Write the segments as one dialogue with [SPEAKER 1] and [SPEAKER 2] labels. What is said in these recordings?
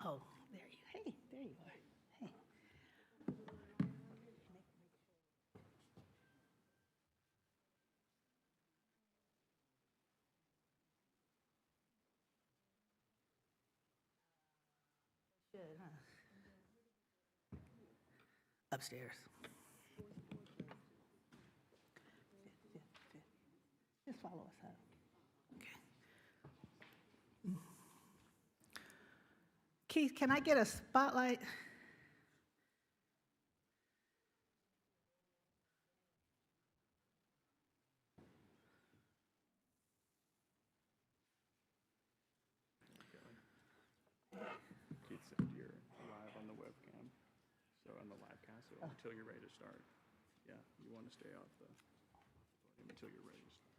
[SPEAKER 1] Oh, there you, hey, there you are. Hey. Should, huh? Upstairs. Just follow us up. Okay. Keith, can I get a spotlight?
[SPEAKER 2] Keith said you're live on the webcam, so on the live cast, so until you're ready to start. Yeah, you want to stay off the podium until you're ready to start.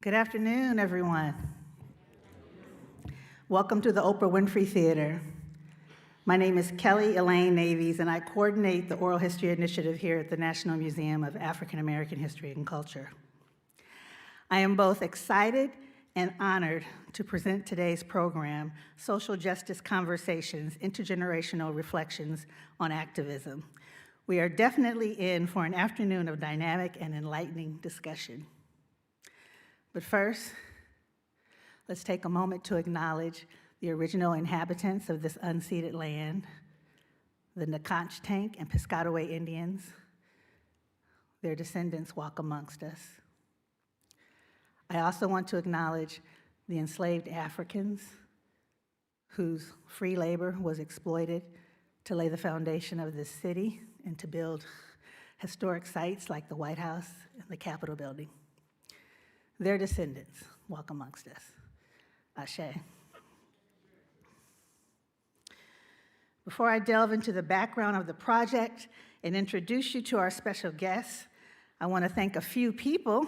[SPEAKER 1] Good afternoon, everyone. Welcome to the Oprah Winfrey Theater. My name is Kelly Elaine Navies, and I coordinate the Oral History Initiative here at the National Museum of African American History and Culture. I am both excited and honored to present today's program, Social Justice Conversations, Intergenerational Reflections on Activism. We are definitely in for an afternoon of dynamic and enlightening discussion. But first, let's take a moment to acknowledge the original inhabitants of this unceded land, the Nacotchtank and Piscataway Indians. Their descendants walk amongst us. I also want to acknowledge the enslaved Africans whose free labor was exploited to lay the foundation of this city and to build historic sites like the White House and the Capitol building. Their descendants walk amongst us. Ashe. Before I delve into the background of the project and introduce you to our special guests, I want to thank a few people.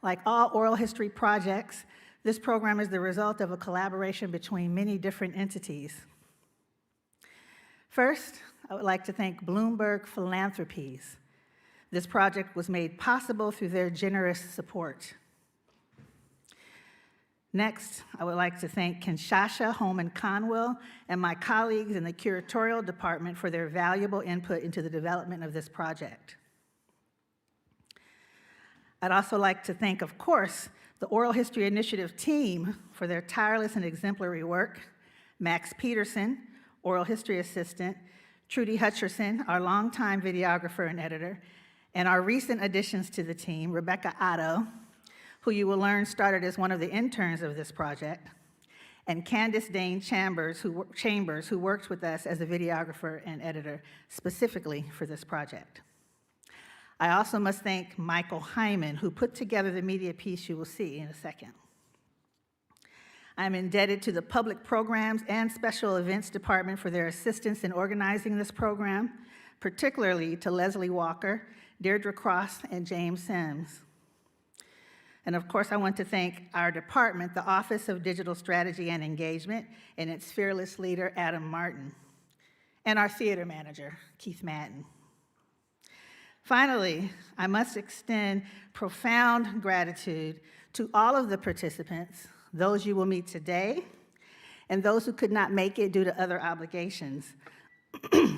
[SPEAKER 1] Like all oral history projects, this program is the result of a collaboration between many different entities. First, I would like to thank Bloomberg Philanthropies. This project was made possible through their generous support. Next, I would like to thank Kinshasa, Holman Conwell, and my colleagues in the curatorial department for their valuable input into the development of this project. I'd also like to thank, of course, the Oral History Initiative team for their tireless and exemplary work, Max Peterson, Oral History Assistant, Trudy Hutcherson, our longtime videographer and editor, and our recent additions to the team, Rebecca Otto, who you will learn started as one of the interns of this project, and Candace Dane Chambers, who worked with us as a videographer and editor specifically for this project. I also must thank Michael Hyman, who put together the media piece you will see in a second. I'm indebted to the Public Programs and Special Events Department for their assistance in organizing this program, particularly to Leslie Walker, Deirdre Cross, and James Sims. And of course, I want to thank our department, the Office of Digital Strategy and Engagement, and its fearless leader, Adam Martin, and our theater manager, Keith Madden. Finally, I must extend profound gratitude to all of the participants, those you will meet today, and those who could not make it due to other obligations,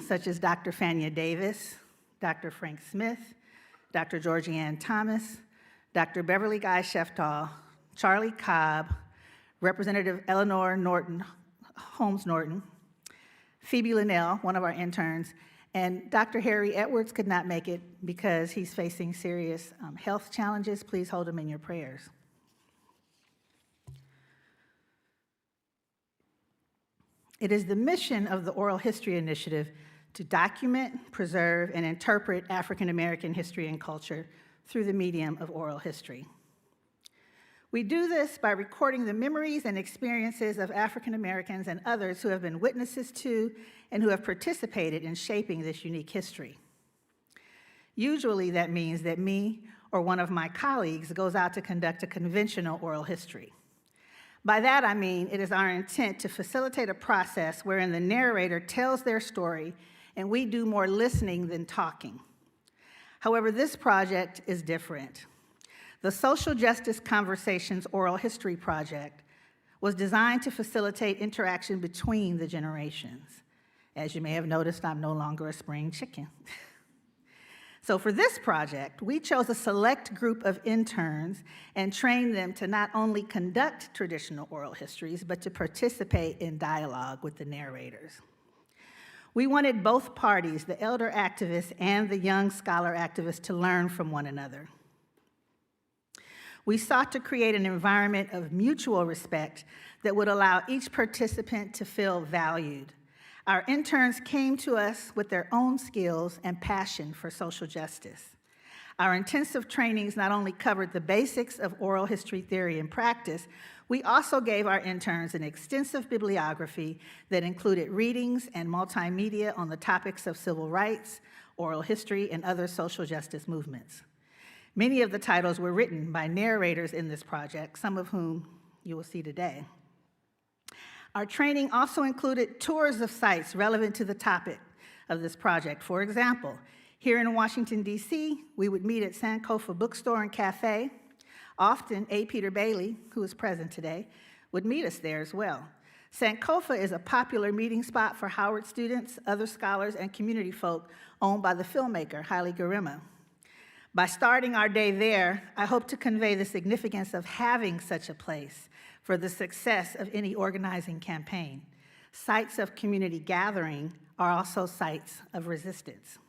[SPEAKER 1] such as Dr. Fania Davis, Dr. Frank Smith, Dr. Georgianne Thomas, Dr. Beverly Guy Sheftall, Charlie Cobb, Representative Eleanor Norton, Holmes Norton, Phoebe Linnell, one of our interns, and Dr. Harry Edwards could not make it because he's facing serious health challenges. Please hold him in your prayers. It is the mission of the Oral History Initiative to document, preserve, and interpret African American history and culture through the medium of oral history. We do this by recording the memories and experiences of African Americans and others who have been witnesses to and who have participated in shaping this unique history. Usually that means that me or one of my colleagues goes out to conduct a conventional oral history. By that I mean it is our intent to facilitate a process wherein the narrator tells their story and we do more listening than talking. However, this project is different. The Social Justice Conversations Oral History Project was designed to facilitate interaction between the generations. As you may have noticed, I'm no longer a spring chicken. So for this project, we chose a select group of interns and trained them to not only conduct traditional oral histories, but to participate in dialogue with the narrators. We wanted both parties, the elder activists and the young scholar activists, to learn from one another. We sought to create an environment of mutual respect that would allow each participant to feel valued. Our interns came to us with their own skills and passion for social justice. Our intensive trainings not only covered the basics of oral history theory and practice, we also gave our interns an extensive bibliography that included readings and multimedia on the topics of civil rights, oral history, and other social justice movements. Many of the titles were written by narrators in this project, some of whom you will see today. Our training also included tours of sites relevant to the topic of this project. For example, here in Washington, D.C., we would meet at SJCOHP Bookstore and Cafe. Often, A. Peter Bailey, who is present today, would meet us there as well. SJCOHP is a popular meeting spot for Howard students, other scholars, and community folk owned by the filmmaker, Haile Gerima. By starting our day there, I hope to convey the significance of having such a place for the success of any organizing campaign. Sites of community gathering are also sites of resistance.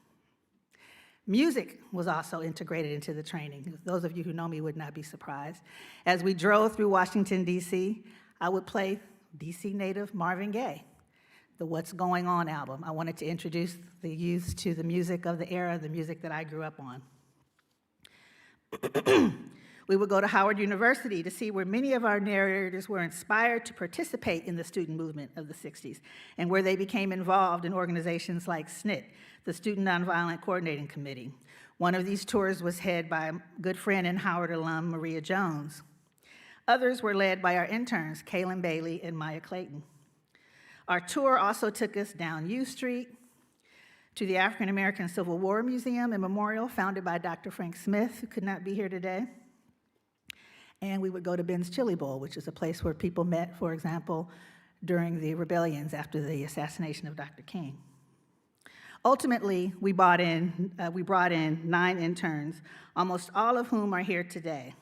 [SPEAKER 1] Music was also integrated into the training. Those of you who know me would not be surprised. As we drove through Washington, D.C., I would play D.C. native Marvin Gaye, the What's Going On album. I wanted to introduce the youth to the music of the era, the music that I grew up on. We would go to Howard University to see where many of our narrators were inspired to participate in the student movement of the 60s, and where they became involved in organizations like SNCC, the Student Nonviolent Coordinating Committee. One of these tours was headed by a good friend and Howard alum, Maria Jones. Others were led by our interns, Kaylin Bailey and Maya Clayton. Our tour also took us down U Street to the African American Civil War Museum and Memorial, founded by Dr. Frank Smith, who could not be here today. And we would go to Ben's Chili Bowl, which is a place where people met, for example, during the rebellions after the assassination of Dr. King. Ultimately, we brought in 9 interns, almost all of whom are here today,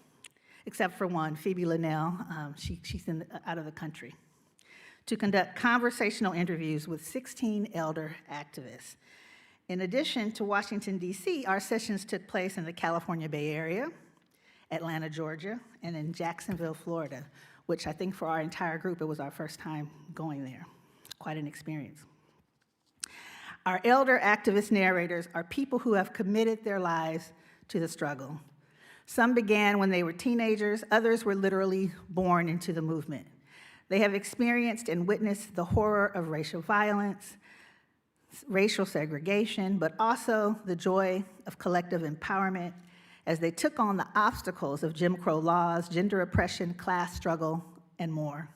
[SPEAKER 1] except for one, Phoebe Linnell. She's out of the country, to conduct conversational interviews with 16 elder activists. In addition to Washington, D.C., our sessions took place in the California Bay Area, Atlanta, Georgia, and in Jacksonville, Florida, which I think for our entire group, it was our first time going there. Quite an experience. Our elder activist narrators are people who have committed their lives to the struggle. Some began when they were teenagers, others were literally born into the movement. They have experienced and witnessed the horror of racial violence, racial segregation, but also the joy of collective empowerment as they took on the obstacles of Jim Crow laws, gender oppression, class struggle, and more.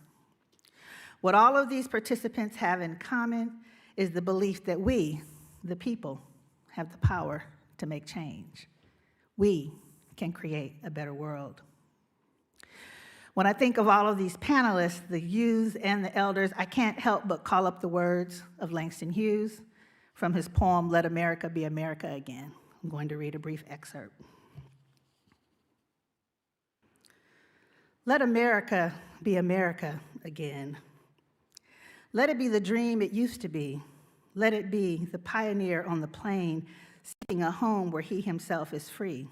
[SPEAKER 1] What all of these participants have in common is the belief that we, the people, have the power to make change. We can create a better world. When I think of all of these panelists, the youths and the elders, I can't help but call up the words of Langston Hughes from his poem, Let America Be America Again. I'm going to read a brief excerpt. Let America be America again. Let it be the dream it used to be. Let it be the pioneer on the plain, seeking a home where he himself is free.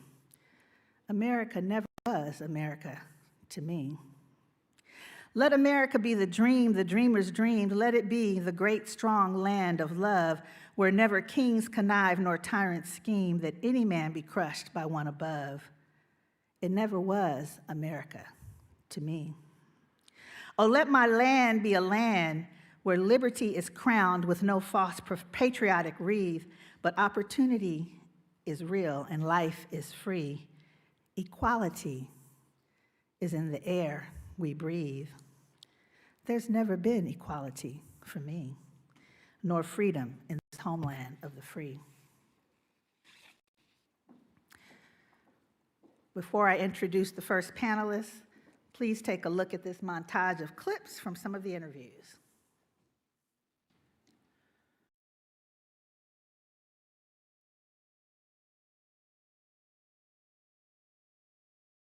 [SPEAKER 1] America never was America to me. Let America be the dream the dreamers dreamed. Let it be the great, strong land of love, where never kings connive nor tyrants scheme, that any man be crushed by one above. It never was America to me. Oh, let my land be a land where liberty is crowned with no false patriotic wreath, but opportunity is real and life is free. Equality is in the air we breathe. There's never been equality for me, nor freedom in this homeland of the free. Before I introduce the first panelist, please take a look at this montage of clips from some of the interviews.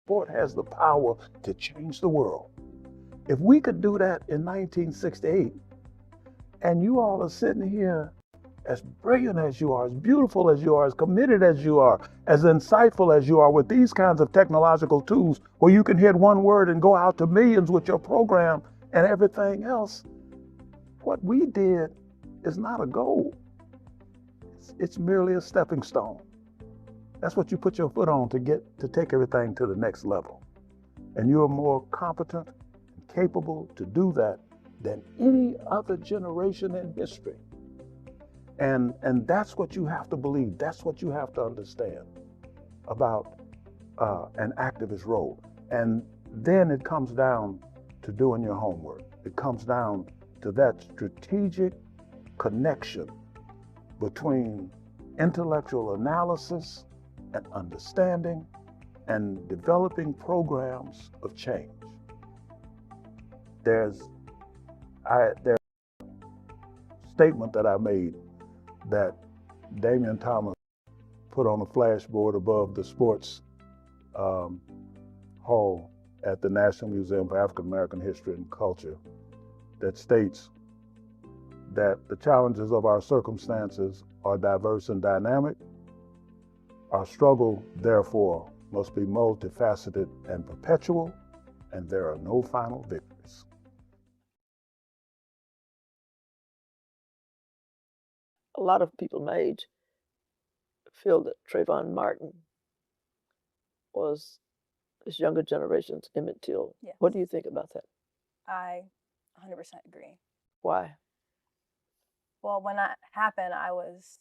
[SPEAKER 3] Sport has the power to change the world. If we could do that in 1968, and you all are sitting here as brilliant as you are, as beautiful as you are, as committed as you are, as insightful as you are with these kinds of technological tools where you can hit one word and go out to millions with your program and everything else, what we did is not a goal. It's merely a stepping stone. That's what you put your foot on to take everything to the next level. And you are more competent and capable to do that than any other generation in history. And that's what you have to believe. That's what you have to understand about an activist role. And then it comes down to doing your homework. It comes down to that strategic connection between intellectual analysis and understanding and developing programs of change. There's a statement that I made that Damian Thomas put on a flashboard above the sports hall at the National Museum for African American History and Culture that states that the challenges of our circumstances are diverse and dynamic. Our struggle, therefore, must be multifaceted and perpetual, and there are no final victories.
[SPEAKER 4] A lot of people my age feel that Trayvon Martin was this younger generation's Emmett Till.
[SPEAKER 5] Yes.
[SPEAKER 4] What do you think about that?
[SPEAKER 5] I 100% agree.
[SPEAKER 4] Why?
[SPEAKER 5] Well, when that happened, it was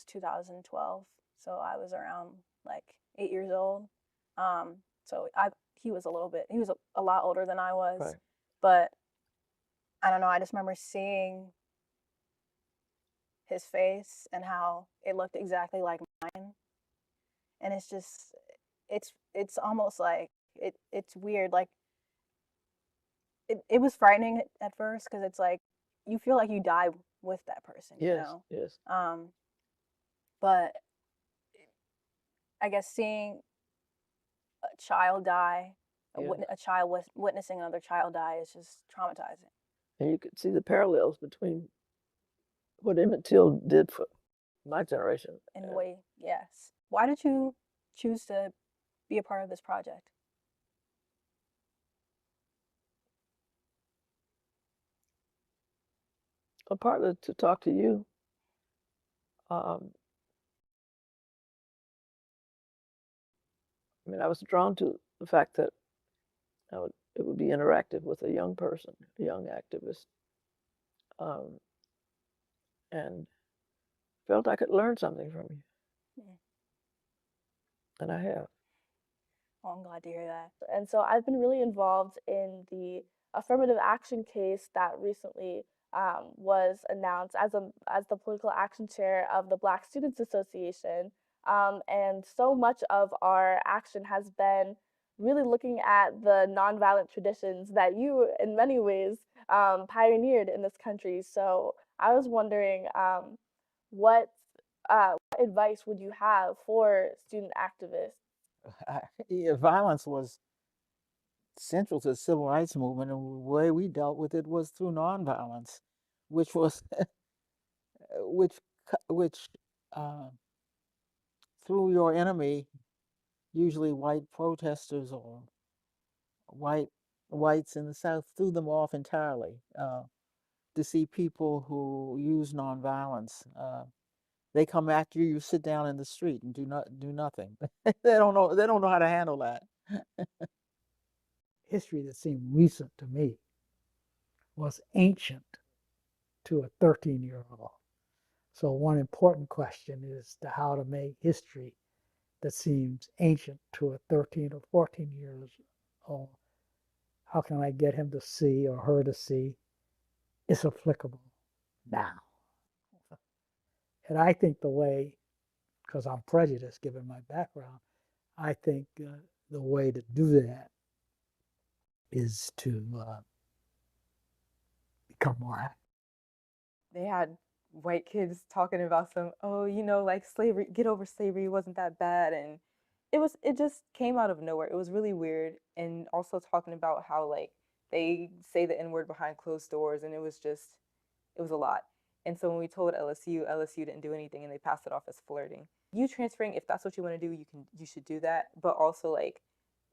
[SPEAKER 5] 2012, so I was around like 8 years old. So he was a lot older than I was,
[SPEAKER 4] Right.
[SPEAKER 5] but I don't know. I just remember seeing his face and how it looked exactly like mine, and it's almost like it's weird. Like it was frightening at first because it's like you feel like you die with that person, you
[SPEAKER 4] Yes,
[SPEAKER 5] know.
[SPEAKER 4] yes.
[SPEAKER 5] But I guess seeing a child die,
[SPEAKER 4] Yeah.
[SPEAKER 5] a child witnessing another child die is just traumatizing.
[SPEAKER 4] And you could see the parallels between what Emmett Till did for my generation.
[SPEAKER 5] In a way, yes. Why did you choose to be a part of this project?
[SPEAKER 4] A partner to talk to you. I mean, I was drawn to the fact that it would be interactive with a young person, a young activist, and felt I could learn something from you.
[SPEAKER 5] Yeah.
[SPEAKER 4] And I have.
[SPEAKER 5] Well, I'm glad to hear that.
[SPEAKER 6] And so I've been really involved in the affirmative action case that recently was announced as the political action chair of the Black Students Association. And so much of our action has been really looking at the nonviolent traditions that you, in many ways, pioneered in this country. So I was wondering, what advice would you have for student activists?
[SPEAKER 7] Violence was central to the civil rights movement, and the way we dealt with it was through nonviolence, which was which through your enemy, usually white protesters or white whites in the South threw them off entirely. To see people who use nonviolence, they come after you. You sit down in the street and do nothing. They don't know. They don't know how to handle that.
[SPEAKER 8] History that seemed recent to me was ancient to a 13-year-old. So one important question is to how to make history that seems ancient to a 13 or 14 years old. How can I get him to see or her to see it's applicable now? And I think the way, because I'm prejudiced given my background, I think the way to do that is to become more active.
[SPEAKER 9] They had white kids talking about some, oh, you know, like slavery, get over slavery, it wasn't that bad. And it just came out of nowhere. It was really weird. And also talking about how like they say the N-word behind closed doors, and it was a lot. And so when we told LSU didn't do anything and they passed it off as flirting. You transferring, if that's what you want to do, you should do that. But also like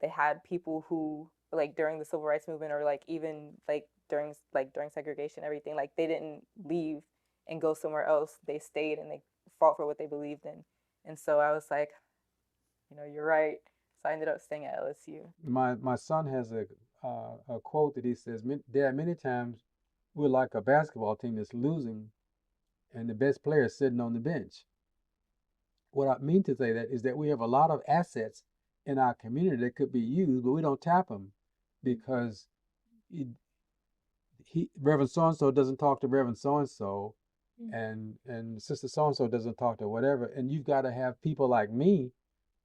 [SPEAKER 9] they had people who like during the civil rights movement or like even like during segregation, everything, like they didn't leave and go somewhere else. They stayed and they fought for what they believed in. And so I was like, you know, you're right. So I ended up staying at LSU.
[SPEAKER 10] My son has a quote that he says, there are many times we're like a basketball team that's losing and the best player is sitting on the bench. What I mean to say that is that we have a lot of assets in our community that could be used, but we don't tap them because Reverend so-and-so doesn't talk to Reverend so-and-so, and Sister so-and-so doesn't talk to whatever. And you've got to have people like me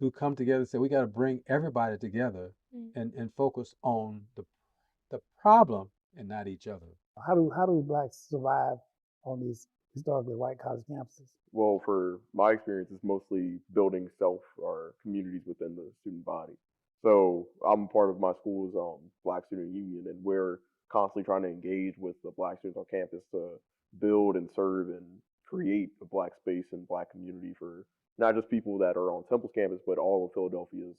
[SPEAKER 10] who come together and say, we got to bring everybody together and focus on the problem and not each other.
[SPEAKER 8] How do blacks survive on these historically white college campuses?
[SPEAKER 11] Well, for my experience, it's mostly building self or communities within the student body. So I'm part of my school's Black Student Union, and we're constantly trying to engage with the Black students on campus to build and serve and create a Black space and Black community for not just people that are on Temple's campus, but all of Philadelphia's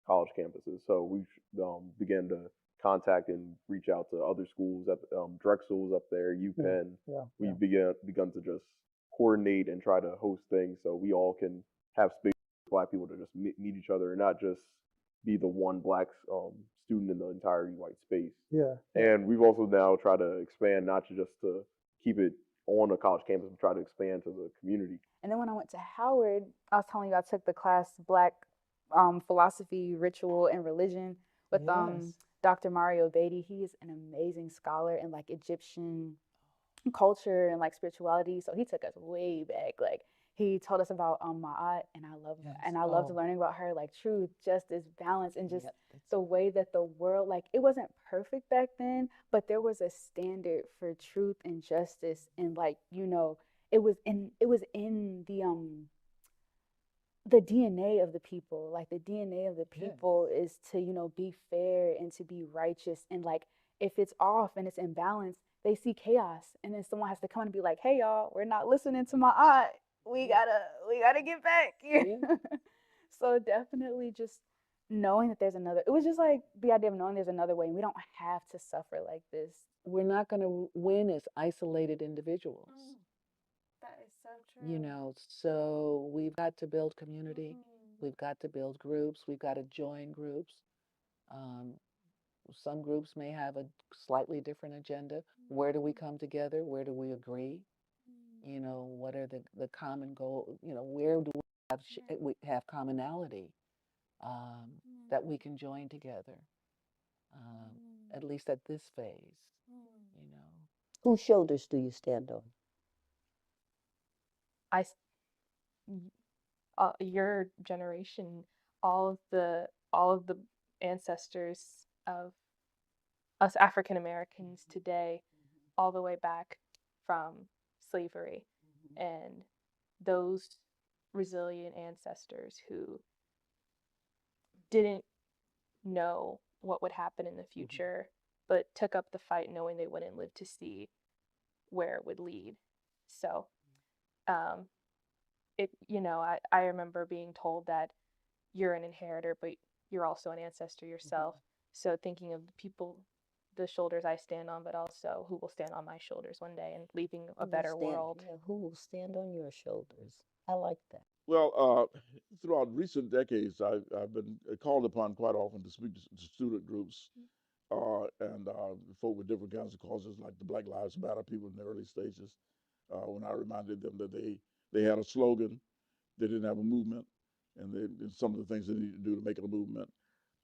[SPEAKER 11] college campuses. So we've began to contact and reach out to other schools at Drexel's up there, UPenn. We've begun to just coordinate and try to host things so we all can have space for Black people to just meet each other and not just be the one Black student in the entire white space. And we've also now tried to expand, not just to keep it on a college campus, but try to expand to the community.
[SPEAKER 12] And then when I went to Howard, I was telling you I took the class Black Philosophy, Ritual, and Religion with Dr. Mario Beatty. He is an amazing scholar in like Egyptian culture and like spirituality. So he took us way back. Like he told us about Ma'at, and I loved learning about her, like truth, justice, balance, and just the way that the world, like it wasn't perfect back then, but there was a standard for truth and justice, and like, you know, it was in the DNA of the people. Like the DNA of the people is to, you know, be fair and to be righteous. And like if it's off and it's imbalanced, they see chaos, and then someone has to come and be like, hey y'all, we're not listening to my aunt. We gotta get back. So definitely just knowing that there's another, it was just like the idea of knowing there's another way and we don't have to suffer like this.
[SPEAKER 4] We're not going to win as isolated individuals.
[SPEAKER 12] That is so true.
[SPEAKER 4] You know, so we've got to build community. We've got to build groups. We've got to join groups. Some groups may have a slightly different agenda. Where do we come together? Where do we agree? You know, what are the common goals? You know, where do we have commonality that we can join together, at least at this phase, you know.
[SPEAKER 13] Whose shoulders do you stand on?
[SPEAKER 6] Your generation, all of the ancestors of us African Americans today, all the way back from slavery, and those resilient ancestors who didn't know what would happen in the future, but took up the fight knowing they wouldn't live to see where it would lead. So I remember being told that you're an inheritor, but you're also an ancestor yourself. So thinking of the people the shoulders I stand on, but also who will stand on my shoulders one day and leaving a
[SPEAKER 13] Who will
[SPEAKER 6] better
[SPEAKER 13] stand,
[SPEAKER 6] world.
[SPEAKER 13] yeah, who will stand on your shoulders? I like that.
[SPEAKER 14] Well, throughout recent decades, I've been called upon quite often to speak to student groups and folk with different kinds of causes, like the Black Lives Matter people in the early stages. When I reminded them that they had a slogan, they didn't have a movement, and some of the things they need to do to make it a movement.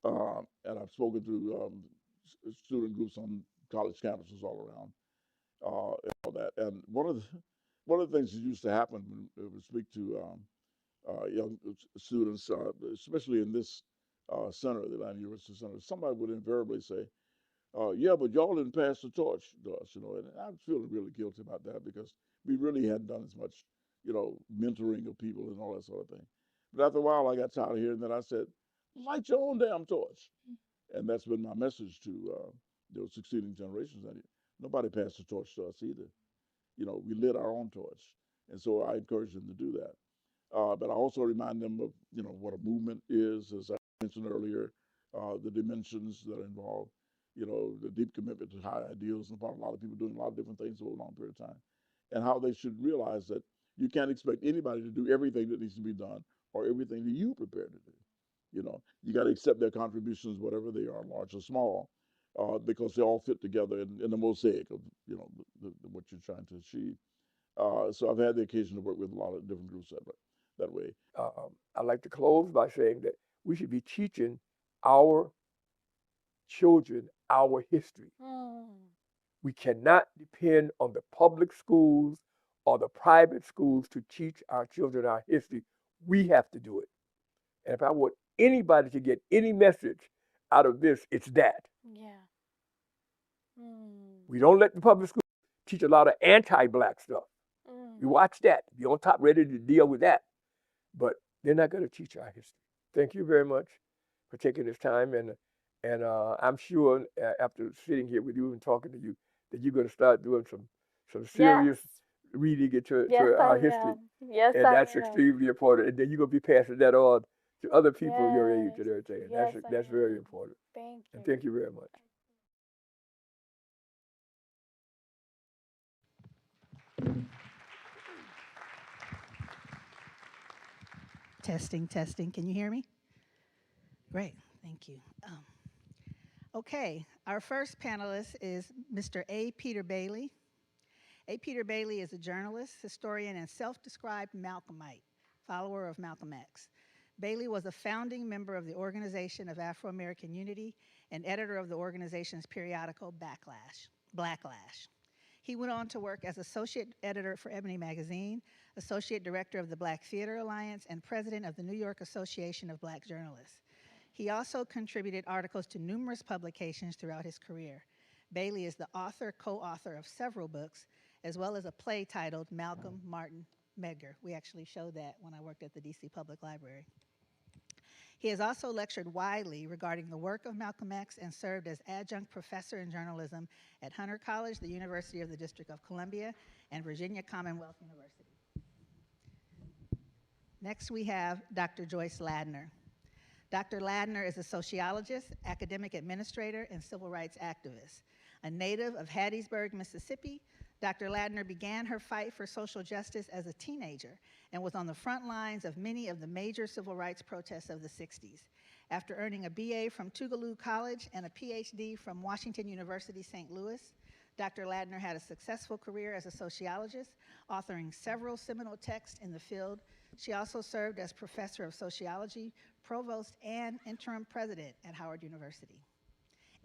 [SPEAKER 14] And I've spoken to student groups on college campuses all around, and all that. And one of the things that used to happen when we speak to young students, especially in this center, the Atlanta University Center, somebody would invariably say, "Yeah, but y'all didn't pass the torch to us," And I'm feeling really guilty about that because we really hadn't done as much, mentoring of people and all that sort of thing. But after a while, I got tired of hearing that. I said, "Light your own damn torch," and that's been my message to those succeeding generations. That nobody passed the torch to us either. We lit our own torch, and so I encourage them to do that. But I also remind them of, what a movement is, as I mentioned earlier, the dimensions that are involved, the deep commitment to high ideals, and about a lot of people doing a lot of different things over a long period of time, and how they should realize that you can't expect anybody to do everything that needs to be done or everything that you prepared to do. You got to accept their contributions, whatever they are, large or small, because they all fit together in the mosaic of, what you're trying to achieve. So I've had the occasion to work with a lot of different groups that way.
[SPEAKER 15] I'd like to close by saying that we should be teaching our children our history. We cannot depend on the public schools or the private schools to teach our children our history. We have to do it. And if I want anybody to get any message out of this, it's that.
[SPEAKER 6] Yeah.
[SPEAKER 15] We don't let the public schools teach a lot of anti-Black stuff. We watch that. Be on top, ready to deal with that. But they're not going to teach our history. Thank you very much for taking this time. And I'm sure after sitting here with you and talking to you, that you're going to start doing some serious reading into our history.
[SPEAKER 6] Yes,
[SPEAKER 15] and that's extremely important. And then you're going to be passing that on to other people your age and everything. And that's very important.
[SPEAKER 6] Thank you.
[SPEAKER 15] And thank you very much.
[SPEAKER 1] Testing, testing. Can you hear me? Great, thank you. Okay, our first panelist is Mr. A. Peter Bailey. A. Peter Bailey is a journalist, historian, and self-described Malcolmite, follower of Malcolm X. Bailey was a founding member of the Organization of Afro-American Unity and editor of the organization's periodical Blacklash. He went on to work as associate editor for Ebony Magazine, associate director of the Black Theater Alliance, and president of the New York Association of Black Journalists. He also contributed articles to numerous publications throughout his career. Bailey is the co-author of several books, as well as a play titled Malcolm Martin Medgar. We actually showed that when I worked at the DC Public Library. He has also lectured widely regarding the work of Malcolm X and served as adjunct professor in journalism at Hunter College, the University of the District of Columbia, and Virginia Commonwealth University. Next, we have Dr. Joyce Ladner. Dr. Ladner is a sociologist, academic administrator, and civil rights activist. A native of Hattiesburg, Mississippi, Dr. Ladner began her fight for social justice as a teenager and was on the front lines of many of the major civil rights protests of the 60s. After earning a BA from Tougaloo College and a PhD from Washington University, St. Louis, Dr. Ladner had a successful career as a sociologist, authoring several seminal texts in the field. She also served as professor of sociology, provost, and interim president at Howard University.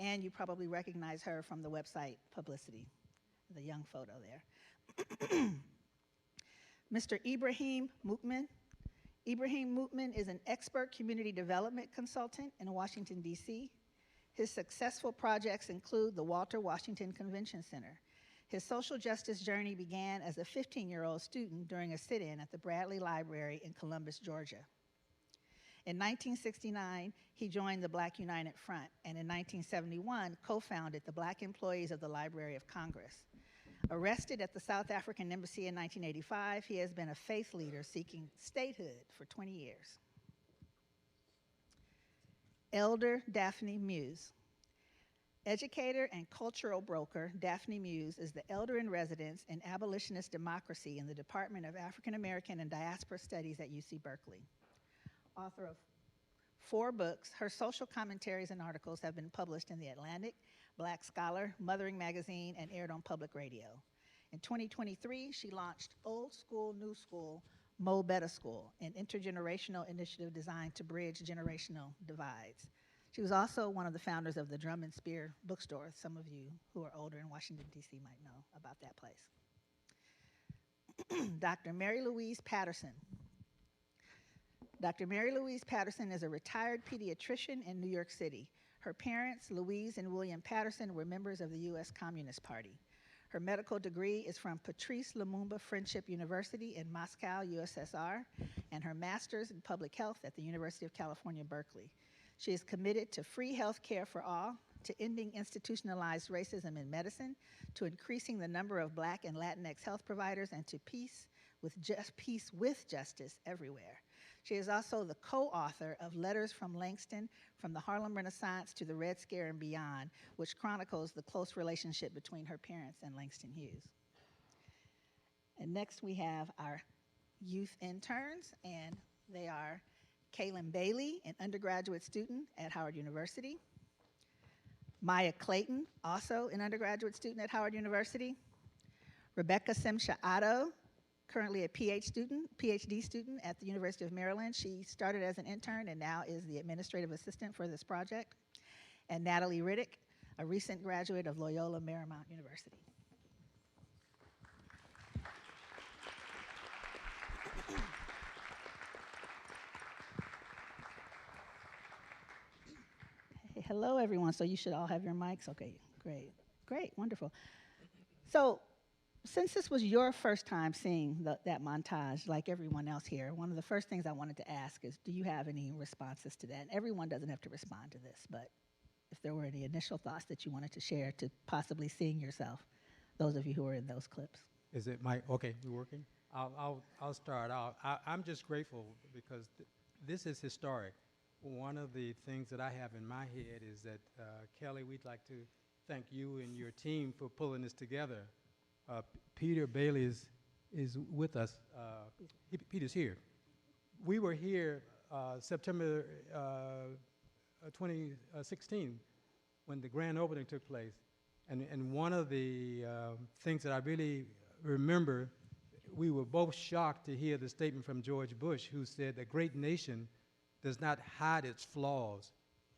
[SPEAKER 1] And you probably recognize her from the website Publicity, the young photo there. Mr. Ibrahim Mukmin. Ibrahim Mukmin is an expert community development consultant in Washington, D.C. His successful projects include the Walter Washington Convention Center. His social justice journey began as a 15-year-old student during a sit-in at the Bradley Library in Columbus, Georgia. In 1969, he joined the Black United Front, and in 1971, co-founded the Black Employees of the Library of Congress. Arrested at the South African Embassy in 1985, he has been a faith leader seeking statehood for 20 years. Elder Daphne Muse. Educator and cultural broker, Daphne Muse is the elder in residence in abolitionist democracy in the Department of African American and Diaspora Studies at UC Berkeley. Author of 4 books, her social commentaries and articles have been published in The Atlantic, Black Scholar, Mothering Magazine, and aired on public radio. In 2023, she launched Old School, New School, Mo Better School, an intergenerational initiative designed to bridge generational divides. She was also one of the founders of the Drum and Spear bookstore. Some of you who are older in Washington, D.C. might know about that place. Dr. Mary Louise Patterson. Dr. Mary Louise Patterson is a retired pediatrician in New York City. Her parents, Louise and William Patterson, were members of the U.S. Communist Party. Her medical degree is from Patrice Lumumba Friendship University in Moscow, USSR, and her master's in public health at the University of California, Berkeley. She is committed to free health care for all, to ending institutionalized racism in medicine, to increasing the number of Black and Latinx health providers, and to peace with justice everywhere. She is also the co-author of Letters from Langston, From the Harlem Renaissance to the Red Scare and Beyond, which chronicles the close relationship between her parents and Langston Hughes. And next we have our youth interns, and they are Kaylin Bailey, an undergraduate student at Howard University. Maya Clayton, also an undergraduate student at Howard University. Rebecca Simcha Otto, currently a PhD student at the University of Maryland. She started as an intern and now is the administrative assistant for this project. And Natalie Riddick, a recent graduate of Loyola Marymount University. Hello, everyone. So you should all have your mics. Okay, great, wonderful. So since this was your first time seeing that montage, like everyone else here, one of the first things I wanted to ask is, do you have any responses to that? And everyone doesn't have to respond to this, but if there were any initial thoughts that you wanted to share to possibly seeing yourself, those of you who were in those clips.
[SPEAKER 16] Is it my, okay, we're working? I'll start out. I'm just grateful because this is historic. One of the things that I have in my head is that, Kelly, we'd like to thank you and your team for pulling this together. Peter Bailey is with us. Peter's here. We were here September 2016 when the grand opening took place. And one of the things that I really remember, we were both shocked to hear the statement from George Bush, who said, "A great nation does not hide its flaws.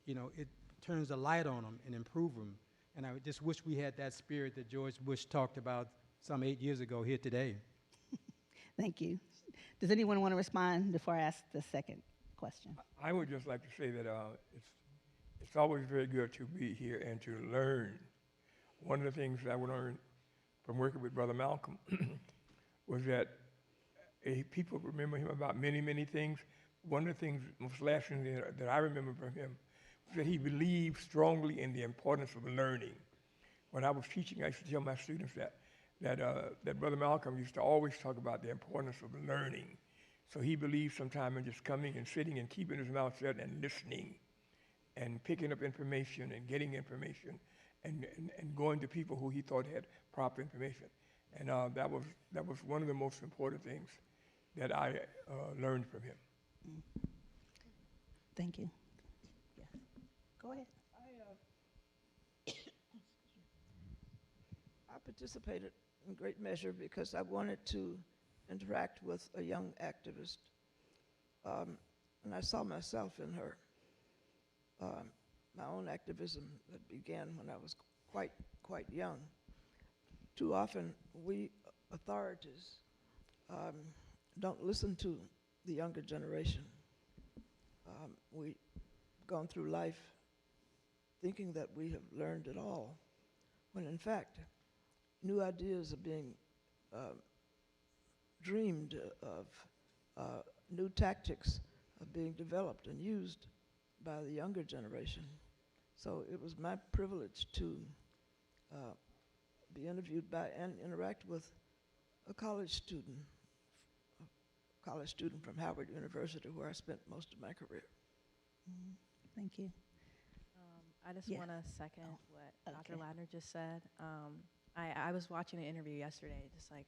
[SPEAKER 16] You know, it turns a light on them and improve them." And I just wish we had that spirit that George Bush talked about some 8 years ago here today.
[SPEAKER 1] Thank you. Does anyone want to respond before I ask the second question?
[SPEAKER 15] I would just like to say that it's always very good to be here and to learn. One of the things that I learned from working with Brother Malcolm was that people remember him about many, many things. One of the things, most lasting that I remember from him was that he believed strongly in the importance of learning. When I was teaching, I used to tell my students that Brother Malcolm used to always talk about the importance of learning. So he believed sometime in just coming and sitting and keeping his mouth shut and listening and picking up information and getting information and going to people who he thought had proper information. And that was one of the most important things that I learned from him.
[SPEAKER 1] Thank you. Yes. Go ahead.
[SPEAKER 17] I participated in great measure because I wanted to interact with a young activist, and I saw myself in her. My own activism that began when I was quite young. Too often, we authorities don't listen to the younger generation. We've gone through life thinking that we have learned it all, when in fact, new ideas are being dreamed of, new tactics are being developed and used by the younger generation. So it was my privilege to be interviewed by and interact with a college student from Howard University, where I spent most of my career.
[SPEAKER 1] Thank you.
[SPEAKER 18] I just
[SPEAKER 1] Yeah.
[SPEAKER 18] want to second what Dr.
[SPEAKER 1] Okay.
[SPEAKER 18] Ladner just said. I was watching an interview yesterday, just like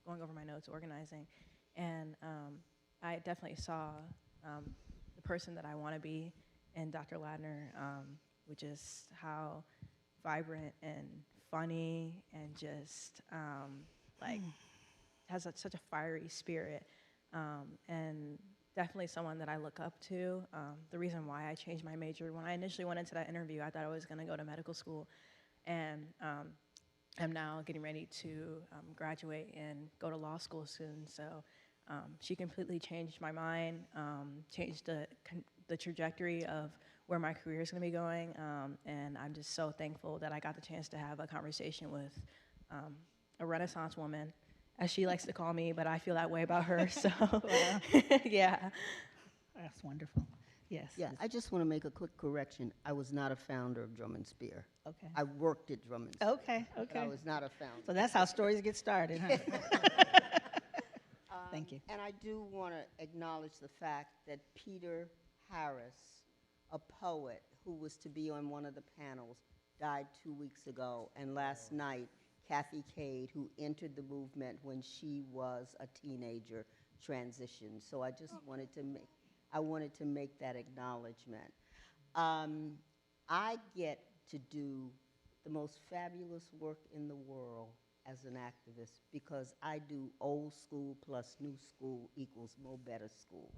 [SPEAKER 18] going over my notes, organizing, and I definitely saw the person that I want to be in Dr. Ladner, which is how vibrant and funny and just like has such a fiery spirit, and definitely someone that I look up to. The reason why I changed my major, when I initially went into that interview, I thought I was going to go to medical school, and I'm now getting ready to graduate and go to law school soon. So she completely changed my mind, changed the trajectory of where my career is going to be going, and I'm just so thankful that I got the chance to have a conversation with a Renaissance woman, as she likes to call me, but I feel that way about her, so yeah.
[SPEAKER 1] That's wonderful. Yes.
[SPEAKER 13] Yeah, I just want to make a quick correction. I was not a founder of Drum and Spear.
[SPEAKER 1] Okay.
[SPEAKER 13] I worked at Drum and Spear.
[SPEAKER 1] Okay,
[SPEAKER 13] But
[SPEAKER 1] okay.
[SPEAKER 13] I was not a founder.
[SPEAKER 1] So that's how stories get started, huh? Thank you.
[SPEAKER 13] And I do want to acknowledge the fact that Peter Harris, a poet who was to be on one of the panels, died 2 weeks ago. And last night, Kathy Cade, who entered the movement when she was a teenager, transitioned. So I just wanted to make that acknowledgement. I get to do the most fabulous work in the world as an activist because I do old school plus new school equals more better school.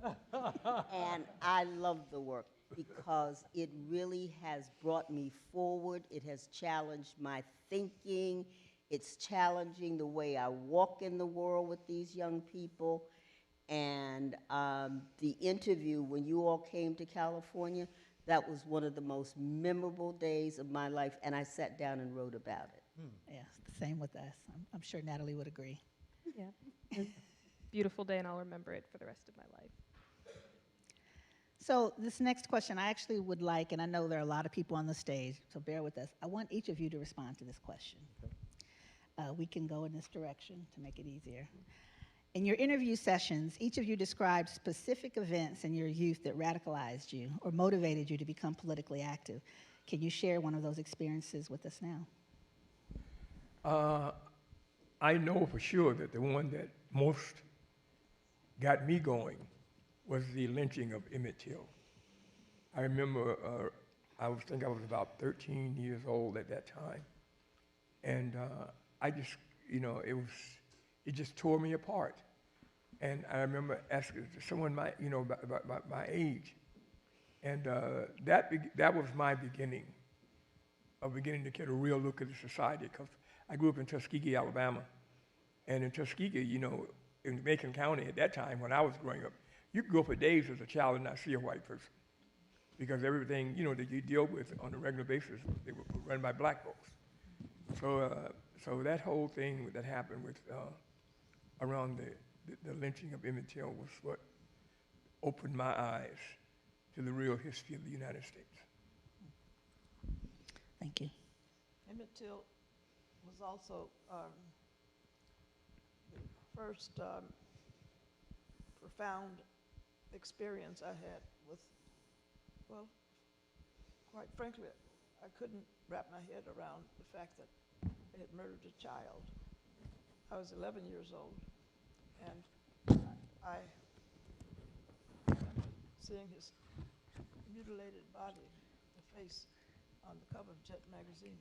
[SPEAKER 13] And I love the work because it really has brought me forward. It has challenged my thinking. It's challenging the way I walk in the world with these young people. And the interview, when you all came to California, that was one of the most memorable days of my life, and I sat down and wrote about it.
[SPEAKER 1] Yes, the same with us. I'm sure Natalie would agree.
[SPEAKER 19] Yeah, it was a beautiful day, and I'll remember it for the rest of my life.
[SPEAKER 1] So this next question, I actually would like, and I know there are a lot of people on the stage, so bear with us. I want each of you to respond to this question. We can go in this direction to make it easier. In your interview sessions, each of you described specific events in your youth that radicalized you or motivated you to become politically active. Can you share one of those experiences with us now?
[SPEAKER 15] I know for sure that the one that most got me going was the lynching of Emmett Till. I remember, I was about 13 years old at that time. And I just, it just tore me apart. And I remember asking someone about my age. And that was my beginning to get a real look at the society, because I grew up in Tuskegee, Alabama. And in Tuskegee, in Macon County at that time when I was growing up, you could go for days as a child and not see a white person, because everything, that you deal with on a regular basis, they were run by black folks. So that whole thing that happened with around the lynching of Emmett Till was what opened my eyes to the real history of the United States.
[SPEAKER 1] Thank you.
[SPEAKER 17] Emmett Till was also the first profound experience I had with, well, quite frankly, I couldn't wrap my head around the fact that they had murdered a child. I was 11 years old, and I remember seeing his mutilated body, the face, on the cover of Jet magazine.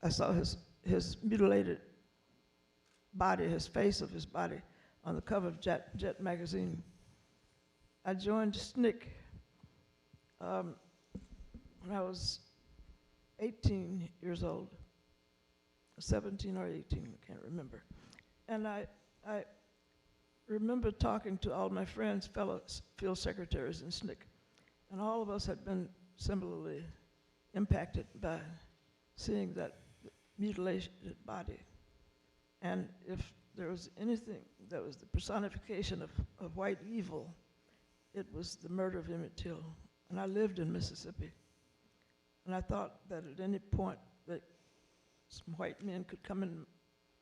[SPEAKER 17] I saw his mutilated body, his face of his body, on the cover of Jet magazine. I joined SNCC when I was 18 years old, 17 or 18, I can't remember. And I remember talking to all my friends, fellow field secretaries in SNCC, and all of us had been similarly impacted by seeing that mutilated body. And if there was anything that was the personification of white evil, it was the murder of Emmett Till. And I lived in Mississippi. And I thought that at any point that some white men could come in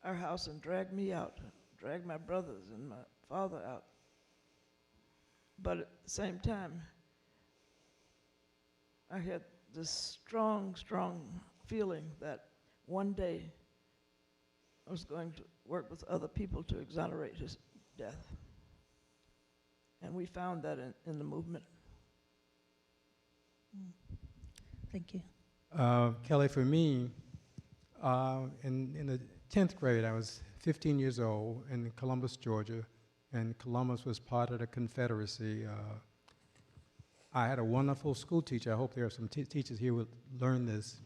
[SPEAKER 17] our house and drag me out, drag my brothers and my father out. But at the same time, I had this strong, strong feeling that one day I was going to work with other people to exonerate his death. And we found that in the movement.
[SPEAKER 20] Thank you.
[SPEAKER 16] Kelly, for me, in the 10th grade, I was 15 years old in Columbus, Georgia, and Columbus was part of the Confederacy. I had a wonderful school teacher. I hope there are some teachers here who will learn this,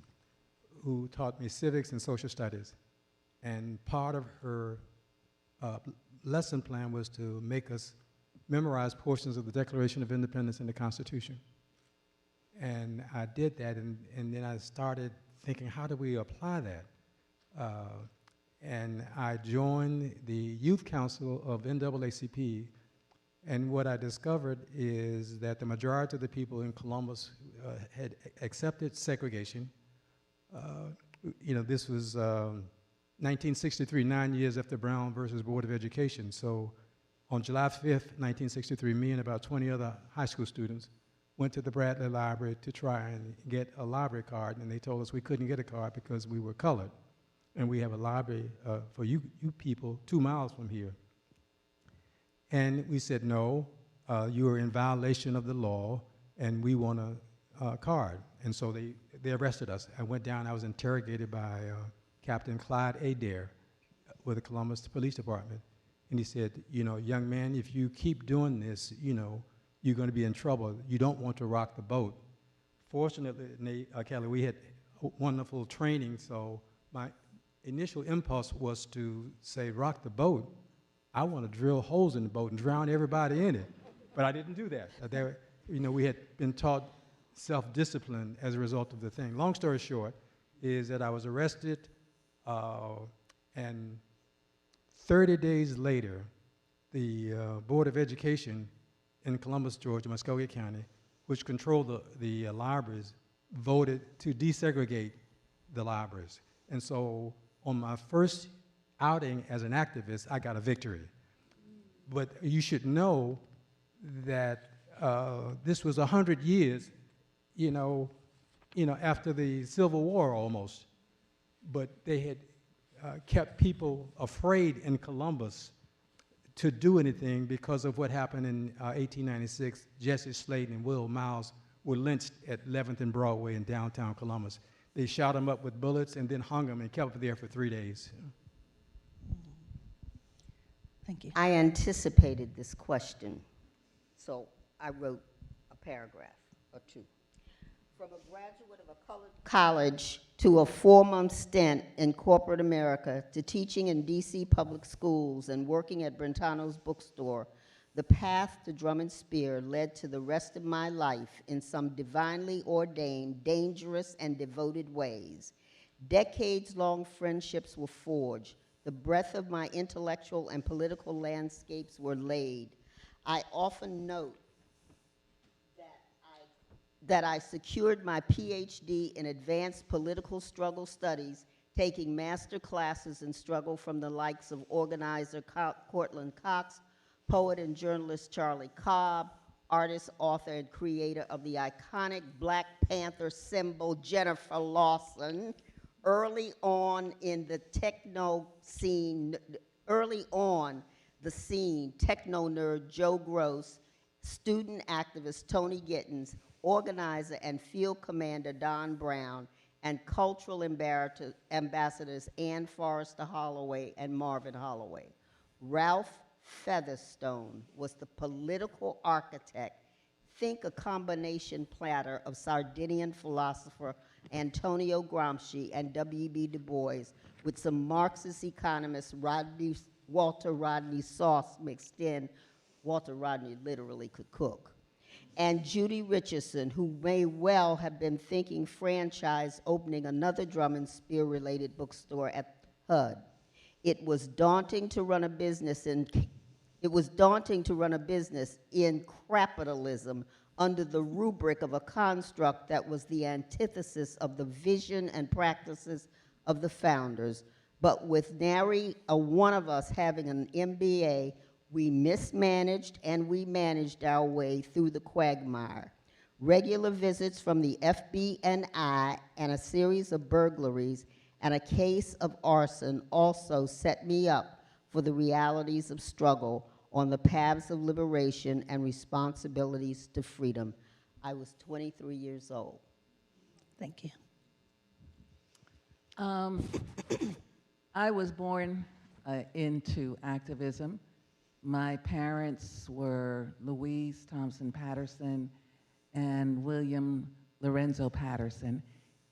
[SPEAKER 16] who taught me civics and social studies. And part of her lesson plan was to make us memorize portions of the Declaration of Independence and the Constitution. And I did that, and then I started thinking, how do we apply that? And I joined the Youth Council of NAAHC, and what I discovered is that the majority of the people in Columbus had accepted segregation. You know, this was 1963, 9 years after Brown versus Board of Education. So on July 5th, 1963, me and about 20 other high school students went to the Bradley Library to try and get a library card, and they told us we couldn't get a card because we were colored. And we have a library for you people 2 miles from here. And we said, no, you are in violation of the law, and we want a card. And so they arrested us. I went down, I was interrogated by Captain Clyde Adair with the Columbus Police Department. And he said, you know, young man, if you keep doing this, you know, you're going to be in trouble. You don't want to rock the boat. Fortunately, Kelly, we had wonderful training, so my initial impulse was to say, rock the boat. I want to drill holes in the boat and drown everybody in it. But I didn't do that. You know, we had been taught self-discipline as a result of the thing. Long story short is that I was arrested, and 30 days later, the Board of Education in Columbus, Georgia, Muskogee County, which controlled the libraries, voted to desegregate the libraries. And so on my first outing as an activist, I got a victory. But you should know that this was 100 years, you know, after the Civil War almost. But they had kept people afraid in Columbus to do anything because of what happened in 1896. Jesse Slayton and Will Miles were lynched at 11th and Broadway in downtown Columbus. They shot them up with bullets and then hung them and kept them there for 3 days.
[SPEAKER 20] Thank you.
[SPEAKER 13] I anticipated this question, so I wrote a paragraph or two. From a graduate of a colored college to a 4-month stint in corporate America to teaching in DC public schools and working at Brentano's bookstore, the path to drum and spear led to the rest of my life in some divinely ordained, dangerous, and devoted ways. Decades-long friendships were forged. The breadth of my intellectual and political landscapes were laid. I often note that I secured my PhD in advanced political struggle studies, taking master classes in struggle from the likes of organizer Cortland Cox, poet and journalist Charlie Cobb, artist, author, and creator of the iconic Black Panther symbol, Jennifer Lawson. Early on in the techno scene, techno nerd Joe Gross, student activist Tony Gittins, organizer and field commander Don Brown, and cultural ambassadors Ann Forrester Holloway and Marvin Holloway. Ralph Featherstone was the political architect, think a combination platter of Sardinian philosopher Antonio Gramsci and W.B. Du Bois with some Marxist economist Walter Rodney sauce mixed in. Walter Rodney literally could cook. And Judy Richardson, who may well have been thinking franchise opening another drum and spear related bookstore at HUD. It was daunting to run a business in capitalism under the rubric of a construct that was the antithesis of the vision and practices of the founders. But with nary a one of us having an MBA, we mismanaged and we managed our way through the quagmire. Regular visits from the FBI and a series of burglaries and a case of arson also set me up for the realities of struggle on the paths of liberation and responsibilities to freedom. I was 23 years old.
[SPEAKER 20] Thank you.
[SPEAKER 4] I was born into activism. My parents were Louise Thompson Patterson and William Lorenzo Patterson,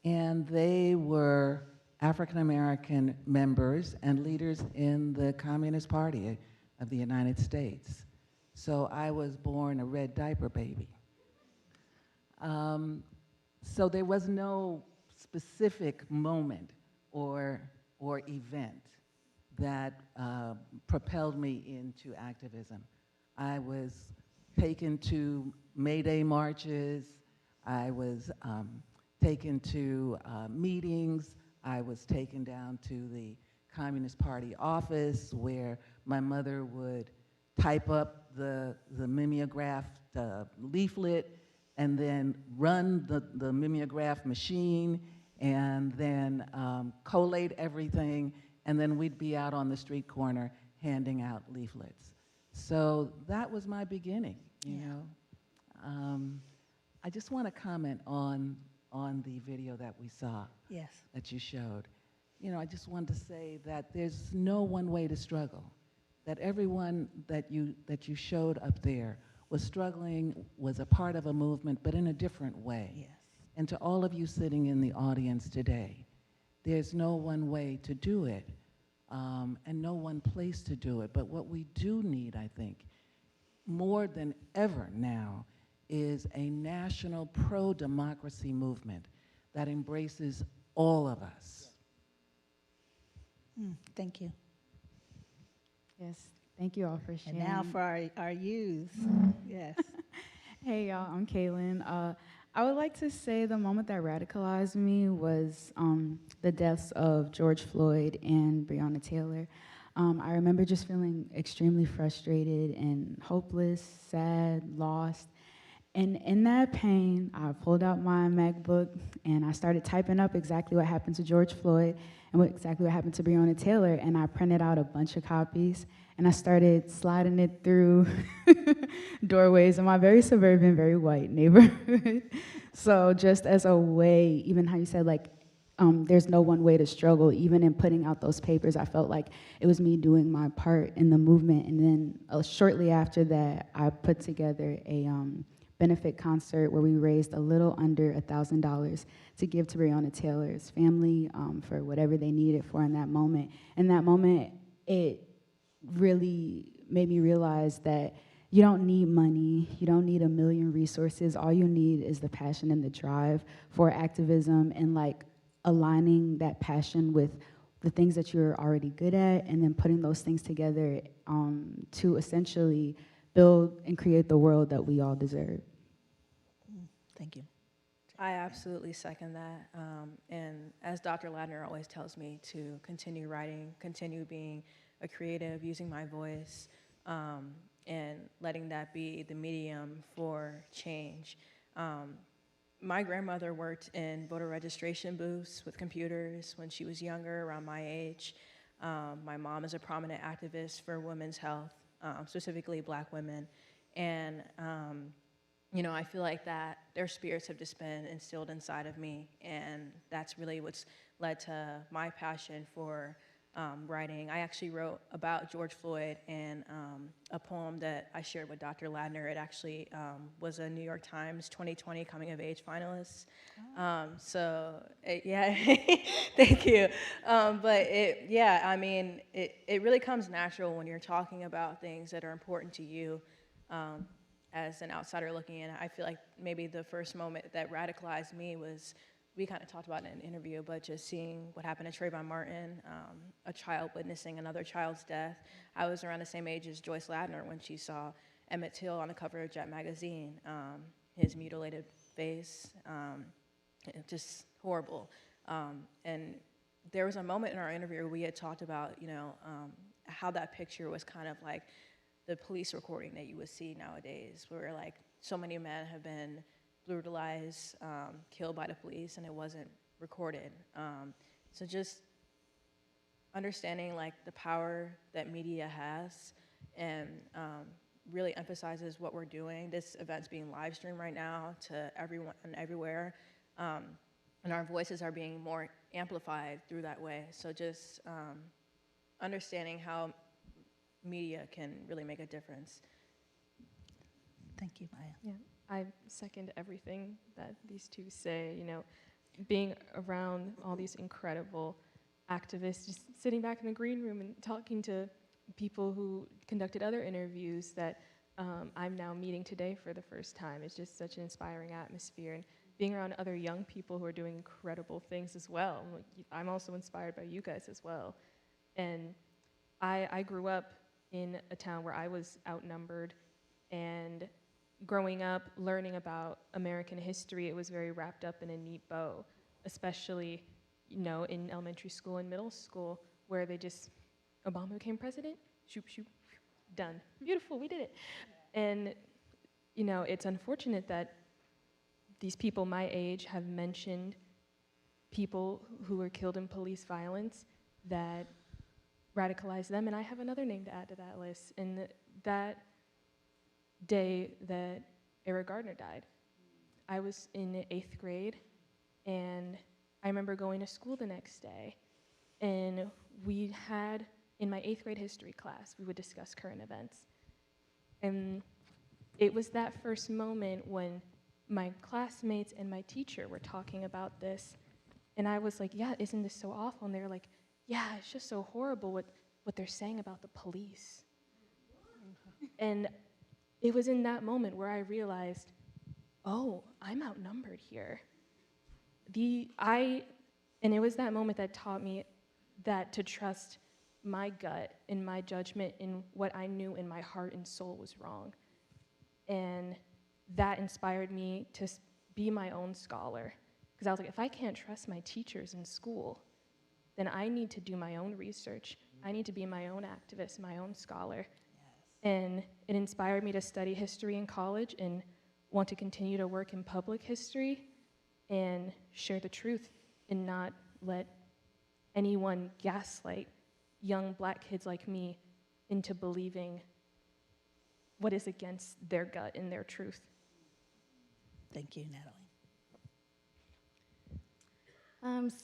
[SPEAKER 4] and they were African American members and leaders in the Communist Party of the United States. So I was born a red diaper baby. So there was no specific moment or event that propelled me into activism. I was taken to May Day marches. I was taken to meetings. I was taken down to the Communist Party office where my mother would type up the mimeographed leaflet and then run the mimeograph machine and then collate everything, and then we'd be out on the street corner handing out leaflets. So that was my beginning, you know. I just want to comment on the video that we saw.
[SPEAKER 20] Yes.
[SPEAKER 4] That you showed. You know, I just wanted to say that there's no one way to struggle. That everyone that you showed up there was struggling, was a part of a movement, but in a different way.
[SPEAKER 20] Yes.
[SPEAKER 4] And to all of you sitting in the audience today, there's no one way to do it, and no one place to do it. But what we do need, I think, more than ever now, is a national pro-democracy movement that embraces all of us.
[SPEAKER 20] Thank you.
[SPEAKER 12] Yes, thank you all for sharing.
[SPEAKER 20] And now for our youth. Yes.
[SPEAKER 12] Hey y'all, I'm Kaylin. I would like to say the moment that radicalized me was the deaths of George Floyd and Breonna Taylor. I remember just feeling extremely frustrated and hopeless, sad, lost. And in that pain, I pulled out my MacBook and I started typing up exactly what happened to George Floyd and exactly what happened to Breonna Taylor, and I printed out a bunch of copies and I started sliding it through doorways in my very suburban, very white neighborhood. So just as a way, even how you said like, there's no one way to struggle, even in putting out those papers, I felt like it was me doing my part in the movement. And then shortly after that, I put together a benefit concert where we raised a little under $1,000 to give to Breonna Taylor's family for whatever they needed for in that moment. In that moment, it really made me realize that you don't need money, you don't need a million resources. All you need is the passion and the drive for activism, and like aligning that passion with the things that you're already good at, and then putting those things together to essentially build and create the world that we all deserve.
[SPEAKER 20] Thank you.
[SPEAKER 5] I absolutely second that. And as Dr. Ladner always tells me, to continue writing, continue being a creative, using my voice, and letting that be the medium for change. My grandmother worked in voter registration booths with computers when she was younger, around my age. My mom is a prominent activist for women's health, specifically Black women. And you know, I feel like that their spirits have just been instilled inside of me, and that's really what's led to my passion for writing. I actually wrote about George Floyd in a poem that I shared with Dr. Ladner. It actually was a New York Times 2020 Coming of Age finalist. Yeah, thank you. But yeah, I mean, it really comes natural when you're talking about things that are important to you. As an outsider looking in, I feel like maybe the first moment that radicalized me was, we kind of talked about it in an interview, but just seeing what happened to Trayvon Martin, a child witnessing another child's death. I was around the same age as Joyce Ladner when she saw Emmett Till on the cover of Jet magazine, his mutilated face, just horrible. And there was a moment in our interview where we had talked about, you know, how that picture was kind of like the police recording that you would see nowadays, where like so many men have been
[SPEAKER 18] brutalized, killed by the police, and it wasn't recorded. So just understanding like the power that media has, and really emphasizes what we're doing. This event's being live streamed right now to everyone and everywhere, and our voices are being more amplified through that way. So just understanding how media can really make a difference.
[SPEAKER 20] Thank you, Maya.
[SPEAKER 19] Yeah, I second everything that these two say. You know, being around all these incredible activists, just sitting back in the green room and talking to people who conducted other interviews that I'm now meeting today for the first time. It's just such an inspiring atmosphere, and being around other young people who are doing incredible things as well. I'm also inspired by you guys as well. And I grew up in a town where I was outnumbered, and growing up, learning about American history, it was very wrapped up in a neat bow, especially, you know, in elementary school and middle school, where they just, Obama became president, shoop, shoop, done. Beautiful, we did it. And, you know, it's unfortunate that these people my age have mentioned people who were killed in police violence that radicalized them, and I have another name to add to that list. And that day that Eric Gardner died, I was in 8th grade, and I remember going to school the next day, and we had, in my 8th grade history class, we would discuss current events. And it was that first moment when my classmates and my teacher were talking about this, and I was like, yeah, isn't this so awful? And they were like, yeah, it's just so horrible what they're saying about the police. And it was in that moment where I realized, oh, I'm outnumbered here. And it was that moment that taught me that to trust my gut and my judgment in what I knew in my heart and soul was wrong. And that inspired me to be my own scholar. Because I was like, if I can't trust my teachers in school, then I need to do my own research. I need to be my own activist, my own scholar. And it inspired me to study history in college and want to continue to work in public history and share the truth and not let anyone gaslight young Black kids like me into believing what is against their gut and their truth.
[SPEAKER 20] Thank you, Natalie.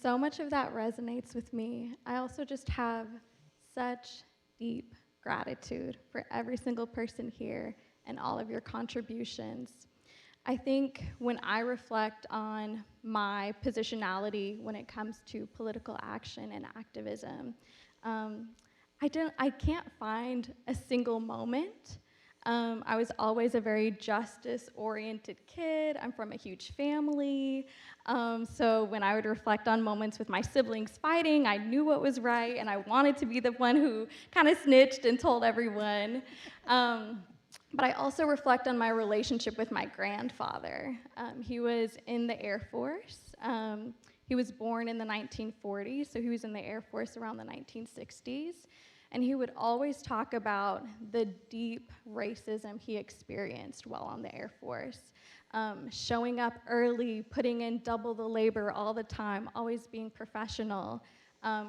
[SPEAKER 21] So much of that resonates with me. I also just have such deep gratitude for every single person here and all of your contributions. I think when I reflect on my positionality when it comes to political action and activism, I can't find a single moment. I was always a very justice-oriented kid. I'm from a huge family. So when I would reflect on moments with my siblings fighting, I knew what was right, and I wanted to be the one who kind of snitched and told everyone. But I also reflect on my relationship with my grandfather. He was in the Air Force. He was born in the 1940s, so he was in the Air Force around the 1960s. And he would always talk about the deep racism he experienced while on the Air Force. Showing up early, putting in double the labor all the time, always being professional.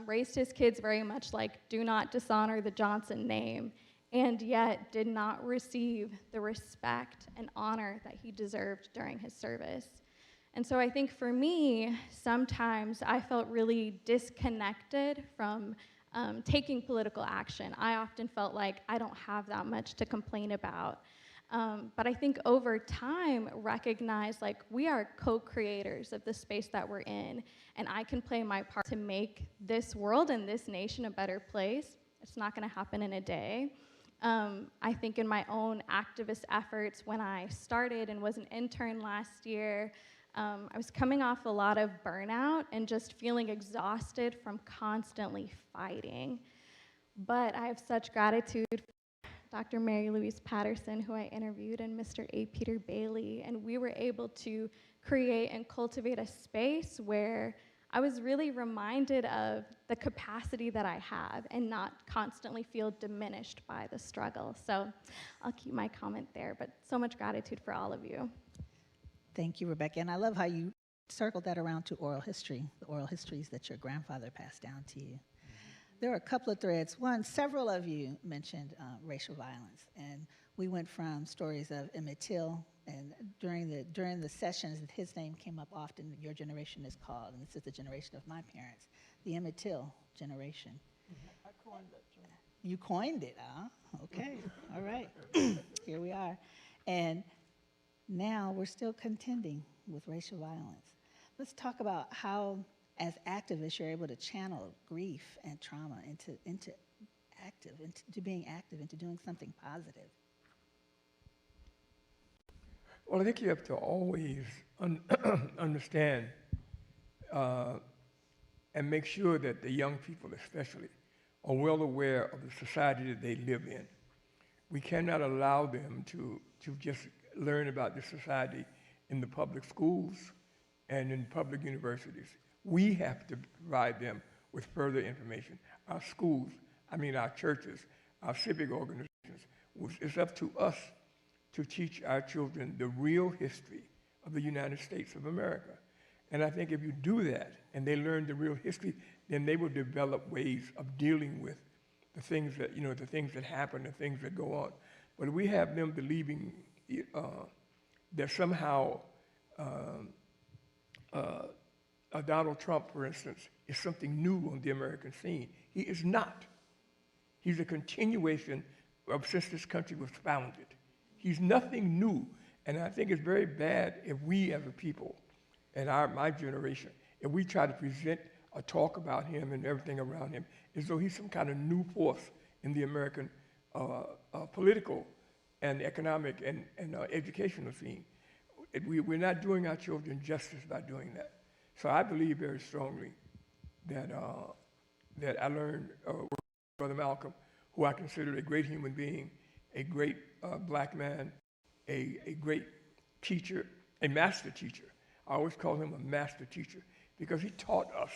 [SPEAKER 21] Raised his kids very much like, do not dishonor the Johnson name, and yet did not receive the respect and honor that he deserved during his service. And so I think for me, sometimes I felt really disconnected from taking political action. I often felt like I don't have that much to complain about. But I think over time, recognize like we are co-creators of the space that we're in, and I can play my part to make this world and this nation a better place. It's not gonna happen in a day. I think in my own activist efforts, when I started and was an intern last year, I was coming off a lot of burnout and just feeling exhausted from constantly fighting. But I have such gratitude for Dr. Mary Louise Patterson, who I interviewed, and Mr. A. Peter Bailey, and we were able to create and cultivate a space where I was really reminded of the capacity that I have and not constantly feel diminished by the struggle. So I'll keep my comment there, but so much gratitude for all of you.
[SPEAKER 20] Thank you, Rebecca. And I love how you circled that around to oral history, the oral histories that your grandfather passed down to you. There are a couple of threads. One, several of you mentioned racial violence, and we went from stories of Emmett Till, and during the sessions, his name came up often. Your generation is called, and this is the generation of my parents, the Emmett Till generation.
[SPEAKER 15] I coined that term.
[SPEAKER 20] You coined it, huh? Okay, all right. Here we are, and now we're still contending with racial violence. Let's talk about how, as activists, you're able to channel grief and trauma into being active, into doing something positive.
[SPEAKER 15] Well, I think you have to always understand and make sure that the young people especially are well aware of the society that they live in. We cannot allow them to just learn about this society in the public schools and in public universities. We have to provide them with further information. Our schools, our churches, our civic organizations, it's up to us to teach our children the real history of the United States of America. And I think if you do that and they learn the real history, then they will develop ways of dealing with the things that happen, the things that go on. But if we have them believing that somehow Donald Trump, for instance, is something new on the American scene, he is not. He's a continuation of since this country was founded. He's nothing new. And I think it's very bad if we as a people, and my generation, if we try to present or talk about him and everything around him as though he's some kind of new force in the American political and economic and educational scene. We're not doing our children justice by doing that. So I believe very strongly that I learned with Brother Malcolm, who I consider a great human being, a great black man, a great teacher, a master teacher. I always call him a master teacher because he taught us.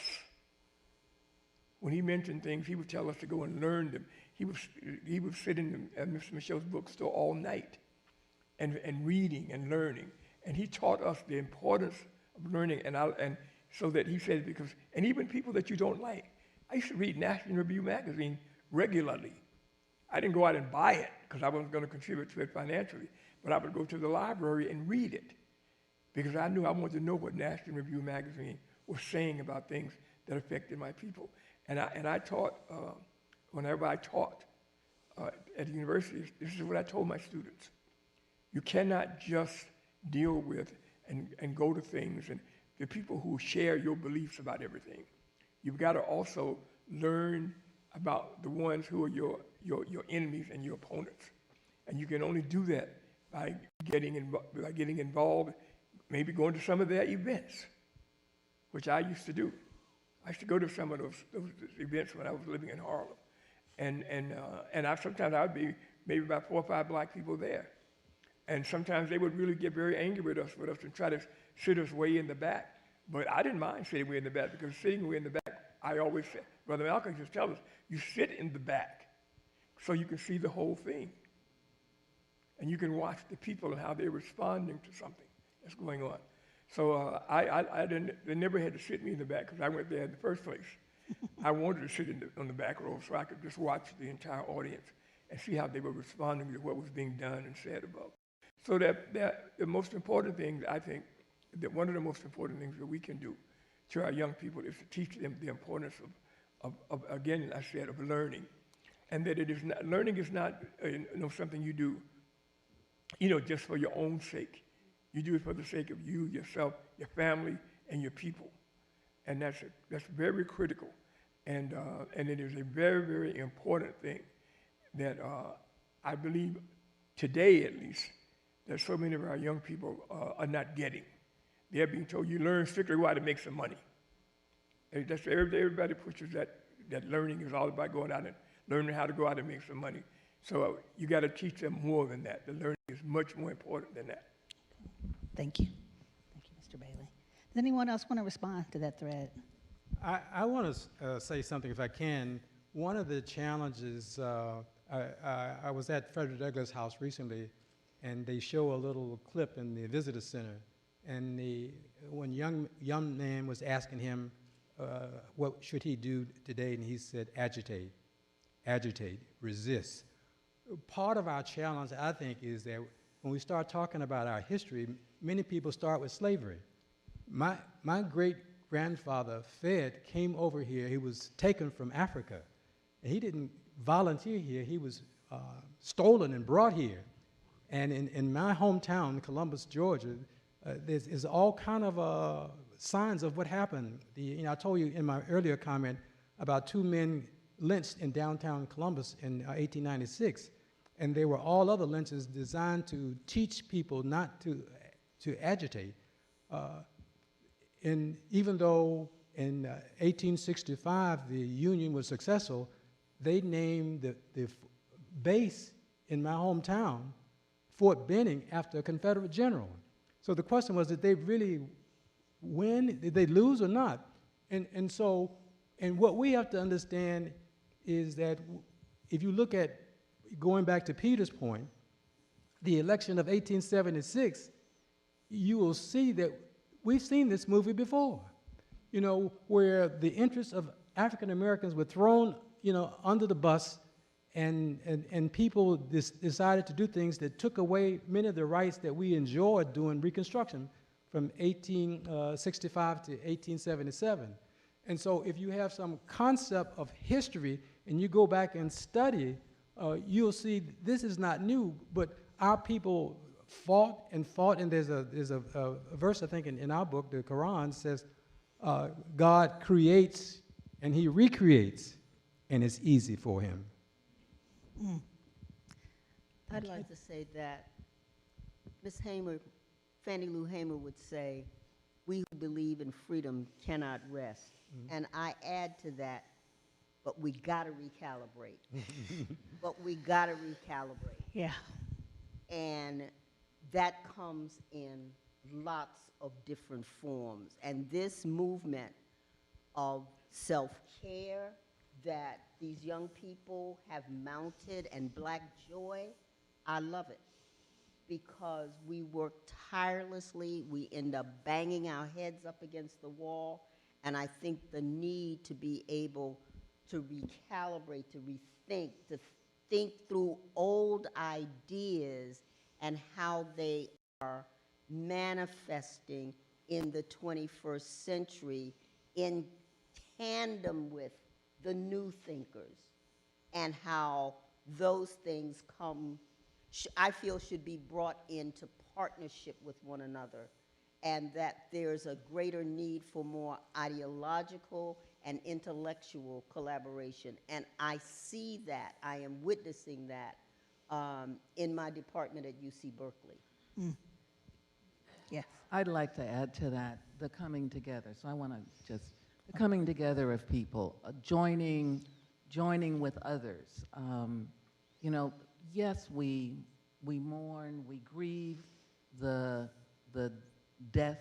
[SPEAKER 15] When he mentioned things, he would tell us to go and learn them. He would sit in Mr. Michel's bookstore all night and reading and learning. And he taught us the importance of learning. And so that he said, and even people that you don't like. I used to read National Review magazine regularly. I didn't go out and buy it because I wasn't going to contribute to it financially, but I would go to the library and read it because I knew I wanted to know what National Review magazine was saying about things that affected my people. And I taught, whenever I taught at universities, this is what I told my students. You cannot just deal with and go to things and the people who share your beliefs about everything. You've got to also learn about the ones who are your enemies and your opponents. And you can only do that by getting involved, maybe going to some of their events, which I used to do. I used to go to some of those events when I was living in Harlem. And sometimes I would be maybe about 4 or 5 black people there. And sometimes they would really get very angry with us and try to sit us way in the back. But I didn't mind sitting way in the back because sitting way in the back, I always said, Brother Malcolm just tells us, you sit in the back so you can see the whole thing. And you can watch the people and how they're responding to something that's going on. So they never had to sit me in the back because I went there in the first place. I wanted to sit on the back row so I could just watch the entire audience and see how they were responding to what was being done and said about. So that the most important thing, I think, that one of the most important things that we can do to our young people is to teach them the importance of again, I said, of learning. And that learning is not something you do, just for your own sake. You do it for the sake of you, yourself, your family, and your people. And that's very critical. And it is a very, very important thing that I believe today, at least, that so many of our young people are not getting. They're being told you learn strictly how to make some money. And that's everybody pushes that learning is all about going out and learning how to go out and make some money. So you got to teach them more than that. The learning is much more important than that.
[SPEAKER 20] Thank you. Thank you, Mr. Bailey. Does anyone else want to respond to that thread?
[SPEAKER 16] I want to say something if I can. One of the challenges, I was at Frederick Douglass House recently, and they show a little clip in the visitor center, And when young man was asking him what should he do today, and he said, agitate, resist. Part of our challenge, I think, is that when we start talking about our history, many people start with slavery. My great-grandfather, Fed, came over here. He was taken from Africa. And he didn't volunteer here. He was stolen and brought here. And in my hometown, Columbus, Georgia, there's all kind of signs of what happened. I told you in my earlier comment about 2 men lynched in downtown Columbus in 1896. And they were all other lynchings designed to teach people not to agitate. And even though in 1865 the Union was successful, they named the base in my hometown Fort Benning after a Confederate general. So the question was, did they really win? Did they lose or not? And what we have to understand is that if you look at, going back to Peter's point, the election of 1876, you will see that we've seen this movie before, where the interests of African Americans were thrown, under the bus, and people decided to do things that took away many of the rights that we enjoyed during Reconstruction from 1865 to 1877. And so if you have some concept of history and you go back and study, you'll see this is not new, but our people fought, and there's a verse, I think, in our book, the Quran, says, God creates and he recreates, and it's easy for him.
[SPEAKER 13] I'd like to say that Ms. Hamer, Fannie Lou Hamer would say, we who believe in freedom cannot rest. And I add to that, but we gotta recalibrate. But we gotta recalibrate.
[SPEAKER 20] Yeah.
[SPEAKER 13] And that comes in lots of different forms. And this movement of self-care that these young people have mounted, and Black joy, I love it. Because we work tirelessly, we end up banging our heads up against the wall, and I think the need to be able to recalibrate, to rethink, to think through old ideas and how they are manifesting in the 21st century in tandem with the new thinkers, and how those things I feel should be brought into partnership with one another, and that there's a greater need for more ideological and intellectual collaboration. And I see that, I am witnessing that in my department at UC Berkeley.
[SPEAKER 20] Yes.
[SPEAKER 4] I'd like to add to that, the coming together. So I want to just, the coming together of people, joining with others. Yes, we mourn, we grieve the death.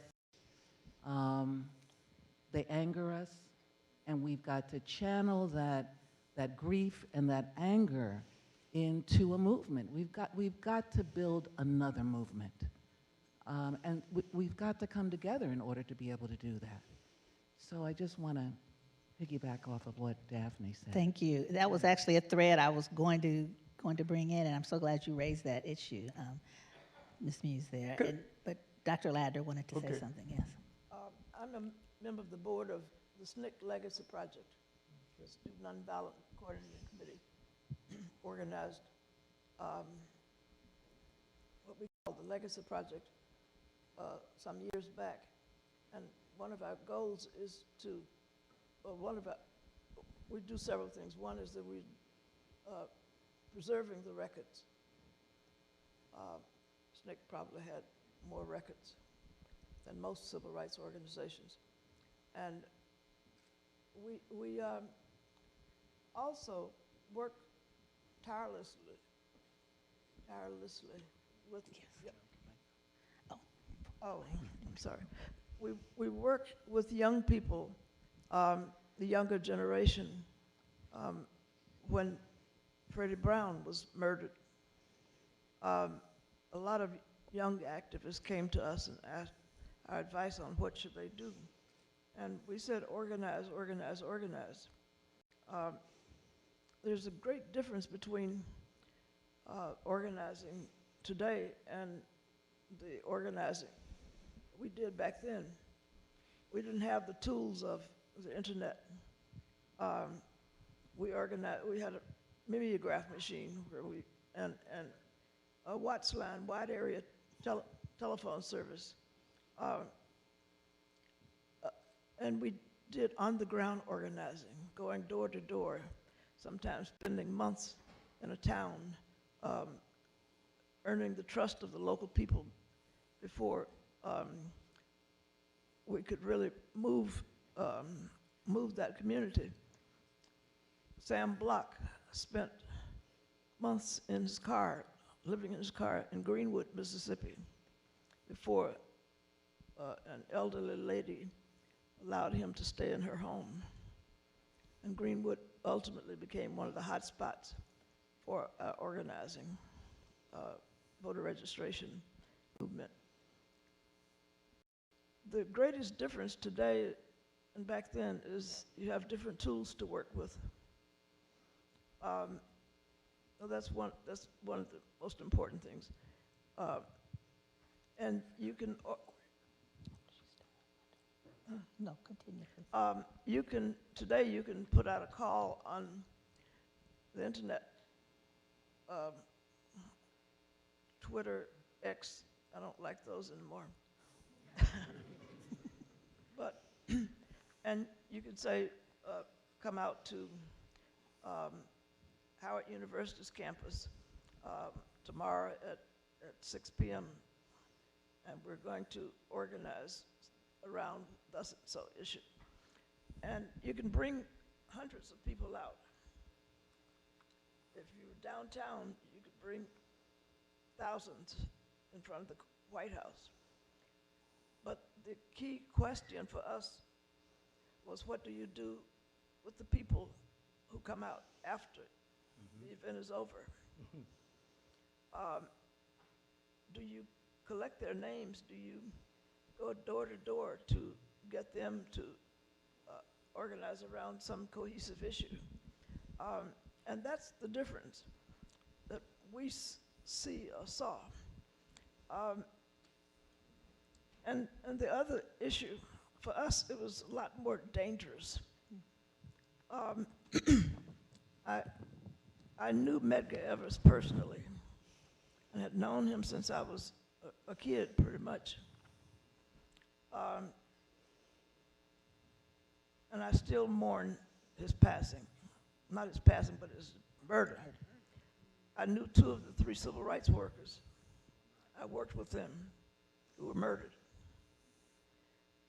[SPEAKER 4] They anger us, and we've got to channel that grief and that anger into a movement. We've got to build another movement. And we've got to come together in order to be able to do that. So I just want to piggyback off of what Daphne said.
[SPEAKER 20] Thank you. That was actually a thread I was going to bring in, and I'm so glad you raised that issue, Ms. Muse there. But Dr. Ladner wanted to say something, yes.
[SPEAKER 17] I'm a member of the board of the SNCC Legacy Project, the Student Nonviolent Coordinating Committee, organized what we call the Legacy Project some years back. And one of our goals is to, we do several things. One is that we preserving the records. SNCC probably had more records than most civil rights organizations. And we also work tirelessly with, I'm sorry. We work with young people, the younger generation, when Freddie Brown was murdered. A lot of young activists came to us and our advice on what should they do. And we said organize, organize, organize. There's a great difference between organizing today and the organizing we did back then. We didn't have the tools of the internet. We had a mimeograph machine where and a Watts line, wide area telephone service. And we did on-the-ground organizing, going door to door, sometimes spending months in a town, earning the trust of the local people before we could really move that community. Sam Block spent months in his car, living in his car in Greenwood, Mississippi, before an elderly lady allowed him to stay in her home. And Greenwood ultimately became one of the hot spots for organizing voter registration movement. The greatest difference today and back then is you have different tools to work with. Well, that's one of the most important things. And you can
[SPEAKER 20] no, continue.
[SPEAKER 17] Today you can put out a call on the internet, Twitter, X. I don't like those anymore. But and you could say, come out to Howard University's campus tomorrow at 6 p.m. and we're going to organize around thus and so issue. And you can bring hundreds of people out. If you were downtown, you could bring thousands in front of the White House. But the key question for us was, what do you do with the people who come out after the event is over? Do you collect their names? Do you go door to door to get them to organize around some cohesive issue? And that's the difference that we see or saw. And the other issue, for us, it was a lot more dangerous. I knew Medgar Evers personally and had known him since I was a kid, pretty much. And I still mourn his passing. Not his passing, but his murder. I knew 2 of the 3 civil rights workers. I worked with them who were murdered.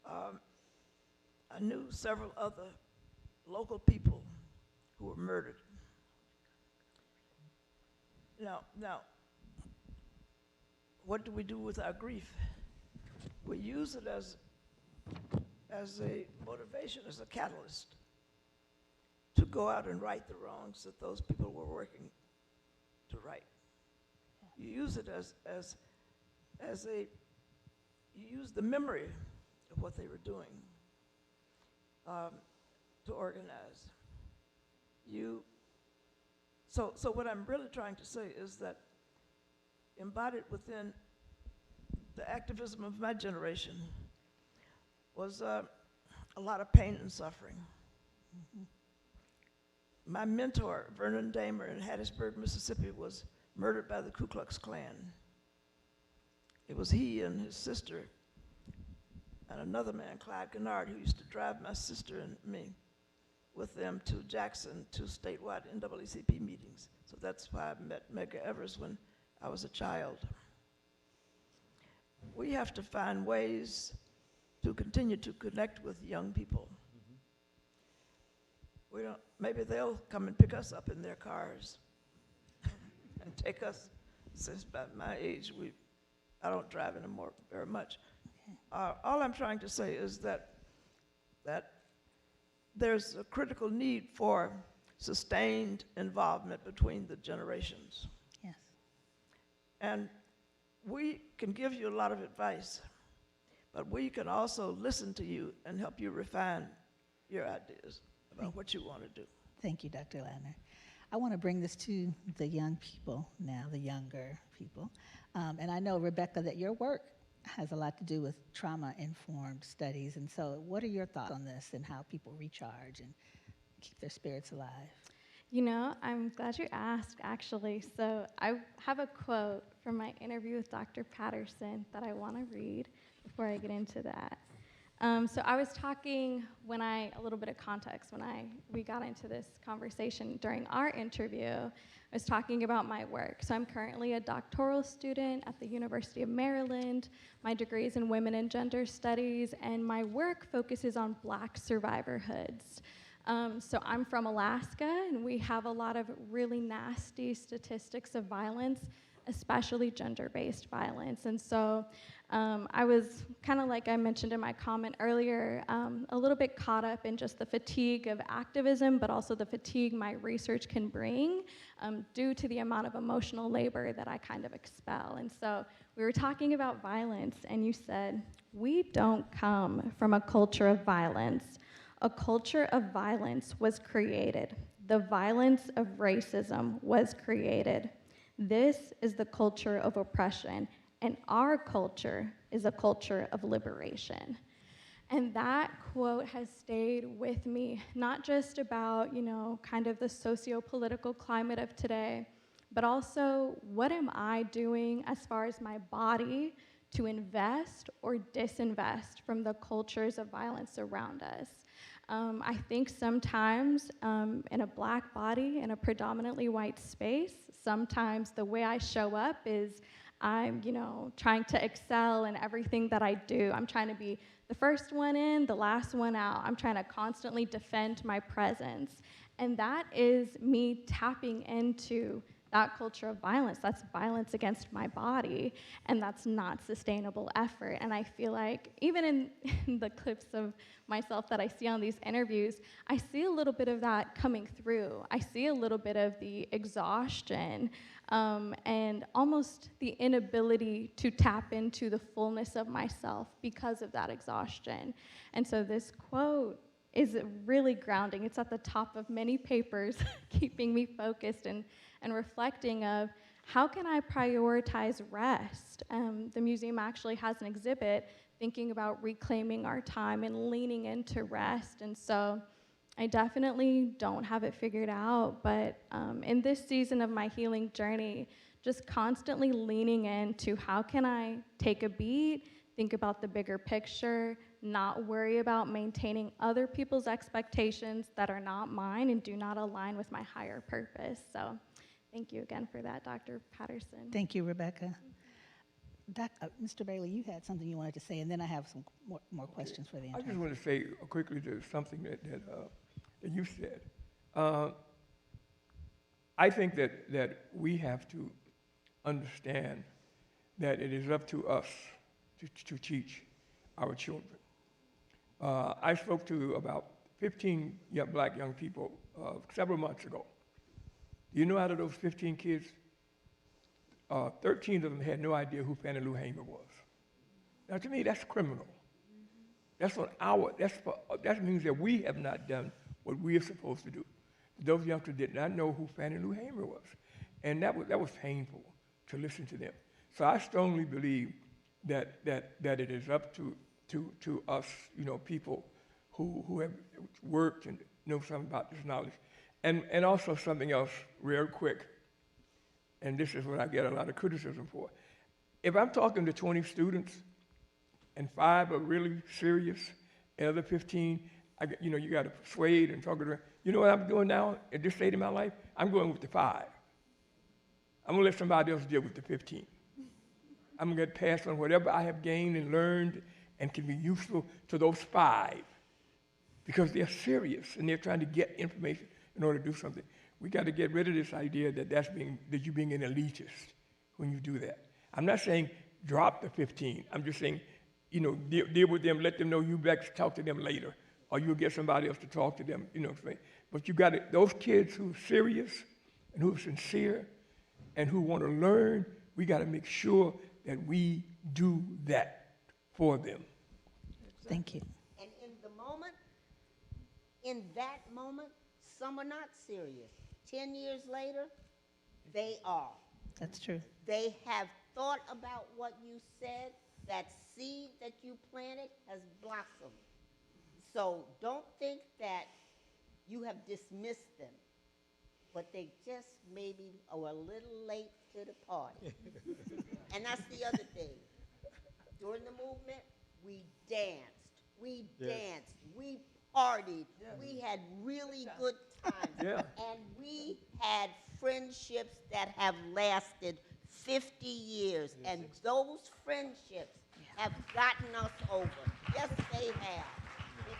[SPEAKER 17] I knew several other local people who were murdered. Now, what do we do with our grief? We use it as a motivation, as a catalyst to go out and right the wrongs that those people were working to right. You use it you use the memory of what they were doing to organize. So what I'm really trying to say is that embodied within the activism of my generation was a lot of pain and suffering. My mentor, Vernon Damer in Hattiesburg, Mississippi, was murdered by the Ku Klux Klan. It was he and his sister and another man, Clyde Kennard, who used to drive my sister and me with them to Jackson to statewide NAAHC meetings. So that's why I met Medgar Evers when I was a child. We have to find ways to continue to connect with young people. Maybe they'll come and pick us up in their cars and take us. Since by my age, I don't drive anymore very much. All I'm trying to say is that there's a critical need for sustained involvement between the generations.
[SPEAKER 20] Yes.
[SPEAKER 17] And we can give you a lot of advice, but we can also listen to you and help you refine your ideas about what you want to do.
[SPEAKER 20] Thank you, Dr. Ladner. I want to bring this to the young people now, the younger people. And I know, Rebecca, that your work has a lot to do with trauma-informed studies. And so what are your thoughts on this and how people recharge and keep their spirits alive?
[SPEAKER 21] You know, I'm glad you asked, actually. So I have a quote from my interview with Dr. Patterson that I want to read before I get into that. So I was talking a little bit of context when we got into this conversation during our interview. I was talking about my work. So I'm currently a doctoral student at the University of Maryland. My degree is in women and gender studies, and my work focuses on Black survivorhoods. So I'm from Alaska, and we have a lot of really nasty statistics of violence, especially gender-based violence. And so I was kind of like I mentioned in my comment earlier, a little bit caught up in just the fatigue of activism, but also the fatigue my research can bring due to the amount of emotional labor that I kind of expel. And so we were talking about violence, and you said, we don't come from a culture of violence. A culture of violence was created. The violence of racism was created. This is the culture of oppression, and our culture is a culture of liberation. And that quote has stayed with me, not just about, kind of the socio-political climate of today, but also what am I doing as far as my body to invest or disinvest from the cultures of violence around us. I think sometimes in a Black body, in a predominantly white space, sometimes the way I show up is I'm, trying to excel in everything that I do. I'm trying to be the first one in, the last one out. I'm trying to constantly defend my presence. And that is me tapping into that culture of violence. That's violence against my body, and that's not sustainable effort. And I feel like even in the clips of myself that I see on these interviews, I see a little bit of that coming through. I see a little bit of the exhaustion and almost the inability to tap into the fullness of myself because of that exhaustion. And so this quote is really grounding. It's at the top of many papers, keeping me focused and reflecting of how can I prioritize rest? The museum actually has an exhibit thinking about reclaiming our time and leaning into rest. And so I definitely don't have it figured out, but in this season of my healing journey, just constantly leaning into how can I take a beat, think about the bigger picture, not worry about maintaining other people's expectations that are not mine and do not align with my higher purpose. So thank you again for that, Dr. Patterson.
[SPEAKER 20] Thank you, Rebecca. Mr. Bailey, you had something you wanted to say, and then I have some more questions for the
[SPEAKER 15] I
[SPEAKER 20] intern.
[SPEAKER 15] just want to say quickly to something that you said. I think that we have to understand that it is up to us to teach our children. I spoke to about 15 Black young people several months ago. You know, out of those 15 kids, 13 of them had no idea who Fannie Lou Hamer was. Now, to me, that's criminal. That means that we have not done what we are supposed to do. Those youngsters did not know who Fannie Lou Hamer was, and that was painful to listen to them. So I strongly believe that it is up to us, people who have worked and know something about this knowledge. And also something else real quick, and this is what I get a lot of criticism for. If I'm talking to 20 students and 5 are really serious, and the other 15, you got to persuade and talk to them. You know what I'm doing now at this stage of my life? I'm going with the 5. I'm going to let somebody else deal with the 15. I'm going to pass on whatever I have gained and learned and can be useful to those 5 because they're serious and they're trying to get information in order to do something. We got to get rid of this idea that you're being an elitist when you do that. I'm not saying drop the 15. I'm just saying, deal with them, let them know you back to talk to them later, or you'll get somebody else to talk to them, But you got those kids who are serious and who are sincere and who want to learn, we got to make sure that we do that for them.
[SPEAKER 20] Thank you.
[SPEAKER 13] And in that moment, some are not serious. 10 years later, they are.
[SPEAKER 20] That's true.
[SPEAKER 13] They have thought about what you said. That seed that you planted has blossomed. So don't think that you have dismissed them, but they just maybe are a little late to the party. And that's the other thing. During the movement, we danced, we partied, we had really good times, and we had friendships that have lasted 50 years, and those friendships have gotten us over. Yes, they have.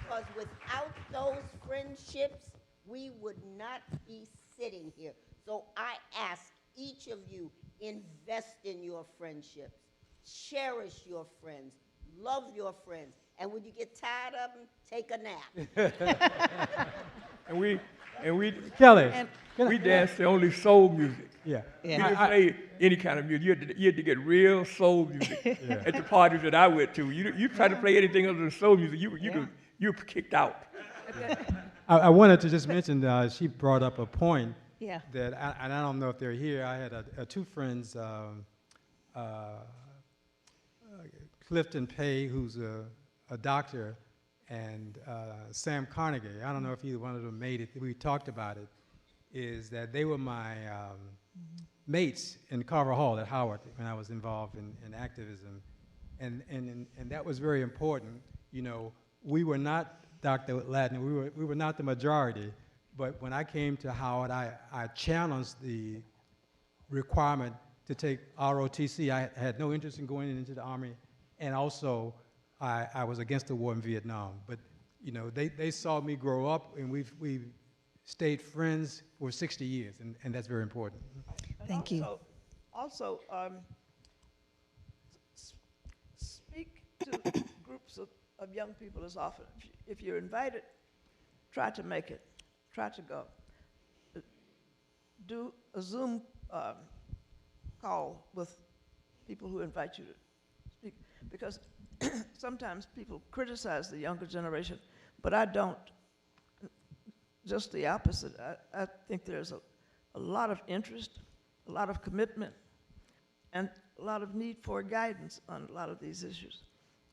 [SPEAKER 13] Because without those friendships, we would not be sitting here. So I ask each of you, invest in your friendships. Cherish your friends. Love your friends. And when you get tired of them, take a nap.
[SPEAKER 15] And we
[SPEAKER 16] Kelly,
[SPEAKER 15] we danced to only soul music.
[SPEAKER 16] Yeah.
[SPEAKER 15] We didn't play any kind of music. You had to get real soul music at the parties that I went to. You try to play anything other than soul music, you were kicked out.
[SPEAKER 16] I wanted to just mention, she brought up a point that, and I don't know if they're here, I had two friends, Clifton Pay, who's a doctor, and Sam Carnegie. I don't know if either one of them made it. We talked about it, is that they were my mates in Carver Hall at Howard when I was involved in activism. And that was very important. You know, we were not, Dr. Ladner, we were not the majority, but when I came to Howard, I challenged the requirement to take ROTC. I had no interest in going into the Army, and also I was against the war in Vietnam. But you know, they saw me grow up, and we've stayed friends for 60 years, and that's very important.
[SPEAKER 20] Thank you.
[SPEAKER 17] Also, speak to groups of young people as often. If you're invited, try to make it. Try to go. Do a Zoom call with people who invite you to speak, because sometimes people criticize the younger generation, but I don't. Just the opposite. I think there's a lot of interest, a lot of commitment, and a lot of need for guidance on a lot of these issues.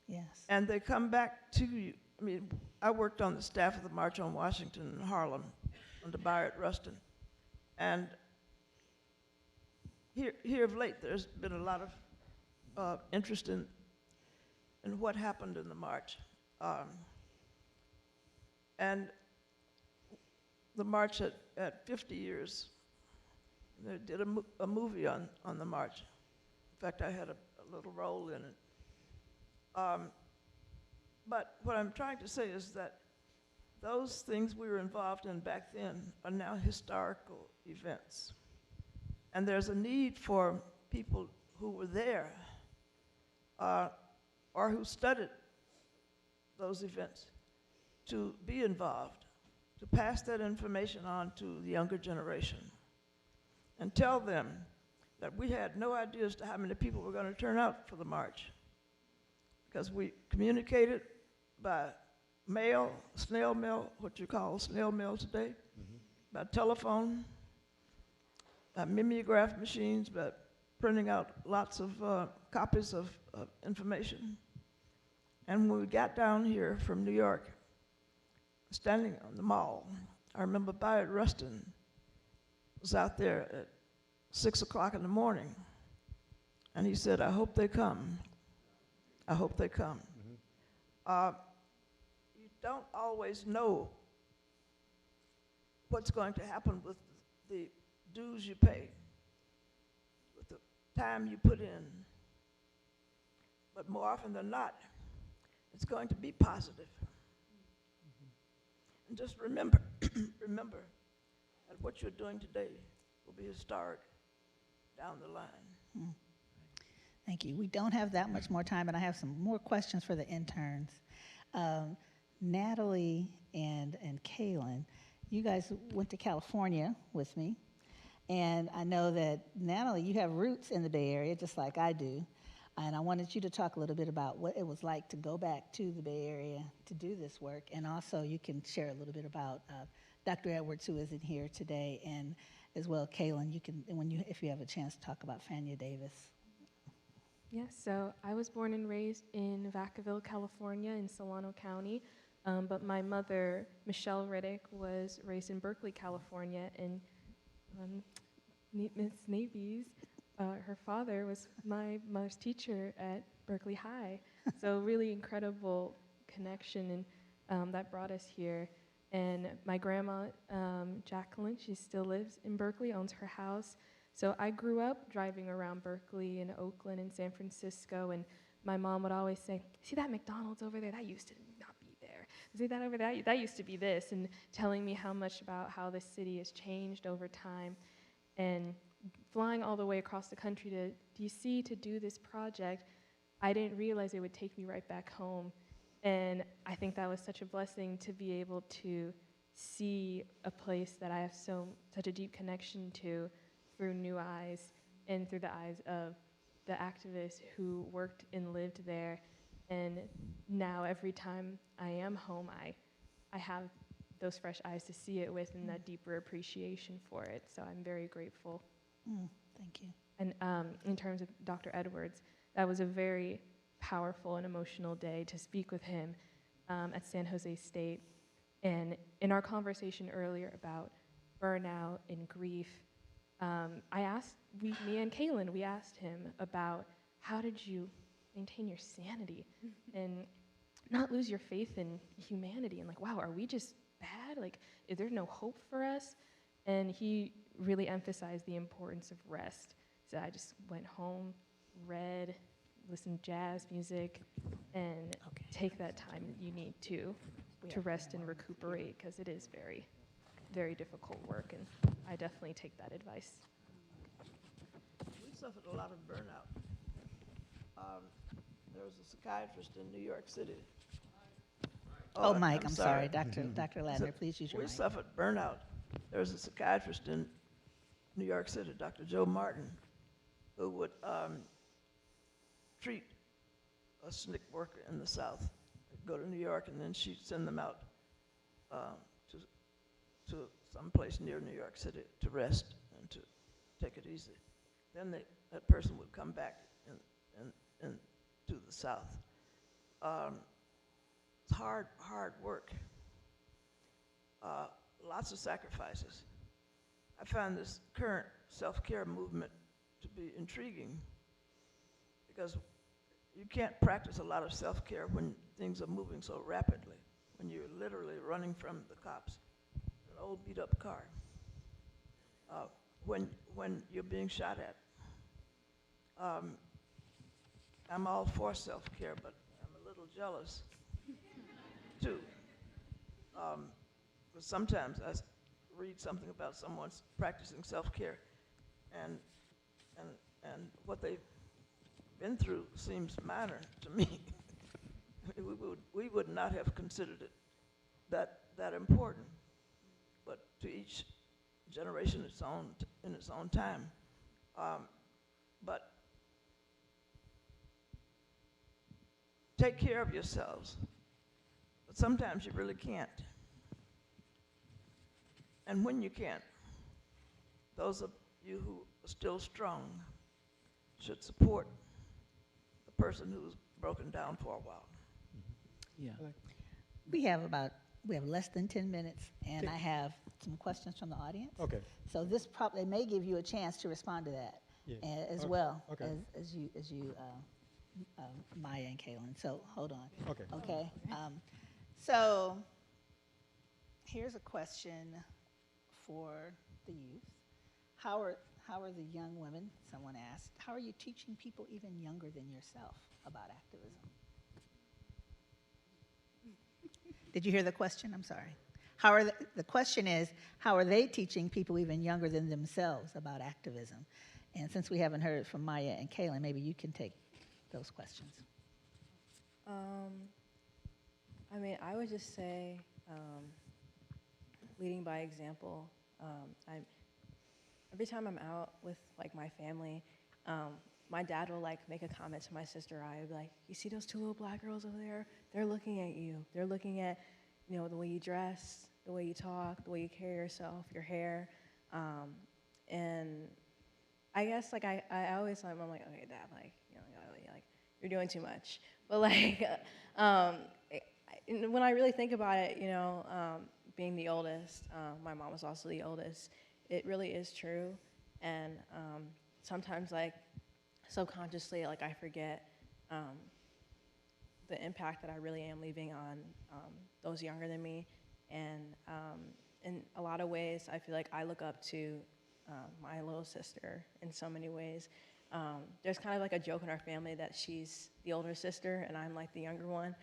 [SPEAKER 20] Yes.
[SPEAKER 17] And they come back to you. I mean, I worked on the staff of the March on Washington in Harlem under Barrett Rustin. And here of late, there's been a lot of interest in what happened in the march. And the march at 50 years, they did a movie on the march. In fact, I had a little role in it. But what I'm trying to say is that those things we were involved in back then are now historical events. And there's a need for people who were there or who studied those events to be involved, to pass that information on to the younger generation and tell them that we had no idea as to how many people were going to turn out for the march, because we communicated by mail, snail mail, what you call snail mail today, by telephone, by mimeograph machines, by printing out lots of copies of information. And when we got down here from New York, standing on the mall, I remember Barrett Rustin was out there at 6 o'clock in the morning, and he said, "I hope they come. I hope they come." You don't always know what's going to happen with the dues you pay, with the time you put in. But more often than not, it's going to be positive. And just remember, remember that what you're doing today will be historic down the line.
[SPEAKER 20] Thank you. We don't have that much more time, and I have some more questions for the interns. Natalie and Kaylin, you guys went to California with me, and I know that, Natalie, you have roots in the Bay Area, just like I do. And I wanted you to talk a little bit about what it was like to go back to the Bay Area to do this work. And also you can share a little bit about Dr. Edwards, who isn't here today, and as well, Kaylin, you can, if you have a chance, talk about Fania Davis.
[SPEAKER 19] Yes, so I was born and raised in Vacaville, California, in Solano County. But my mother, Michelle Riddick, was raised in Berkeley, California, and Miss Navies, her father was my mother's teacher at Berkeley High. So really incredible connection, and that brought us here. And my grandma, Jacqueline, she still lives in Berkeley, owns her house. So I grew up driving around Berkeley and Oakland and San Francisco, and my mom would always say, see that McDonald's over there? That used to not be there. See that over there? That used to be this, and telling me how much about how the city has changed over time. And flying all the way across the country to DC to do this project, I didn't realize it would take me right back home. And I think that was such a blessing to be able to see a place that I have such a deep connection to through new eyes and through the eyes of the activists who worked and lived there. And now every time I am home, I have those fresh eyes to see it with and that deeper appreciation for it. So I'm very grateful.
[SPEAKER 20] Thank you.
[SPEAKER 19] And in terms of Dr. Edwards, that was a very powerful and emotional day to speak with him at San Jose State. And in our conversation earlier about burnout and grief, I asked, me and Kaylin, we asked him about how did you maintain your sanity and not lose your faith in humanity, and like, wow, are we just bad? Like, is there no hope for us? And he really emphasized the importance of rest. So I just went home, read, listened to jazz music, and take that time that you need to rest and recuperate, because it is very, very difficult work, and I definitely take that advice.
[SPEAKER 17] We suffered a lot of burnout. There was a psychiatrist in New York City.
[SPEAKER 20] Oh, Mike, I'm sorry. Dr. Ladner, please use your
[SPEAKER 17] mic. We
[SPEAKER 20] mic.
[SPEAKER 17] suffered burnout. There was a psychiatrist in New York City, Dr. Joe Martin, who would treat a SNCC worker in the South, go to New York, and then she'd send them out to some place near New York City to rest and to take it easy. Then that person would come back to the South. It's hard work. Lots of sacrifices. I find this current self-care movement to be intriguing because you can't practice a lot of self-care when things are moving so rapidly, when you're literally running from the cops, an old beat-up car, when you're being shot at. I'm all for self-care, but I'm a little jealous too. But sometimes I read something about someone's practicing self-care, and what they've been through seems minor to me. we would not have considered it that important, but to each generation in its own time. But take care of yourselves, but sometimes you really can't. And when you can't, those of you who are still strong should support the person who's broken down for a while.
[SPEAKER 20] Yeah. We have less than 10 minutes, and I have some questions from the audience.
[SPEAKER 16] Okay.
[SPEAKER 20] So this probably may give you a chance to respond to that as well as you Maya and Kaylin. So hold on.
[SPEAKER 16] Okay.
[SPEAKER 20] Okay. So here's a question for the youth. How are the young women, someone asked, how are you teaching people even younger than yourself about activism? Did you hear the question? I'm sorry. The question is, how are they teaching people even younger than themselves about activism? And since we haven't heard from Maya and Kaylin, maybe you can take those questions.
[SPEAKER 2] I mean, I would just say leading by example. Every time I'm out with like my family, my dad will like make a comment to my sister. I would be like, you see those two little black girls over there? They're looking at you. They're looking at, you know, the way you dress, the way you talk, the way you carry yourself, your hair. And I guess like I always, I'm like, okay, Dad, like, you know, like you're doing too much. But like, when I really think about it, you know, being the oldest, my mom was also the oldest. It really is true, and sometimes like subconsciously, like I forget the impact that I really am leaving on those younger than me, and in a lot of ways, I feel like I look up to my little sister in so many ways. There's kind of like a joke in our family that she's the older sister and I'm like the younger one,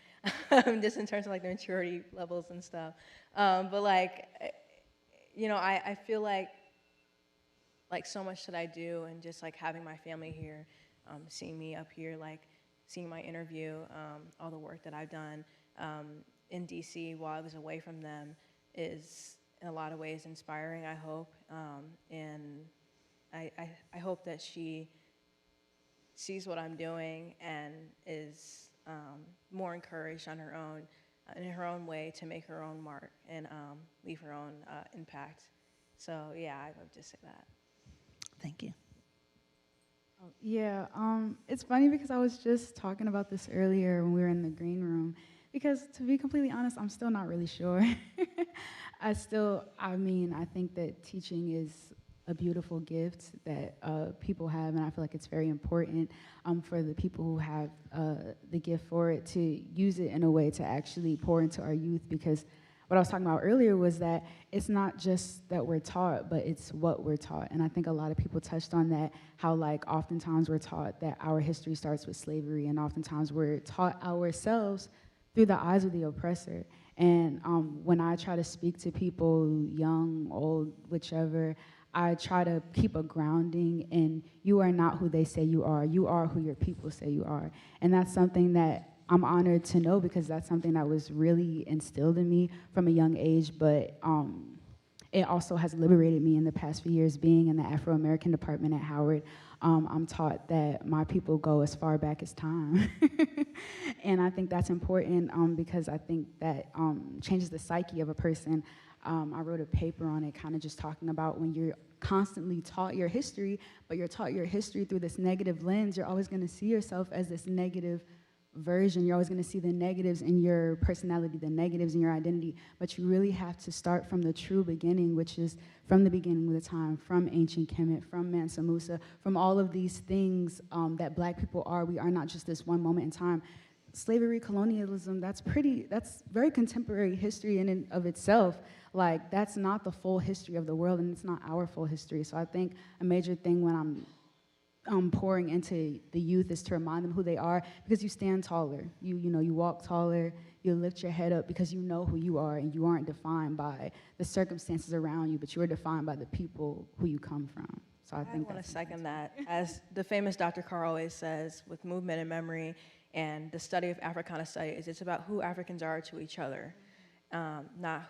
[SPEAKER 2] just in terms of like the maturity levels and stuff. But like, you know, I feel like so much that I do, and just like having my family here, seeing me up here, like seeing my interview, all the work that I've done in DC while I was away from them is in a lot of ways inspiring, I hope. And I hope that she sees what I'm doing and is more encouraged on her own, in her own way, to make her own mark and leave her own impact. So yeah, I would just say that.
[SPEAKER 20] Thank you.
[SPEAKER 12] Yeah, it's funny because I was just talking about this earlier when we were in the green room, because to be completely honest, I'm still not really sure. I think that teaching is a beautiful gift that people have, and I feel like it's very important for the people who have the gift for it to use it in a way to actually pour into our youth, because what I was talking about earlier was that it's not just that we're taught, but it's what we're taught. And I think a lot of people touched on that, how like oftentimes we're taught that our history starts with slavery, and oftentimes we're taught ourselves through the eyes of the oppressor. And when I try to speak to people, young, old, whichever, I try to keep a grounding in, you are not who they say you are who your people say you are. And that's something that I'm honored to know, because that's something that was really instilled in me from a young age, but it also has liberated me in the past few years. Being in the Afro-American department at Howard, I'm taught that my people go as far back as time. And I think that's important because I think that changes the psyche of a person. I wrote a paper on it, kind of just talking about when you're constantly taught your history, but you're taught your history through this negative lens, you're always going to see yourself as this negative version. You're always going to see the negatives in your personality, the negatives in your identity, but you really have to start from the true beginning, which is from the beginning of the time, from ancient Kemet, from Mansa Musa, from all of these things that Black people are. We are not just this one moment in time. Slavery, colonialism, that's very contemporary history in and of itself. Like, that's not the full history of the world, and it's not our full history. So I think a major thing when I'm pouring into the youth is to remind them who they are, because you stand taller. You walk taller, you lift your head up because you know who you are, and you aren't defined by the circumstances around you, but you are defined by the people who you come from. So I think
[SPEAKER 2] want to second that. As the famous Dr. Carr always says, with movement and memory and the study of Africana studies, it's about who Africans are to each other, not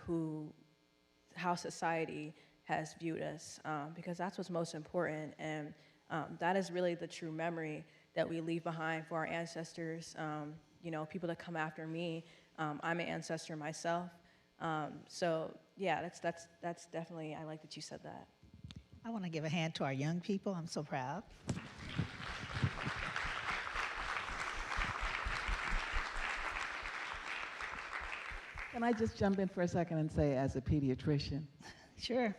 [SPEAKER 2] how society has viewed us, because that's what's most important. And that is really the true memory that we leave behind for our ancestors, people that come after me. I'm an ancestor myself. So yeah, that's definitely, I like that you said that.
[SPEAKER 20] I want to give a hand to our young people. I'm so proud.
[SPEAKER 4] Can I just jump in for a second and say, as a pediatrician?
[SPEAKER 20] Sure.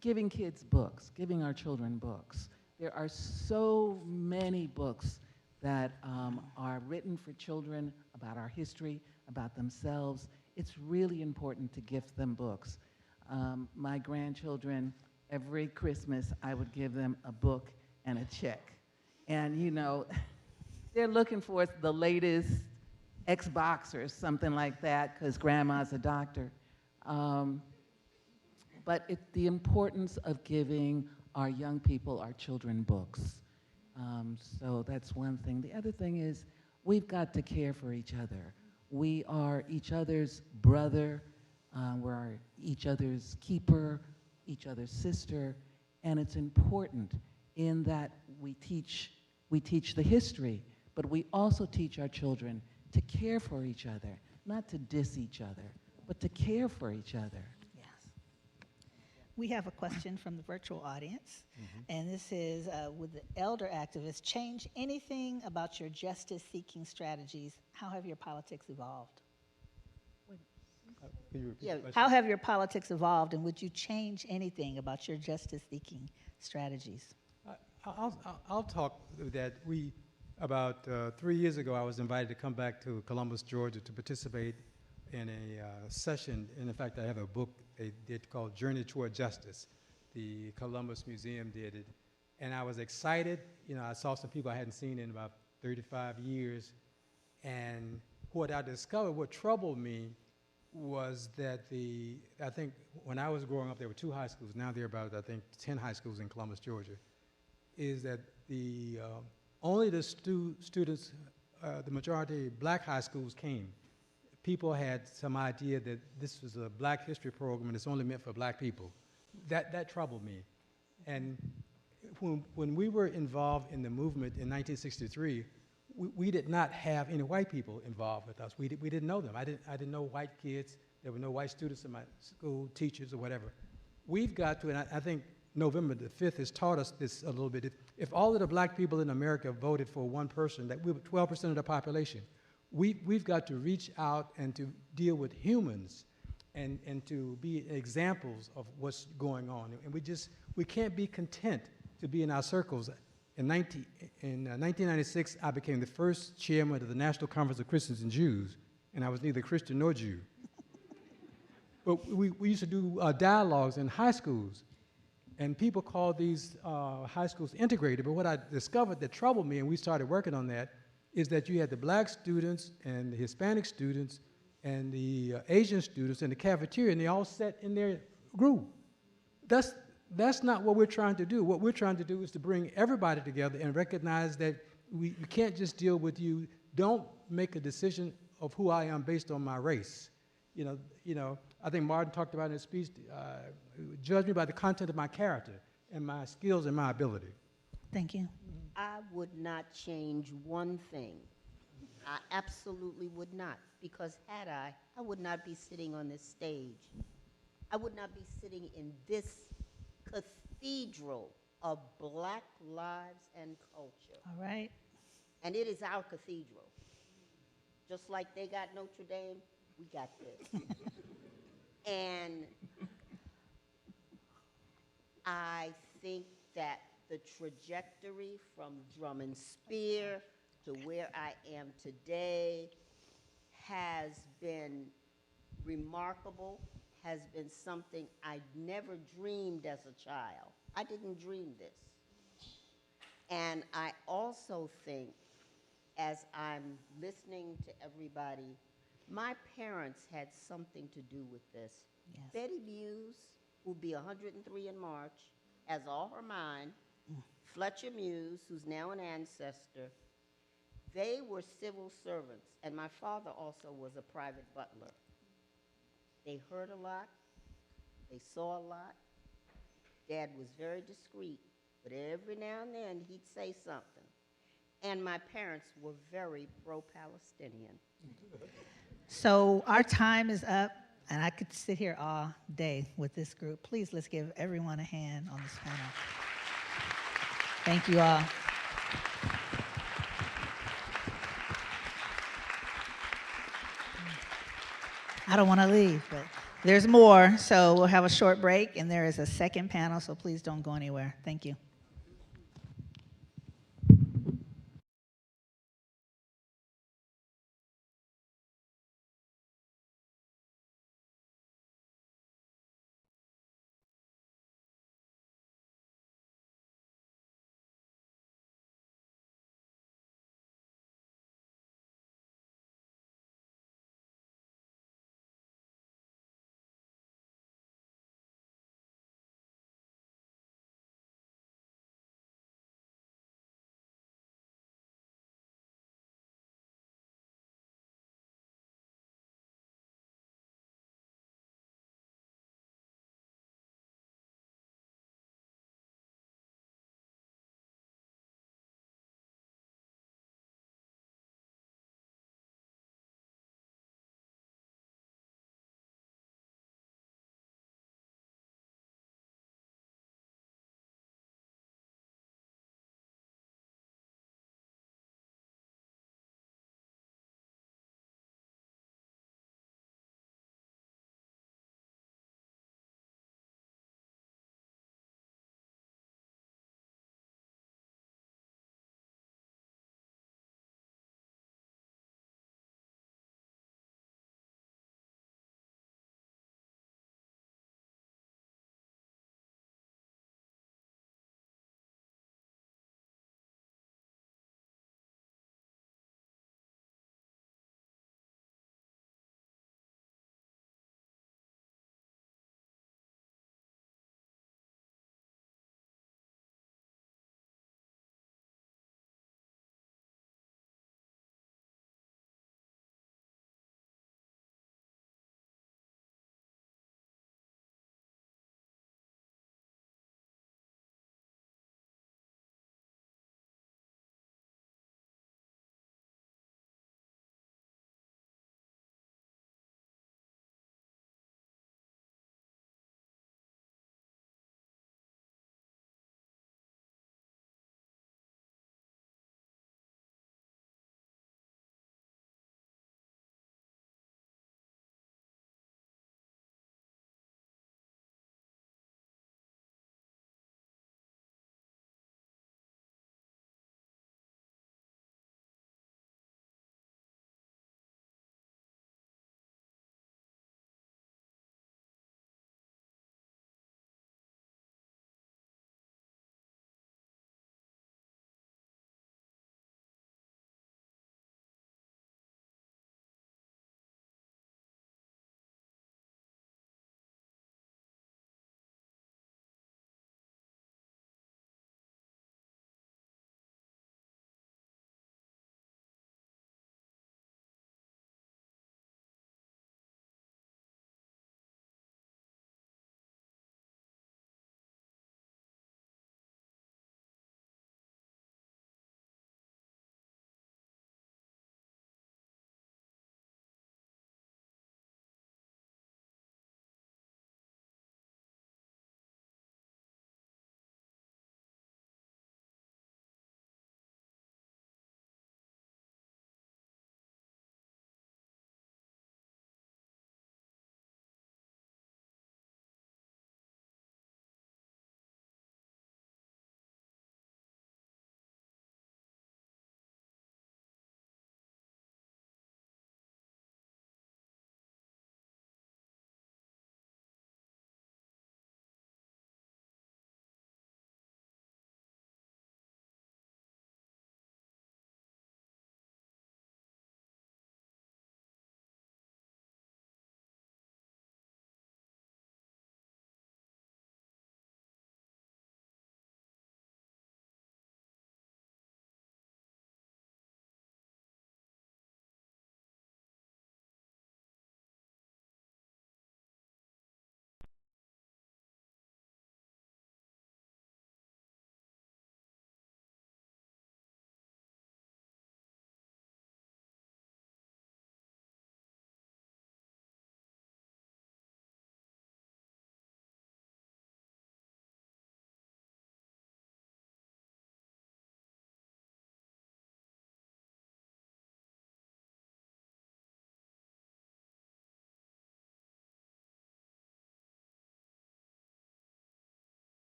[SPEAKER 4] Giving kids books, giving our children books. There are so many books that are written for children about our history, about themselves. It's really important to gift them books. My grandchildren, every Christmas, I would give them a book and a check. And they're looking for the latest Xbox or something like that because grandma's a doctor. But the importance of giving our young people, our children, books. So that's one thing. The other thing is we've got to care for each other. We are each other's brother. We're each other's keeper, each other's sister. And it's important in that we teach the history, but we also teach our children to care for each other, not to diss each other, but to care for each other.
[SPEAKER 20] Yes. We have a question from the virtual audience, and this is, would the elder activists change anything about your justice-seeking strategies? How have your politics evolved?
[SPEAKER 16] Can you repeat
[SPEAKER 20] Yeah.
[SPEAKER 16] the question?
[SPEAKER 20] How have your politics evolved, and would you change anything about your justice-seeking strategies?
[SPEAKER 16] I'll talk that about 3 years ago, I was invited to come back to Columbus, Georgia to participate in a session. And in fact, I have a book they did called Journey Toward Justice. The Columbus Museum did it. And I was excited. You know, I saw some people I hadn't seen in about 35 years. And what I discovered, what troubled me, was that I think when I was growing up, there were 2 high schools. Now there are about, I think, 10 high schools in Columbus, Georgia. Is that only the students, the majority of black high schools came. People had some idea that this was a black history program and it's only meant for black people. That troubled me. And when we were involved in the movement in 1963, we did not have any white people involved with us. We didn't know them. I didn't know white kids. There were no white students in my school, teachers or whatever. We've got to, and I think November the 5th has taught us this a little bit. If all of the black people in America voted for one person, that we were 12% of the population, we've got to reach out and to deal with humans and to be examples of what's going on. And we can't be content to be in our circles. In 1996, I became the first chairman of the National Conference of Christians and Jews, and I was neither Christian nor Jew. But we used to do dialogues in high schools. And people call these high schools integrated, but what I discovered that troubled me, and we started working on that, is that you had the black students and the Hispanic students and the Asian students in the cafeteria, and they all sat in their group. That's not what we're trying to do. What we're trying to do is to bring everybody together and recognize that we can't just deal with you. Don't make a decision of who I am based on my race. You know, I think Martin talked about in his speech, judge me by the content of my character and my skills and my ability.
[SPEAKER 20] Thank you.
[SPEAKER 13] I would not change one thing. I absolutely would not, because had I would not be sitting on this stage. I would not be sitting in this cathedral of Black lives and culture.
[SPEAKER 20] All right.
[SPEAKER 13] And it is our cathedral. Just like they got Notre Dame, we got this. And I think that the trajectory from drum and spear to where I am today has been remarkable, has been something I never dreamed as a child. I didn't dream this. And I also think, as I'm listening to everybody, my parents had something to do with this.
[SPEAKER 20] Yes.
[SPEAKER 13] Betty Muse, who'll be 103 in March, has all her mind. Fletcher Muse, who's now an ancestor, they were civil servants, and my father also was a private butler. They heard a lot, they saw a lot. Dad was very discreet, but every now and then he'd say something. And my parents were very pro-Palestinian.
[SPEAKER 20] So our time is up, and I could sit here all day with this group. Please, let's give everyone a hand on this panel. Thank you all. I don't want to leave, but there's more, so we'll have a short break, and there is a second panel, so please don't go anywhere. Thank you.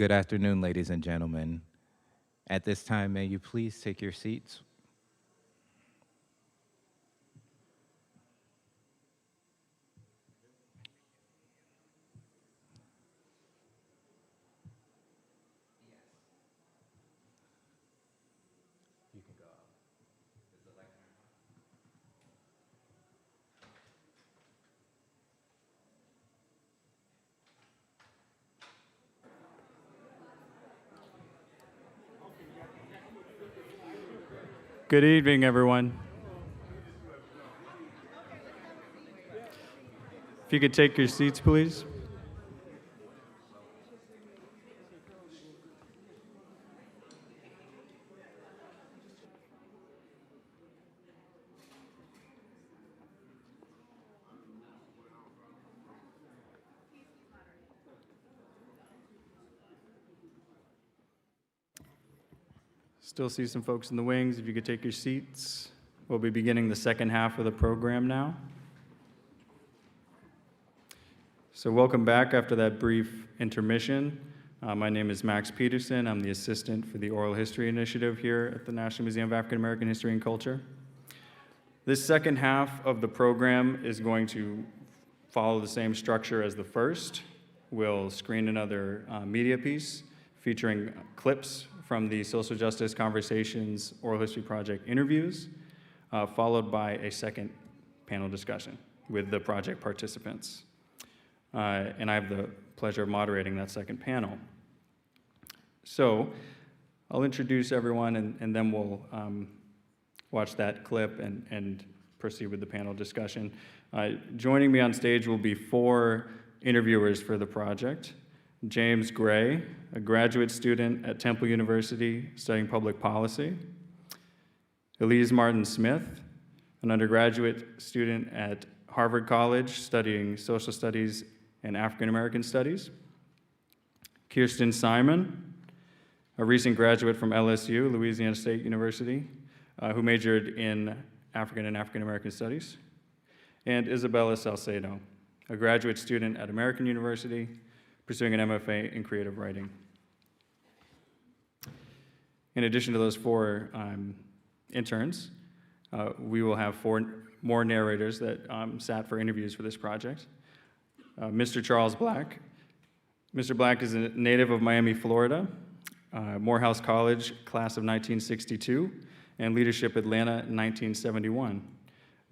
[SPEAKER 3] Good afternoon, ladies and gentlemen. At this time, may you please take your seats?
[SPEAKER 22] Good evening, everyone. If you could take your seats, please. Still see some folks in the wings. If you could take your seats. We'll be beginning the second half of the program now. So welcome back after that brief intermission. My name is Max Peterson. I'm the assistant for the Oral History Initiative here at the National Museum of African American History and Culture. This second half of the program is going to follow the same structure as the first. We'll screen another media piece featuring clips from the Social Justice Conversations Oral History Project interviews, followed by a second panel discussion with the project participants. And I have the pleasure of moderating that second panel. So I'll introduce everyone and then we'll watch that clip and proceed with the panel discussion. Joining me on stage will be 4 interviewers for the project. James Gray, a graduate student at Temple University studying public policy. Elise Martin Smith, an undergraduate student at Harvard College studying social studies and African American studies. Kirsten Simon, a recent graduate from LSU, Louisiana State University, who majored in African and African American studies. And Isabella Salcedo, a graduate student at American University, pursuing an MFA in creative writing. In addition to those 4 interns, we will have 4 more narrators that sat for interviews for this project. Mr. Charles Black. Mr. Black is a native of Miami, Florida, Morehouse College, class of 1962, and Leadership Atlanta, 1971.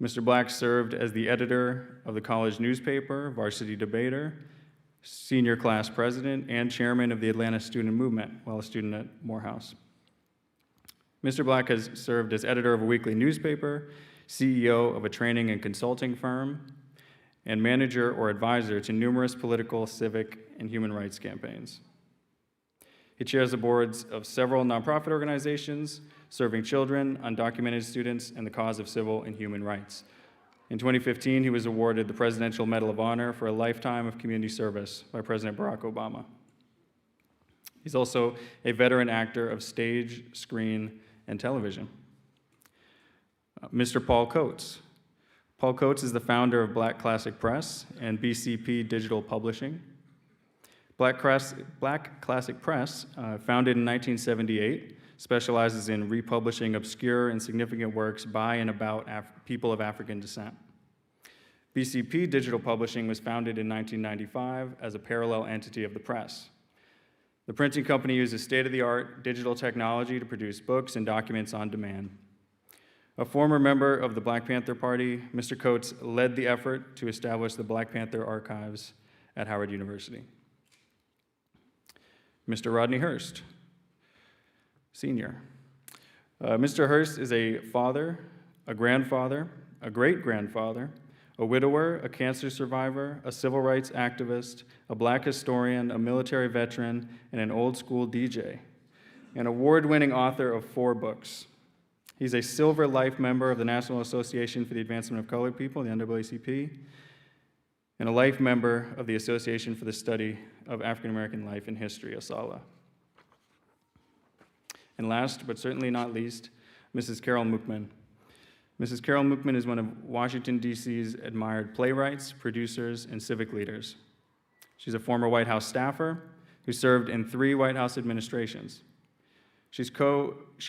[SPEAKER 22] Mr. Black served as the editor of the college newspaper, Varsity Debater, senior class president, and chairman of the Atlanta Student Movement while a student at Morehouse. Mr. Black has served as editor of a weekly newspaper, CEO of a training and consulting firm, and manager or advisor to numerous political, civic, and human rights campaigns. He chairs the boards of several nonprofit organizations serving children, undocumented students, and the cause of civil and human rights. In 2015, he was awarded the Presidential Medal of Honor for a lifetime of community service by President Barack Obama. He's also a veteran actor of stage, screen, and television. Mr. Paul Coates. Paul Coates is the founder of Black Classic Press and BCP Digital Publishing. Black Classic Press, founded in 1978, specializes in republishing obscure and significant works by and about people of African descent. BCP Digital Publishing was founded in 1995 as a parallel entity of the press. The printing company uses state-of-the-art digital technology to produce books and documents on demand. A former member of the Black Panther Party, Mr. Coates led the effort to establish the Black Panther Archives at Howard University. Mr. Rodney Hurst, Senior. Mr. Hurst is a father, a grandfather, a great-grandfather, a widower, a cancer survivor, a civil rights activist, a Black historian, a military veteran, and an old-school DJ, an award-winning author of 4 books. He's a Silver Life member of the National Association for the Advancement of Colored People, the NAAHC, and a Life member of the Association for the Study of African American Life and History, ASALH. And last, but certainly not least, Mrs. Carol Mookman. Mrs. Carol Mookman is one of Washington, D.C.'s admired playwrights, producers, and civic leaders. She's a former White House staffer, who served in 3 White House administrations. She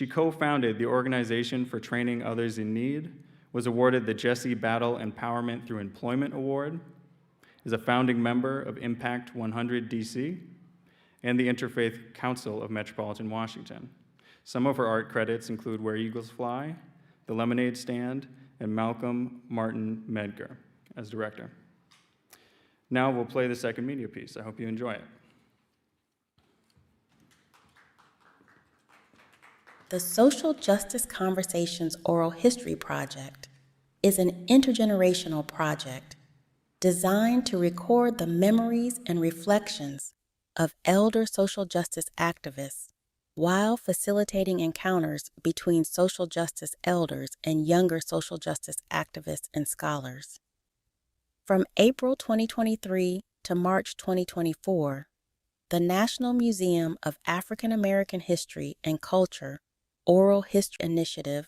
[SPEAKER 22] co-founded the Organization for Training Others in Need, was awarded the Jesse Battle Empowerment Through Employment Award, is a founding member of Impact 100 DC, and the Interfaith Council of Metropolitan Washington. Some of her art credits include Where Eagles Fly, The Lemonade Stand, and Malcolm Martin Medgar as director. Now we'll play the second media piece. I hope you enjoy it.
[SPEAKER 7] The Social Justice Conversations Oral History Project is an intergenerational project designed to record the memories and reflections of elder social justice activists while facilitating encounters between social justice elders and younger social justice activists and scholars. From April 2023 to March 2024, the National Museum of African American History and Culture Oral History Initiative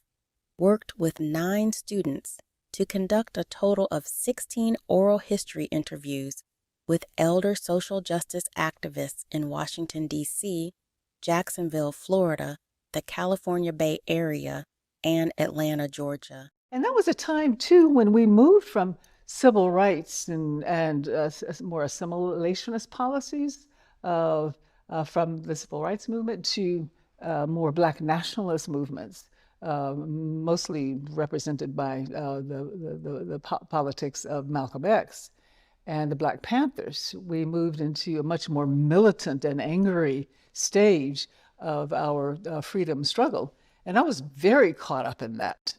[SPEAKER 7] worked with 9 students to conduct a total of 16 oral history interviews with elder social justice activists in Washington, D.C., Jacksonville, Florida, the California Bay Area, and Atlanta, Georgia.
[SPEAKER 9] And that was a time, too, when we moved from civil rights and more assimilationist policies from the civil rights movement to more Black nationalist movements, mostly represented by the politics of Malcolm X and the Black Panthers. We moved into a much more militant and angry stage of our freedom struggle. And I was very caught up in that,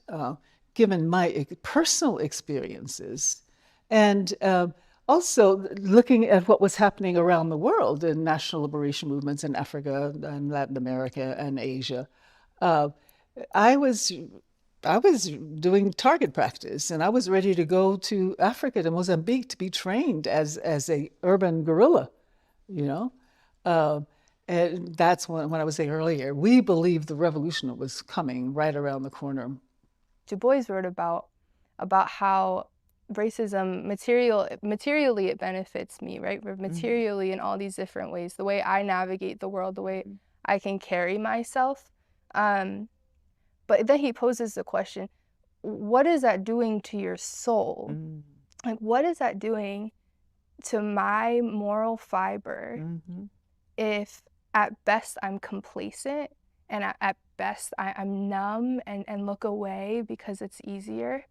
[SPEAKER 9] given my personal experiences. And also looking at what was happening around the world in national liberation movements in Africa and Latin America and Asia. I was doing target practice, and I was ready to go to Africa, to Mozambique, to be trained as a urban guerrilla, you know. And that's when I was saying earlier, we believed the revolution was coming right around the corner.
[SPEAKER 6] Du Bois wrote about how racism materially it benefits me, right? Materially in all these different ways, the way I navigate the world, the way I can carry myself. But then he poses the question, what is that doing to your soul? Like, what is that doing to my moral fiber if at best I'm complacent and at best I'm numb and look away because it's easier?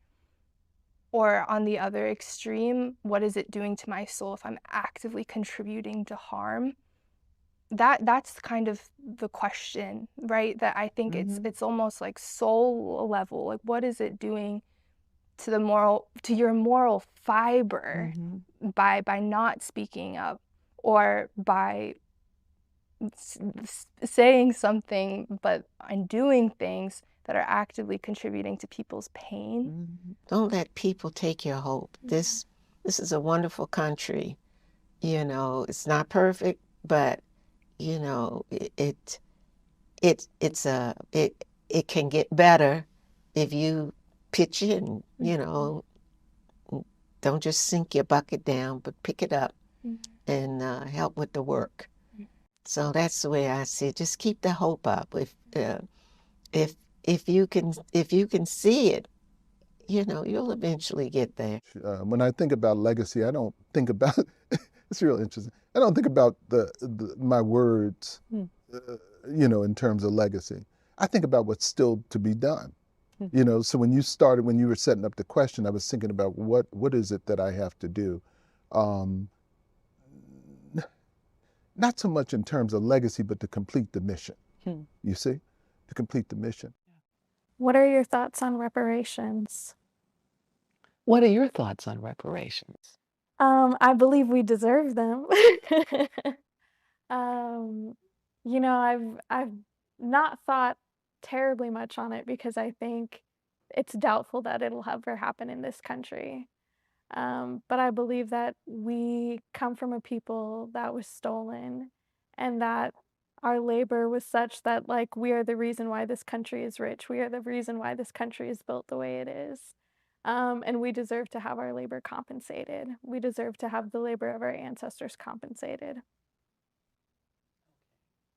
[SPEAKER 6] Or on the other extreme, what is it doing to my soul if I'm actively contributing to harm? That's kind of the question, right? That I think it's almost like soul level. Like, what is it doing to your moral fiber by not speaking up or by saying something and doing things that are actively contributing to people's pain?
[SPEAKER 23] Don't let people take your hope. This is a wonderful country. You know, it's not perfect, but you know, it can get better if you pitch in, you know. Don't just sink your bucket down, but pick it up and help with the work. So that's the way I see it. Just keep the hope up. If you can see it, you know, you'll eventually get there.
[SPEAKER 24] When I think about legacy, I don't think about it's real interesting. I don't think about my words, you know, in terms of legacy. I think about what's still to be done. You know, so when you were setting up the question, I was thinking about what is it that I have to do. Not so much in terms of legacy, but to complete the mission. You see, to complete the mission.
[SPEAKER 25] What are your thoughts on reparations?
[SPEAKER 4] What are your thoughts on reparations?
[SPEAKER 25] I believe we deserve them. You know, I've not thought terribly much on it because I think it's doubtful that it'll ever happen in this country. But I believe that we come from a people that was stolen and that our labor was such that, like, we are the reason why this country is rich. We are the reason why this country is built the way it is. And we deserve to have our labor compensated. We deserve to have the labor of our ancestors compensated.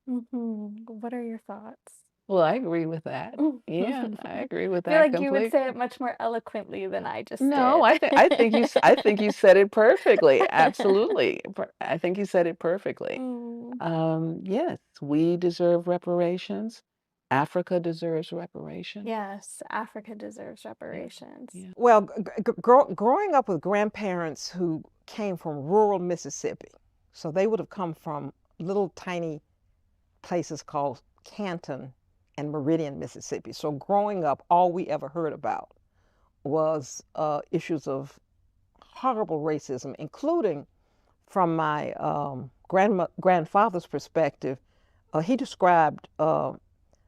[SPEAKER 25] What are your thoughts?
[SPEAKER 4] Well, I agree with that. Yeah, I agree with
[SPEAKER 25] I feel
[SPEAKER 4] that
[SPEAKER 25] like you would
[SPEAKER 4] completely.
[SPEAKER 25] say it much more eloquently than I just
[SPEAKER 4] No,
[SPEAKER 25] did.
[SPEAKER 4] I think you said it perfectly. Absolutely. I think you said it perfectly. Yes, we deserve reparations. Africa deserves reparations.
[SPEAKER 25] Yes, Africa deserves reparations.
[SPEAKER 4] Yeah.
[SPEAKER 1] Well, growing up with grandparents who came from rural Mississippi, so they would have come from little tiny places called Canton and Meridian, Mississippi. So growing up, all we ever heard about was issues of horrible racism, including from my grandfather's perspective. He described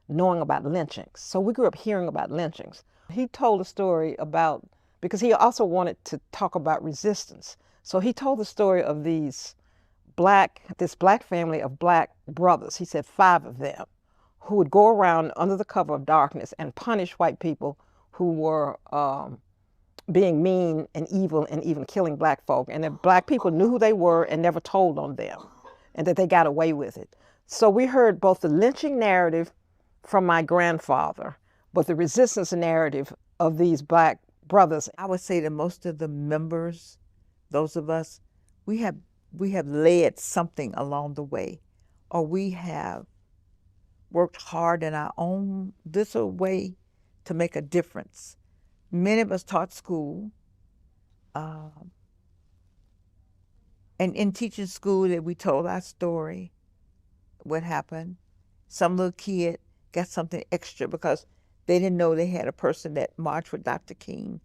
[SPEAKER 1] knowing about lynchings. So we grew up hearing about lynchings. He told a story about, because he also wanted to talk about resistance. So he told the story of this black family of black brothers. He said 5 of them, who would go around under the cover of darkness and punish white people who were being mean and evil and even killing black folk. And that black people knew who they were and never told on them, and that they got away with it. So we heard both the lynching narrative from my grandfather, but the resistance narrative of these black brothers.
[SPEAKER 8] I would say that most of the members, those of us, we have led something along the way, or we have worked hard in our own little way to make a difference. Many of us taught school, and in teaching school that we told our story, what happened. Some little kid got something extra because they didn't know they had a person that marched with Dr. King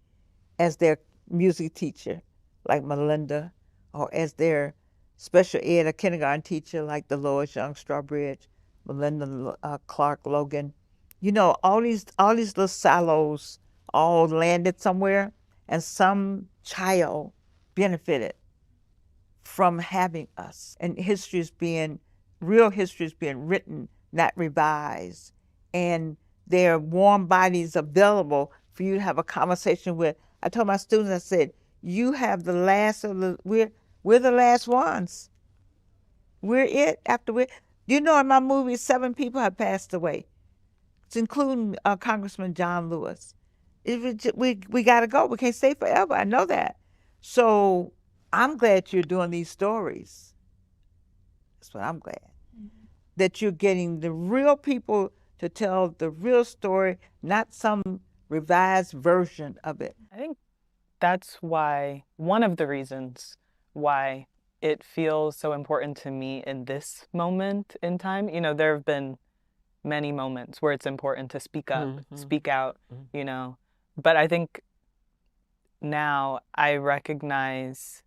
[SPEAKER 8] as their music teacher, like Melinda, or as their special ed or kindergarten teacher, like Dolores Young Strawbridge, Melinda Clark Logan. You know, all these little silos all landed somewhere, and some child benefited from having us. And real history is being written, not revised. And there are warm bodies available for you to have a conversation with. I told my students, I said, you have the last of the, we're the last ones. We're it after you know, in my movie, 7 people have passed away. It's including Congressman John Lewis. We got to go. We can't stay forever. I know that. So I'm glad you're doing these stories. That's what I'm glad. That you're getting the real people to tell the real story, not some revised version of it.
[SPEAKER 10] I think that's why, one of the reasons why it feels so important to me in this moment in time. You know, there have been many moments where it's important to speak up, speak out, you know. But I think now I recognize,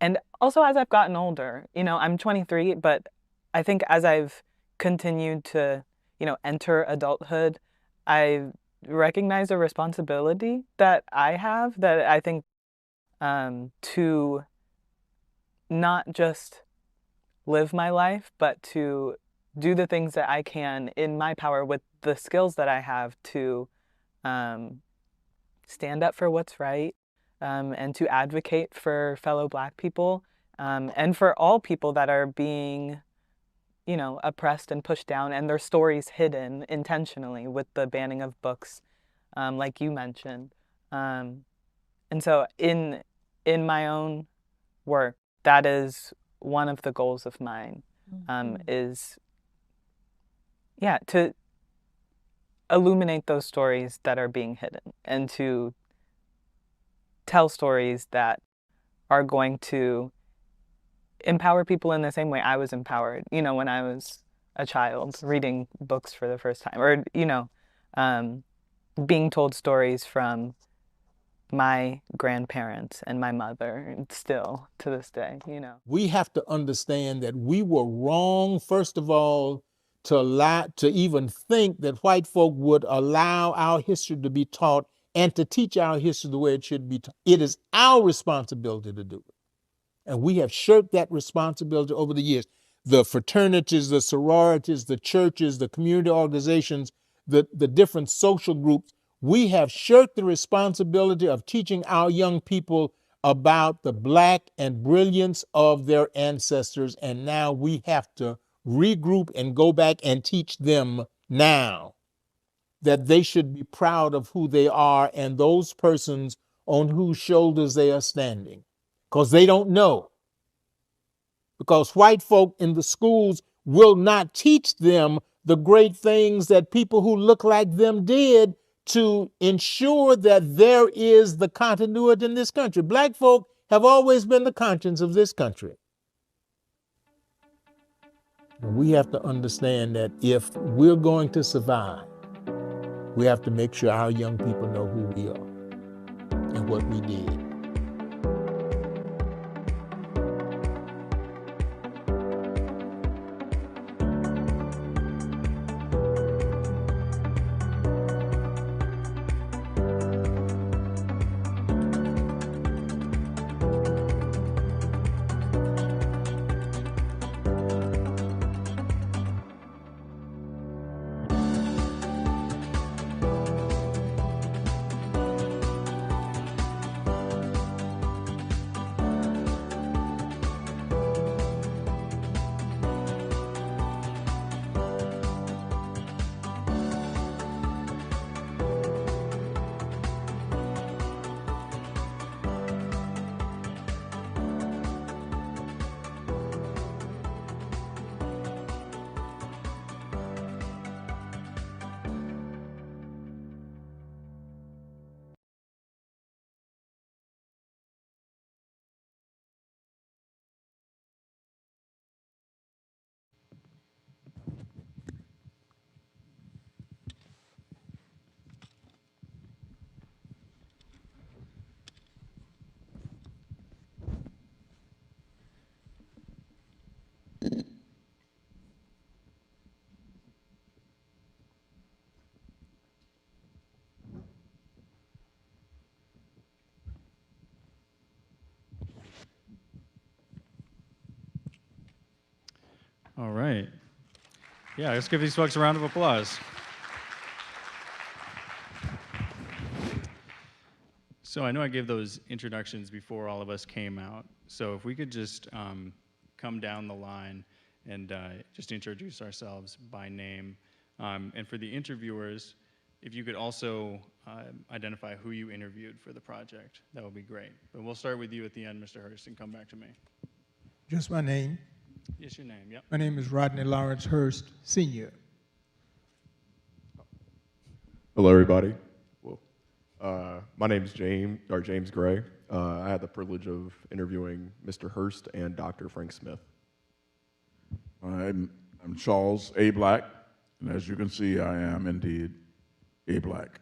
[SPEAKER 10] and also as I've gotten older, you know, I'm 23, but I think as I've continued to, you know, enter adulthood, I recognize a responsibility that I have, that I think to not just live my life, but to do the things that I can in my power with the skills that I have to stand up for what's right, and to advocate for fellow Black people, and for all people that are being, you know, oppressed and pushed down, and their stories hidden intentionally with the banning of books, like you mentioned. And so in my own work, that is one of the goals of mine, is, yeah, to illuminate those stories that are being hidden, and to tell stories that are going to empower people in the same way I was empowered, you know, when I was a child reading books for the first time, or, you know, being told stories from my grandparents and my mother, and still to this day, you know.
[SPEAKER 11] We have to understand that we were wrong, first of all, to even think that white folk would allow our history to be taught and to teach our history the way it should be taught. It is our responsibility to do it. And we have shirked that responsibility over the years. The fraternities, the sororities, the churches, the community organizations, the different social groups, we have shirked the responsibility of teaching our young people about the Black and brilliance of their ancestors, and now we have to regroup and go back and teach them now that they should be proud of who they are and those persons on whose shoulders they are standing, because they don't know. Because white folk in the schools will not teach them the great things that people who look like them did to ensure that there is the continuity in this country. Black folk have always been the conscience of this country. And we have to understand that if we're going to survive, we have to make sure our young people know who we are and what we did.
[SPEAKER 22] All right. Yeah, let's give these folks a round of applause. So I know I gave those introductions before all of us came out. So if we could just come down the line and just introduce ourselves by name. And for the interviewers, if you could also identify who you interviewed for the project, that would be great. But we'll start with you at the end, Mr. Hurst, and come back to me.
[SPEAKER 11] Just my name.
[SPEAKER 22] Yes, your name, yep.
[SPEAKER 11] My name is Rodney Lawrence Hurst, Sr.
[SPEAKER 5] Hello, everybody. Well, my name is James Gray. I had the privilege of interviewing Mr. Hurst and Dr. Frank Smith.
[SPEAKER 14] I'm Charles A. Black, and as you can see, I am indeed A. Black.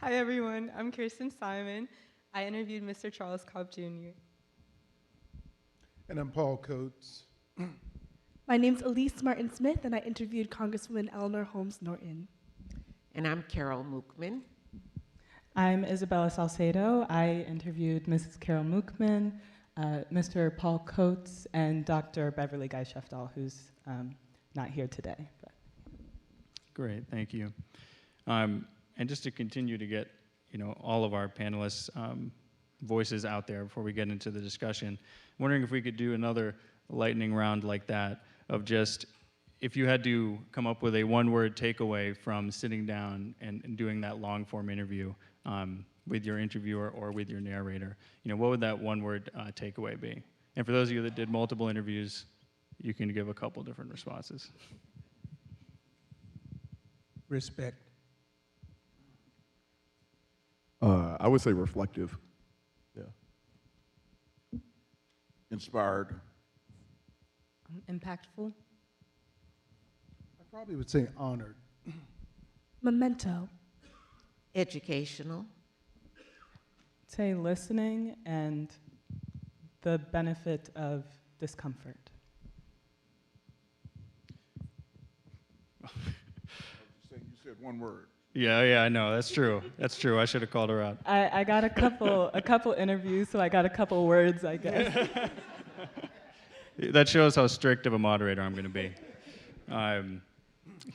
[SPEAKER 15] Hi, everyone. I'm Kirsten Simon. I interviewed Mr. Charles Cobb Jr.
[SPEAKER 18] And I'm Paul Coates.
[SPEAKER 21] My name's Elise Martin-Smith, and I interviewed Congresswoman Eleanor Holmes Norton.
[SPEAKER 23] And I'm Carol Mookman.
[SPEAKER 10] I'm Isabella Salcedo. I interviewed Mrs. Carol Mookman, Mr. Paul Coates, and Dr. Beverly Guy-Sheftal, who's not here today. But.
[SPEAKER 22] Great, thank you. And just to continue to get, all of our panelists' voices out there before we get into the discussion, I'm wondering if we could do another lightning round like that of just, if you had to come up with a one-word takeaway from sitting down and doing that long-form interview with your interviewer or with your narrator, what would that one-word takeaway be? And for those of you that did multiple interviews, you can give a couple different responses.
[SPEAKER 11] Respect.
[SPEAKER 5] I would say reflective. Yeah.
[SPEAKER 14] Inspired.
[SPEAKER 15] Impactful.
[SPEAKER 18] I probably would say honored.
[SPEAKER 21] Memento.
[SPEAKER 23] Educational.
[SPEAKER 10] Say listening and the benefit of discomfort.
[SPEAKER 14] You said one word.
[SPEAKER 22] Yeah, I know. That's true. That's true. I should have called her out.
[SPEAKER 10] I got a couple interviews, so I got a couple words, I guess.
[SPEAKER 22] That shows how strict of a moderator I'm going to be.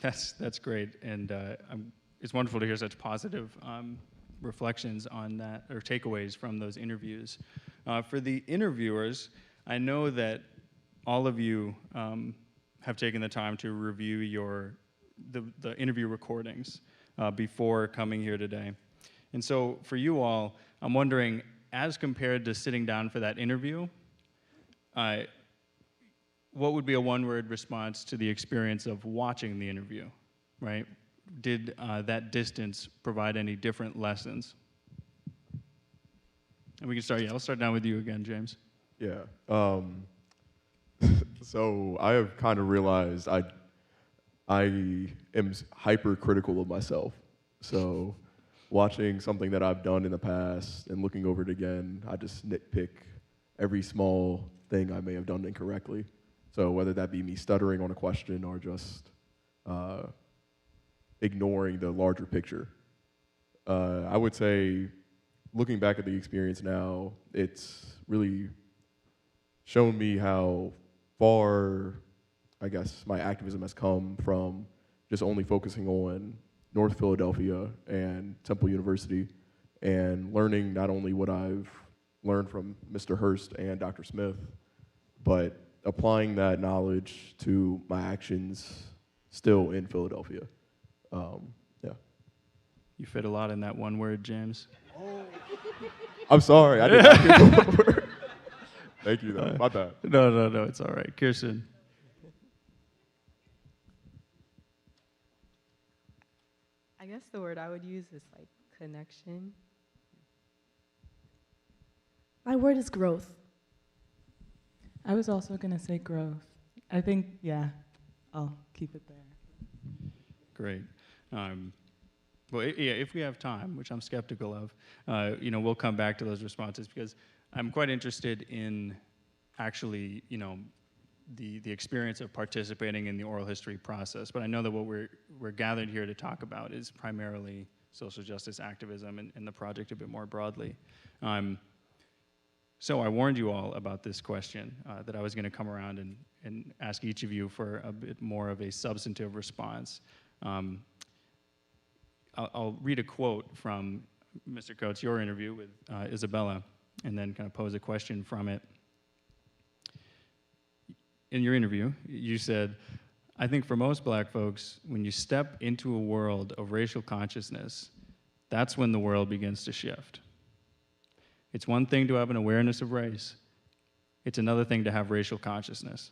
[SPEAKER 22] That's great, and it's wonderful to hear such positive reflections on that, or takeaways from those interviews. For the interviewers, I know that all of you have taken the time to review the interview recordings before coming here today. And so for you all, I'm wondering, as compared to sitting down for that interview, what would be a one-word response to the experience of watching the interview, right? Did that distance provide any different lessons? And we can start, I'll start down with you again, James.
[SPEAKER 5] Yeah. So I have kind of realized I am hypercritical of myself. So watching something that I've done in the past and looking over it again, I just nitpick every small thing I may have done incorrectly. So whether that be me stuttering on a question or just ignoring the larger picture. I would say, looking back at the experience now, it's really shown me how far, I guess, my activism has come from just only focusing on North Philadelphia and Temple University, and learning not only what I've learned from Mr. Hurst and Dr. Smith, but applying that knowledge to my actions still in Philadelphia. Yeah.
[SPEAKER 22] You fit a lot in that one word, James.
[SPEAKER 5] Oh. I'm sorry, I did not get the word. Thank you, though. My bad.
[SPEAKER 22] No, it's all right. Kirsten.
[SPEAKER 15] I guess the word I would use is like connection.
[SPEAKER 21] My word is growth.
[SPEAKER 2] I was also going to say growth. I think, yeah, I'll keep it there.
[SPEAKER 22] Great. Well, yeah, if we have time, which I'm skeptical of, we'll come back to those responses, because I'm quite interested in actually, the experience of participating in the oral history process. But I know that what we're gathered here to talk about is primarily social justice activism and the project a bit more broadly. So I warned you all about this question, that I was going to come around and ask each of you for a bit more of a substantive response. I'll read a quote from Mr. Coates, your interview with Isabella, and then kind of pose a question from it. In your interview, you said, "I think for most black folks, when you step into a world of racial consciousness, that's when the world begins to shift. It's one thing to have an awareness of race. It's another thing to have racial consciousness.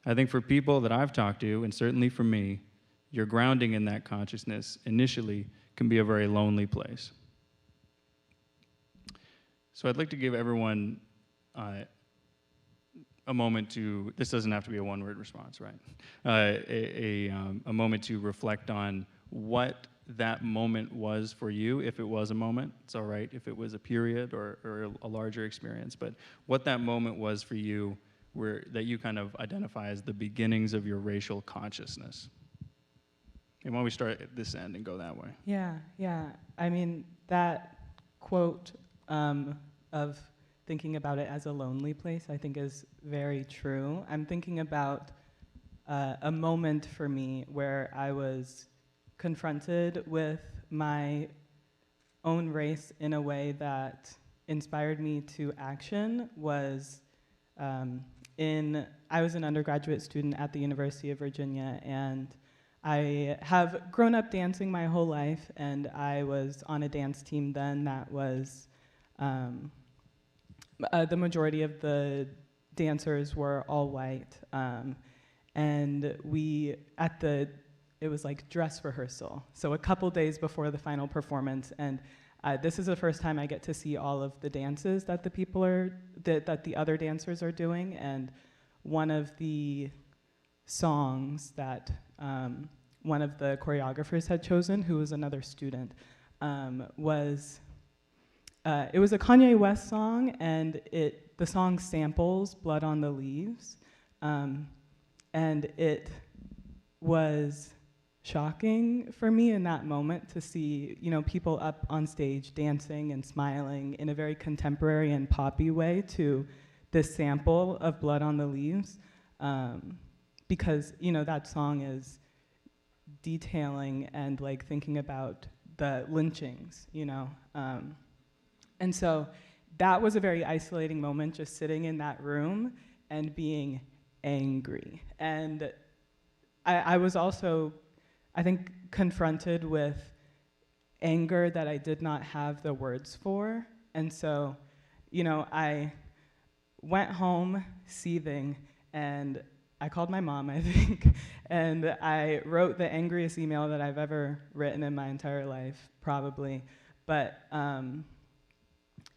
[SPEAKER 22] I think for people that I've talked to, and certainly for me, your grounding in that consciousness initially can be a very lonely place." So I'd like to give everyone a moment to, this doesn't have to be a one-word response, right? A moment to reflect on what that moment was for you, if it was a moment. It's all right if it was a period or a larger experience, but what that moment was for you that you kind of identify as the beginnings of your racial consciousness. And why don't we start at this end and go that way?
[SPEAKER 2] Yeah. I mean, that quote of thinking about it as a lonely place, I think is very true. I'm thinking about a moment for me where I was confronted with my own race in a way that inspired me to action. Was I was an undergraduate student at the University of Virginia, and I have grown up dancing my whole life, and I was on a dance team then that was, the majority of the dancers were all white, and it was like dress rehearsal, so a couple days before the final performance, and this is the first time I get to see all of the dances that that the other dancers are doing, and one of the songs that one of the choreographers had chosen, who was another student, was it was a Kanye West song, and the song samples Blood on the Leaves, and it was shocking for me in that moment to see, people up on stage dancing and smiling in a very contemporary and poppy way to this sample of Blood on the Leaves, because, that song is detailing and like thinking about the lynchings, you know. And so that was a very isolating moment, just sitting in that room and being angry. And I was also, I think, confronted with anger that I did not have the words for. And so, you know, I went home seething, and I called my mom, I think, and I wrote the angriest email that I've ever written in my entire life, probably. But, and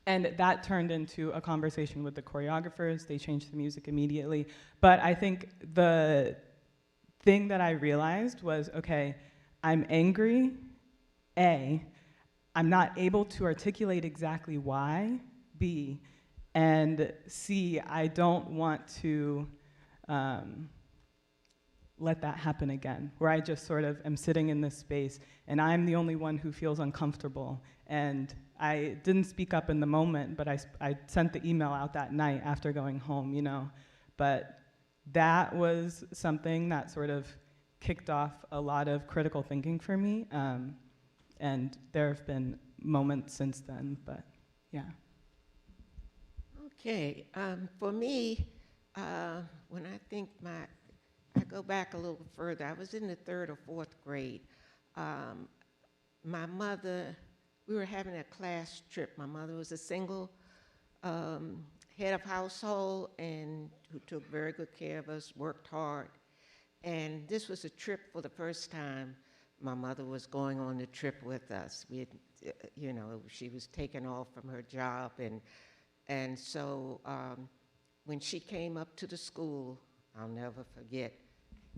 [SPEAKER 2] that turned into a conversation with the choreographers. They changed the music immediately. But I think the thing that I realized was, okay, I'm angry, A, I'm not able to articulate exactly why, B, and C, I don't want to let that happen again, where I just sort of am sitting in this space and I'm the only one who feels uncomfortable. And I didn't speak up in the moment, but I sent the email out that night after going home, you know. But that was something that sort of kicked off a lot of critical thinking for me. And there have been moments since then, but yeah.
[SPEAKER 23] Okay, for me, when I think I go back a little further, I was in the 3rd or 4th grade. My mother, we were having a class trip. My mother was a single head of household and who took very good care of us, worked hard. And this was a trip for the first time. My mother was going on the trip with us. We had, you know, she was taken off from her job, and so when she came up to the school, I'll never forget,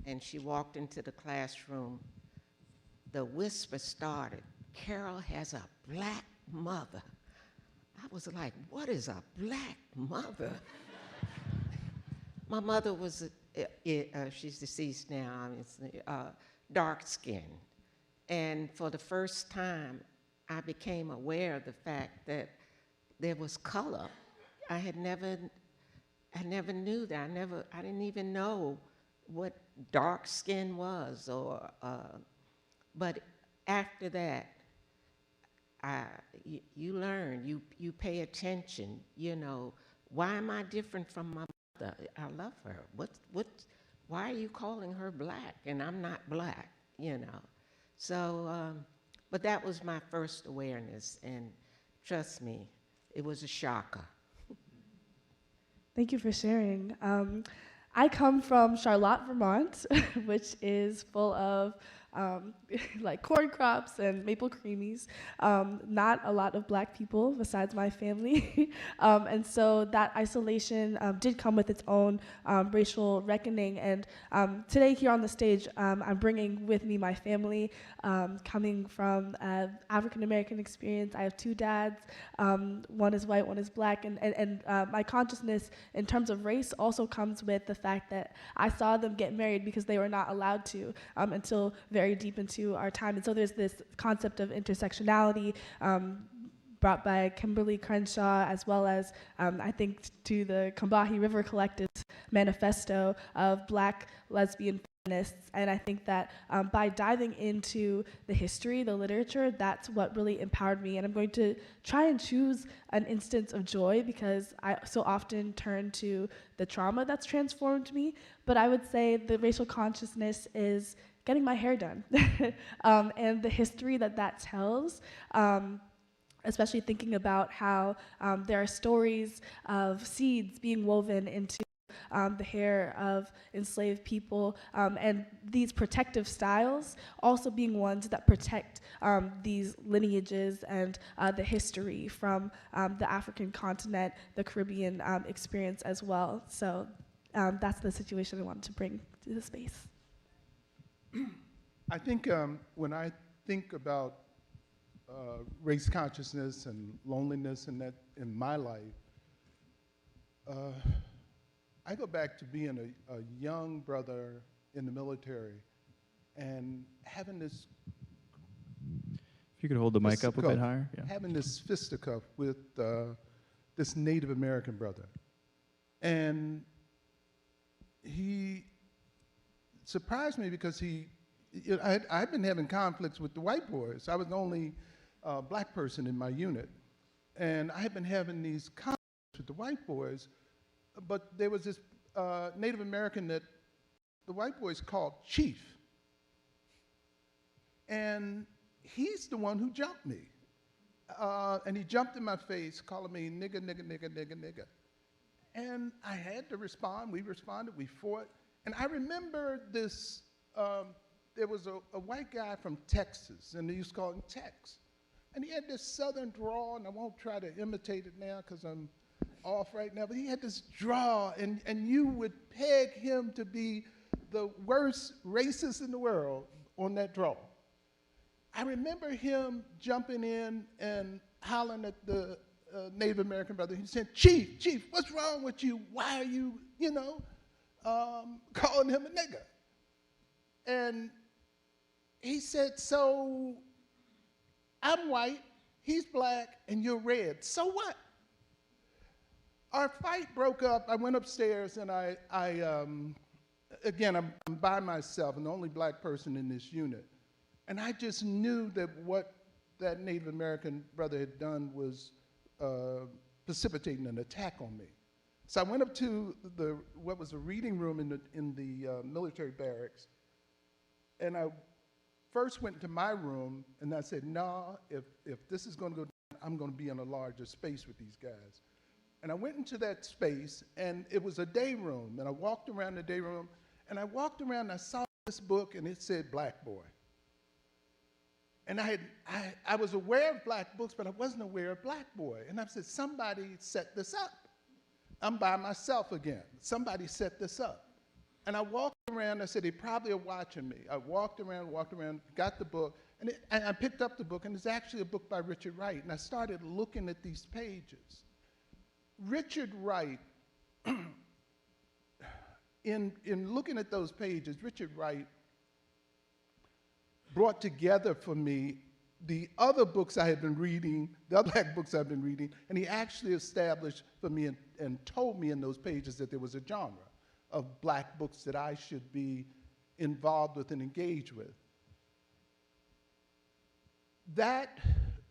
[SPEAKER 23] and she walked into the classroom, the whisper started, "Carol has a black mother." I was like, what is a black mother? My mother was, she's deceased now, dark skinned. And for the first time, I became aware of the fact that there was color. I never knew that. I didn't even know what dark skin was, or, but after that, you learn, you pay attention, you know, why am I different from my mother? I love her. Why are you calling her black and I'm not black, you know? So, but that was my first awareness, and trust me, it was a shocker.
[SPEAKER 21] Thank you for sharing. I come from Charlotte, Vermont, which is full of like corn crops and maple creamies. Not a lot of black people besides my family. And so that isolation did come with its own racial reckoning. And today here on the stage, I'm bringing with me my family, coming from African-American experience. I have 2 dads. One is white, one is black. And my consciousness in terms of race also comes with the fact that I saw them get married because they were not allowed to until very deep into our time. And so there's this concept of intersectionality brought by Kimberly Crenshaw, as well as I think to the Combahee River Collective's manifesto of Black lesbian feminists. And I think that by diving into the history, the literature, that's what really empowered me. And I'm going to try and choose an instance of joy because I so often turn to the trauma that's transformed me. But I would say the racial consciousness is getting my hair done and the history that tells, especially thinking about how there are stories of seeds being woven into the hair of enslaved people, and these protective styles also being ones that protect these lineages and the history from the African continent, the Caribbean experience as well. So that's the situation I wanted to bring to the space.
[SPEAKER 18] I think when I think about race consciousness and loneliness and that in my life, I go back to being a young brother in the military and having this.
[SPEAKER 22] If you could hold the mic up a bit higher. Yeah.
[SPEAKER 18] Having this fisticuff with this Native American brother. And he surprised me because he you know, I'd been having conflicts with the white boys. I was the only black person in my unit. And I had been having these conflicts with the white boys, but there was this Native American that the white boys called Chief. And he's the one who jumped me. And he jumped in my face, calling me nigga, nigga, nigga, nigga, nigga. And I had to respond. We responded, we fought. And I remember this, there was a white guy from Texas, and they used to call him Tex. And he had this southern drawl, and I won't try to imitate it now because I'm off right now, but he had this drawl, and you would peg him to be the worst racist in the world on that drawl. I remember him jumping in and hollering at the Native American brother. He said, Chief, Chief, what's wrong with you? Why are you, calling him a nigger? And he said, so I'm white, he's black, and you're red. So what? Our fight broke up. I went upstairs, and again, I'm by myself, and the only black person in this unit. And I just knew that what that Native American brother had done was precipitating an attack on me. So I went up to what was a reading room in the military barracks, and I first went into my room, and I said, no, if this is going to go down, I'm going to be in a larger space with these guys. And I went into that space, and it was a day room, and I walked around the day room, and I walked around, and I saw this book, and it said Black Boy. And I was aware of black books, but I wasn't aware of Black Boy. And I said, somebody set this up. I'm by myself again. Somebody set this up. And I walked around, I said, they probably are watching me. I walked around, got the book, and I picked up the book, and it's actually a book by Richard Wright. And I started looking at these pages. Richard Wright, in looking at those pages, Richard Wright brought together for me the other books I had been reading, the other black books I've been reading, and he actually established for me and told me in those pages that there was a genre of black books that I should be involved with and engaged with.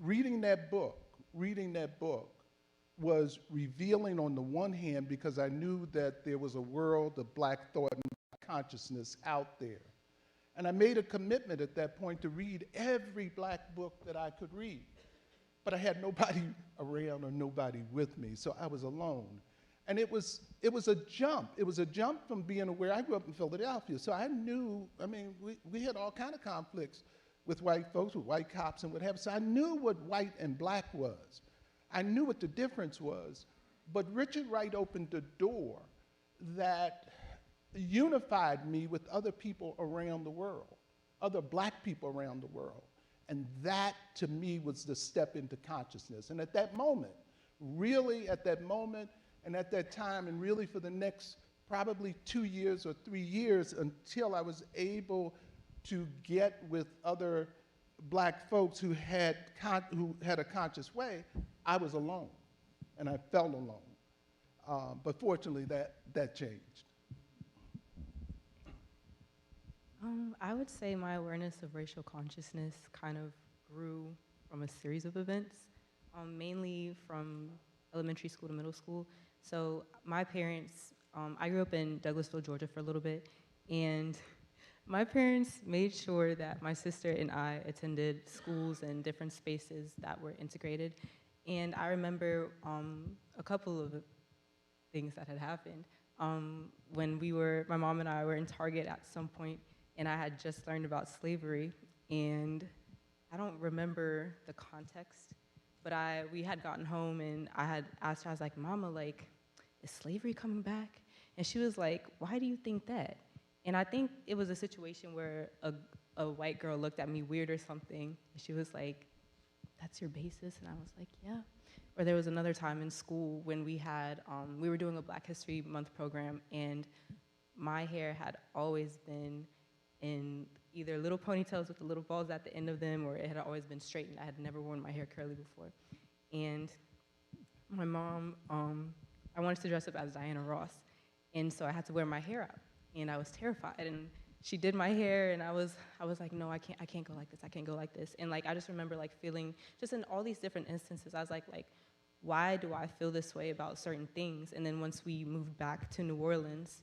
[SPEAKER 18] Reading that book was revealing on the one hand because I knew that there was a world of black thought and black consciousness out there. And I made a commitment at that point to read every black book that I could read. But I had nobody around or nobody with me, so I was alone. And it was a jump. It was a jump from being aware. I grew up in Philadelphia, so I knew, we had all kind of conflicts with white folks, with white cops and what have you. So I knew what white and black was. I knew what the difference was. But Richard Wright opened the door that unified me with other people around the world, other black people around the world. And that, to me, was the step into consciousness. And at that moment, really at that moment, and at that time, and really for the next probably 2 years or 3 years until I was able to get with other black folks who had a conscious way, I was alone, and I felt alone. But fortunately, that changed.
[SPEAKER 15] I would say my awareness of racial consciousness kind of grew from a series of events, mainly from elementary school to middle school. So my parents, I grew up in Douglasville, Georgia for a little bit, and my parents made sure that my sister and I attended schools and different spaces that were integrated. And I remember a couple of things that had happened. When my mom and I were in Target at some point, and I had just learned about slavery, and I don't remember the context, but we had gotten home, and I had asked her, I was like, Mama, is slavery coming back? And she was like, why do you think that? And I think it was a situation where a white girl looked at me weird or something, and she was like, that's your basis? And I was like, yeah. Or there was another time in school when we were doing a Black History Month program, and my hair had always been in either little ponytails with the little balls at the end of them, or it had always been straightened. I had never worn my hair curly before. And my mom, I wanted to dress up as Diana Ross, and so I had to wear my hair out, and I was terrified. And she did my hair, and I was like, no, I can't go like this. I can't go like this. And like I just remember like feeling just in all these different instances, I was like why do I feel this way about certain things? And then once we moved back to New Orleans,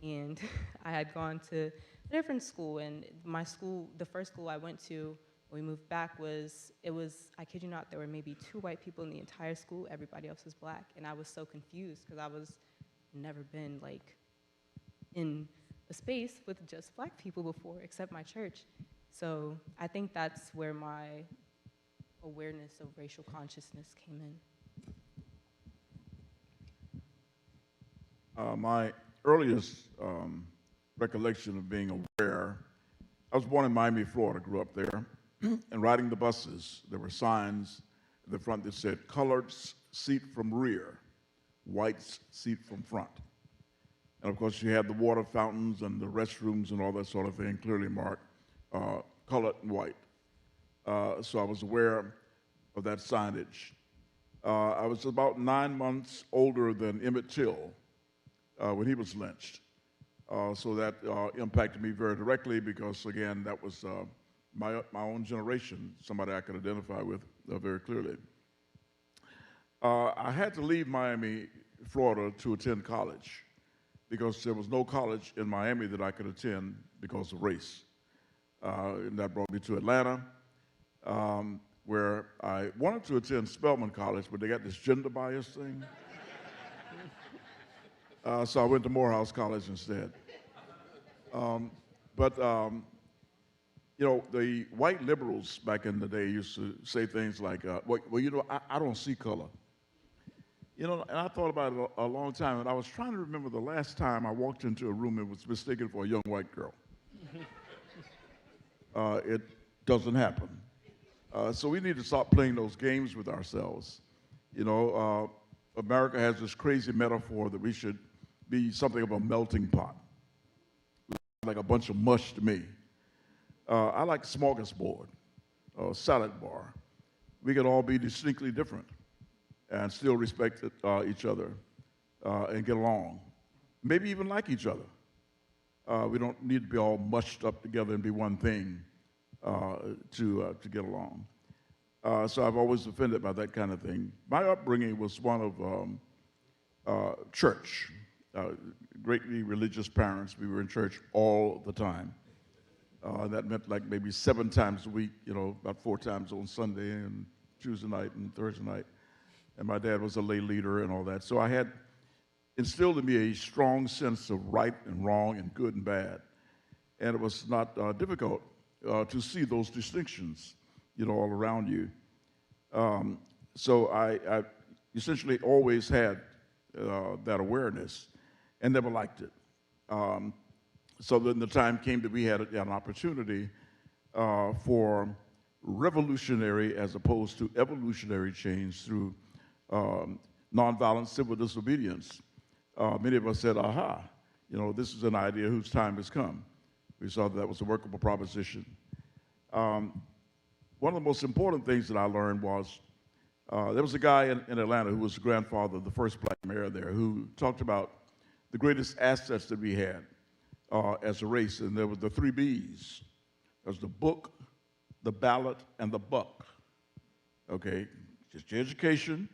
[SPEAKER 15] and I had gone to a different school, and my school, the first school I went to when we moved back I kid you not, there were maybe 2 white people in the entire school, everybody else was black, and I was so confused because I was never been like in a space with just black people before, except my church. So I think that's where my awareness of racial consciousness came in.
[SPEAKER 14] My earliest recollection of being aware, I was born in Miami, Florida, grew up there, and riding the buses, there were signs at the front that said, colored seat from rear, whites seat from front. And of course, you had the water fountains and the restrooms and all that sort of thing, clearly marked colored and white. So I was aware of that signage. I was about 9 months older than Emmett Till when he was lynched. So that impacted me very directly because, again, that was my own generation, somebody I could identify with very clearly. I had to leave Miami, Florida to attend college because there was no college in Miami that I could attend because of race. And that brought me to Atlanta, where I wanted to attend Spelman College, but they got this gender bias thing. So I went to Morehouse College instead. You know, the white liberals back in the day used to say things like, well, you know, I don't see color. You know, and I thought about it a long time, and I was trying to remember the last time I walked into a room and was mistaken for a young white girl. It doesn't happen. So we need to stop playing those games with ourselves. You know, America has this crazy metaphor that we should be something of a melting pot, like a bunch of mush to me. I like smorgasbord, salad bar. We could all be distinctly different and still respect each other and get along. Maybe even like each other. We don't need to be all mushed up together and be one thing to get along. So I've always offended by that kind of thing. My upbringing was one of church. Greatly religious parents. We were in church all the time. That meant like maybe 7 times a week, you know, about 4 times on Sunday and Tuesday night and Thursday night. And my dad was a lay leader and all that. So I had instilled in me a strong sense of right and wrong and good and bad. And it was not difficult to see those distinctions, you know, all around you. So I essentially always had that awareness and never liked it. So then the time came that we had an opportunity for revolutionary as opposed to evolutionary change through nonviolent civil disobedience. Many of us said, aha, you know, this is an idea whose time has come. We saw that was a workable proposition. One of the most important things that I learned was there was a guy in Atlanta who was the grandfather of the first black mayor there who talked about the greatest assets that we had as a race, and there were the 3 B's. There was the book, the ballot, and the buck. Okay, just your education,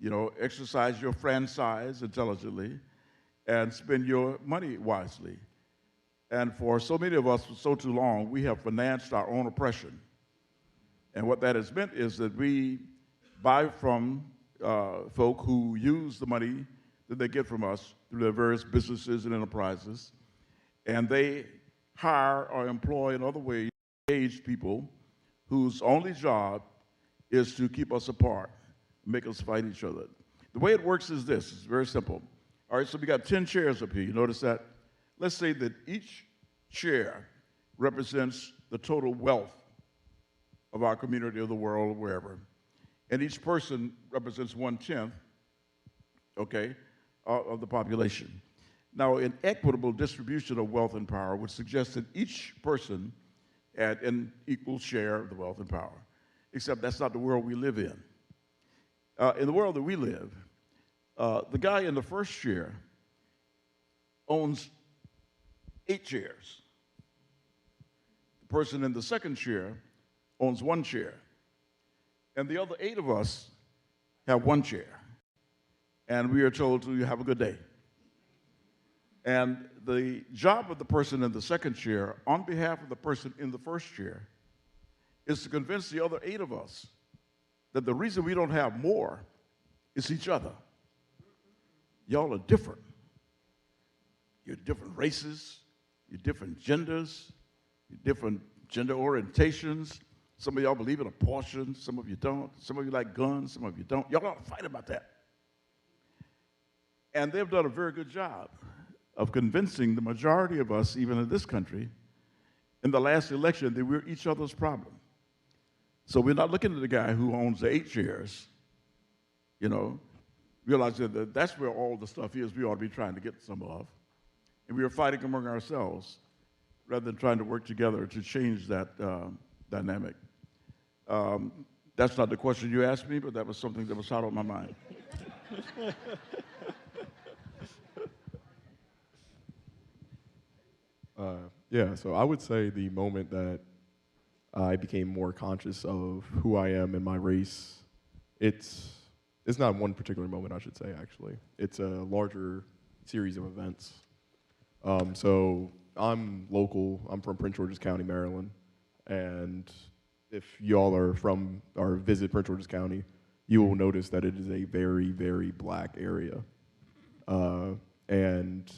[SPEAKER 14] you know, exercise your franchise intelligently, and spend your money wisely. And for so many of us for so too long, we have financed our own oppression. And what that has meant is that we buy from folk who use the money that they get from us through their various businesses and enterprises, and they hire or employ in other ways engaged people whose only job is to keep us apart, make us fight each other. The way it works is this, it's very simple. All right, so we got 10 chairs up here, you notice that? Let's say that each chair represents the total wealth of our community, of the world, or wherever. And each person represents 1/10, okay, of the population. Now, an equitable distribution of wealth and power would suggest that each person had an equal share of the wealth and power, except that's not the world we live in. In the world that we live, the guy in the first chair owns 8 chairs. person in the second chair owns one chair, and the other 8 of us have one chair, and we are told to have a good day. And the job of the person in the second chair, on behalf of the person in the first chair, is to convince the other 8 of us that the reason we don't have more is each other. Y'all are different. You're different races, you're different genders, you're different gender orientations. Some of y'all believe in abortion, some of you don't. Some of you like guns, some of you don't. Y'all ought to fight about that. And they've done a very good job of convincing the majority of us, even in this country, in the last election, that we're each other's problem. So we're not looking at the guy who owns the 8 chairs, you know, realizing that that's where all the stuff is we ought to be trying to get some of. And we are fighting among ourselves rather than trying to work together to change that dynamic. That's not the question you asked me, but that was something that was hot on my mind.
[SPEAKER 5] Yeah, so I would say the moment that I became more conscious of who I am and my race, it's not one particular moment, I should say, actually. It's a larger series of events. So I'm local. I'm from Prince George's County, Maryland. And if y'all are from or visit Prince George's County, you will notice that it is a very, very black area. And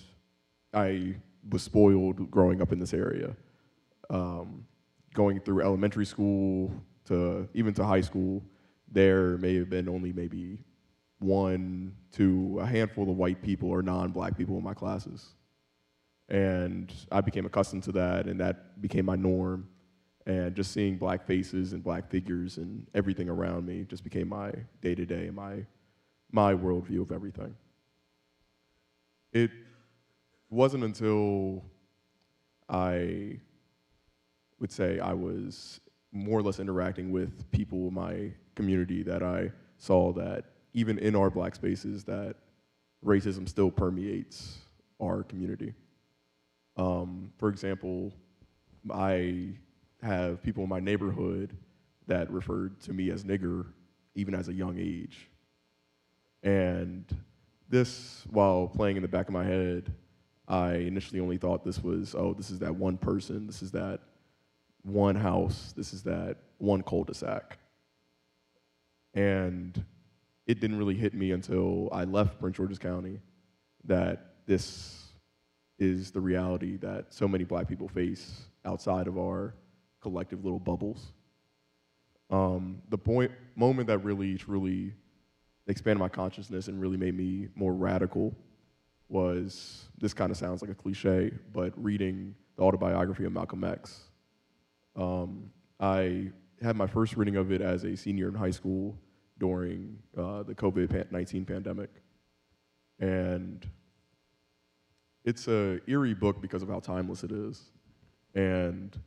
[SPEAKER 5] I was spoiled growing up in this area. Going through elementary school to even to high school, there may have been only maybe 1 to a handful of white people or non-black people in my classes. And I became accustomed to that, and that became my norm. And just seeing black faces and black figures and everything around me just became my day-to-day and my worldview of everything. It wasn't until I would say I was more or less interacting with people in my community that I saw that even in our black spaces that racism still permeates our community. For example, I have people in my neighborhood that referred to me as nigger even as a young age. And this, while playing in the back of my head, I initially only thought this was, oh, this is that one person, this is that one house, this is that one cul-de-sac. And it didn't really hit me until I left Prince George's County that this is the reality that so many black people face outside of our collective little bubbles. The moment that really truly expanded my consciousness and really made me more radical was, this kind of sounds like a cliche, but reading the autobiography of Malcolm X. I had my first reading of it as a senior in high school during the COVID-19 pandemic. And it's an eerie book because of how timeless it is. And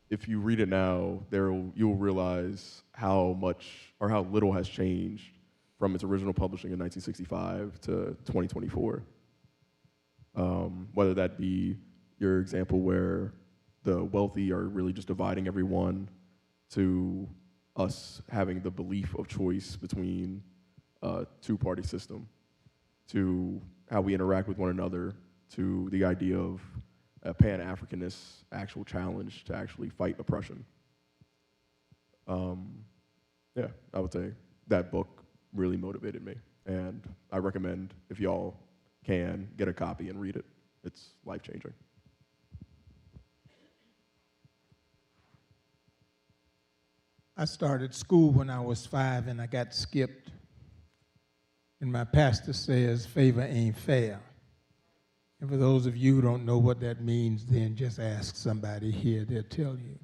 [SPEAKER 5] if you read it now, you'll realize how much or how little has changed from its original publishing in 1965 to 2024. Whether that be your example where the wealthy are really just dividing everyone, to us having the belief of choice between a two-party system, to how we interact with one another, to the idea of a Pan-Africanist actual challenge to actually fight oppression. Yeah, I would say that book really motivated me, and I recommend, if y'all can, get a copy and read it. It's life-changing.
[SPEAKER 11] I started school when I was 5 and I got skipped. And my pastor says, favor ain't fair. And for those of you who don't know what that means, then just ask somebody here, they'll tell you.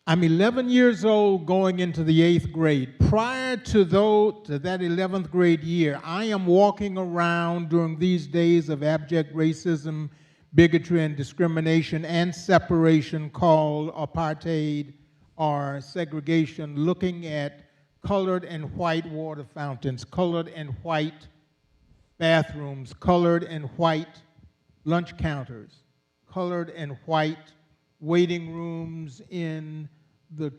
[SPEAKER 11] I'm 11 years old going into the 8th grade. Prior to that 11th grade year, I am walking around during these days of abject racism, bigotry, and discrimination and separation called apartheid or segregation, looking at colored and white water fountains, colored and white bathrooms, colored and white lunch counters, colored and white waiting rooms in the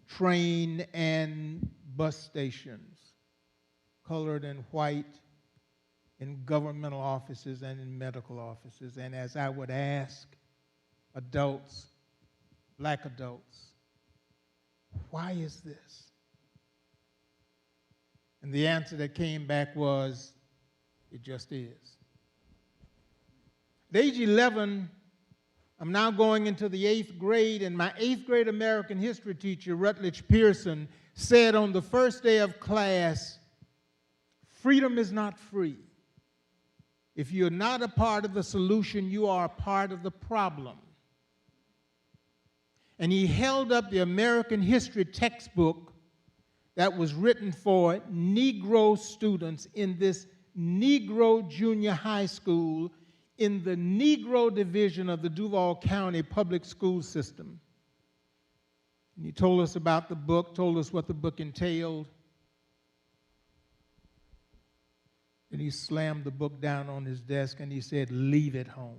[SPEAKER 11] train and bus stations, colored and white, in governmental offices and in medical offices. And as I would ask adults, black adults, why is this? And the answer that came back was, it just is. At age 11, I'm now going into the 8th grade, and my 8th grade American history teacher, Rutledge Pearson, said on the first day of class, freedom is not free. If you're not a part of the solution, you are a part of the problem. And he held up the American history textbook that was written for Negro students in this Negro junior high school in the Negro division of the Duval County public school system. And he told us about the book, told us what the book entailed. And he slammed the book down on his desk and he said, leave it home.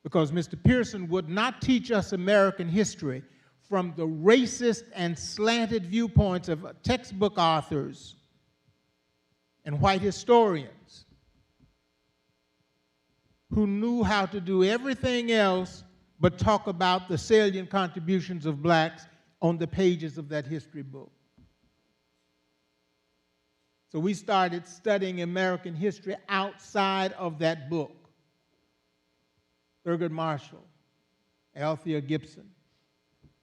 [SPEAKER 11] Because Mr. Pearson would not teach us American history from the racist and slanted viewpoints of textbook authors and white historians who knew how to do everything else but talk about the salient contributions of blacks on the pages of that history book. So we started studying American history outside of that book. Thurgood Marshall, Althea Gibson.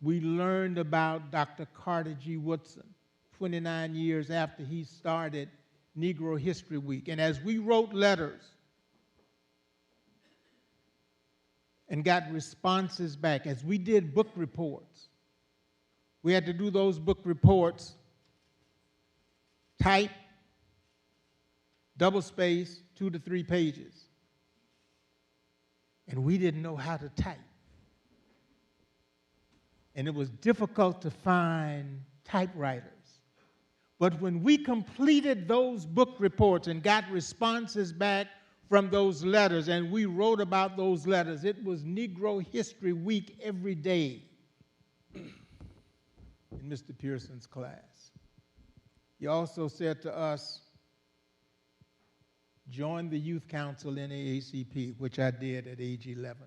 [SPEAKER 11] We learned about Dr. Carter G. Woodson 29 years after he started Negro History Week. And as we wrote letters and got responses back, as we did book reports, we had to do those book reports, type, double space, 2 to 3 pages. And we didn't know how to type. And it was difficult to find typewriters. But when we completed those book reports and got responses back from those letters, and we wrote about those letters, it was Negro History Week every day in Mr. Pearson's class. He also said to us, join the Youth Council NAACP, which I did at age 11.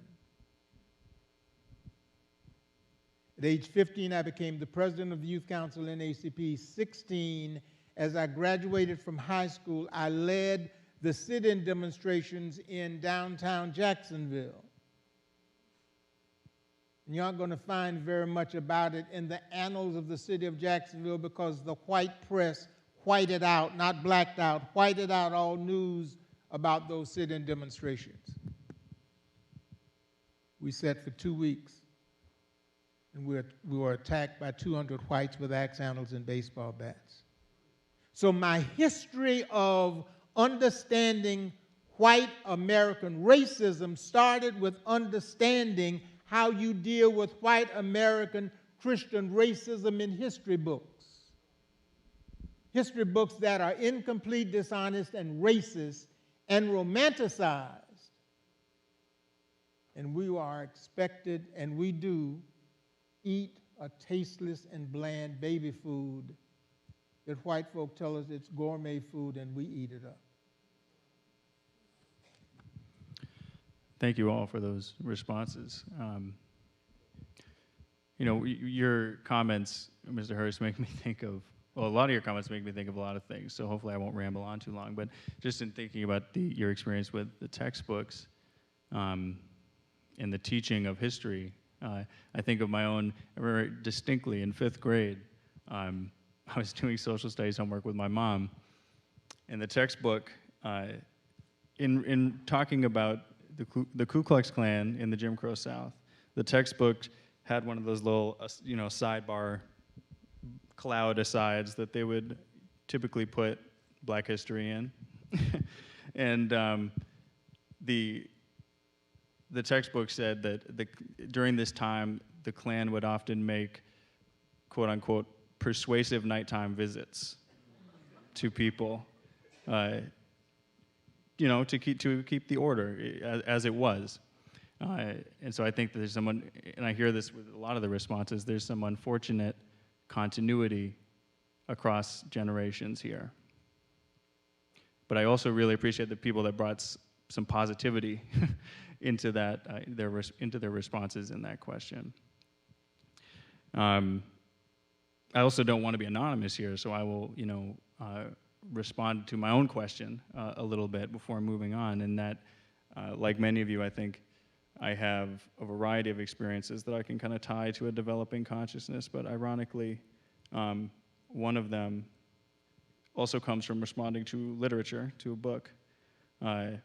[SPEAKER 11] At age 15, I became the president of the Youth Council NAACP. 16, as I graduated from high school, I led the sit-in demonstrations in downtown Jacksonville. And you aren't going to find very much about it in the annals of the city of Jacksonville because the white press whited out, not blacked out, whited out all news about those sit-in demonstrations. We sat for 2 weeks, and we were attacked by 200 whites with axe handles and baseball bats. So my history of understanding white American racism started with understanding how you deal with white American Christian racism in history books. History books that are incomplete, dishonest, and racist, and romanticized. And we are expected, and we do, eat a tasteless and bland baby food that white folk tell us it's gourmet food, and we eat it up.
[SPEAKER 22] Thank you all for those responses. You know, your comments, Mr. Hurst, make me think of, well, a lot of your comments make me think of a lot of things, so hopefully I won't ramble on too long. But just in thinking about your experience with the textbooks and the teaching of history, I think of my own, I remember distinctly in 5th grade, I was doing social studies homework with my mom, and the textbook, in talking about the Ku Klux Klan in the Jim Crow South, the textbook had one of those little, sidebar cloud asides that they would typically put Black history in. And the textbook said that during this time, the Klan would often make, quote unquote, persuasive nighttime visits to people, to keep the order as it was. And so I think that there's someone, and I hear this with a lot of the responses, there's some unfortunate continuity across generations here. But I also really appreciate the people that brought some positivity into that, into their responses in that question. I also don't want to be anonymous here, so I will, respond to my own question a little bit before moving on. And that, like many of you, I think I have a variety of experiences that I can kind of tie to a developing consciousness. But ironically, one of them also comes from responding to literature, to a book. And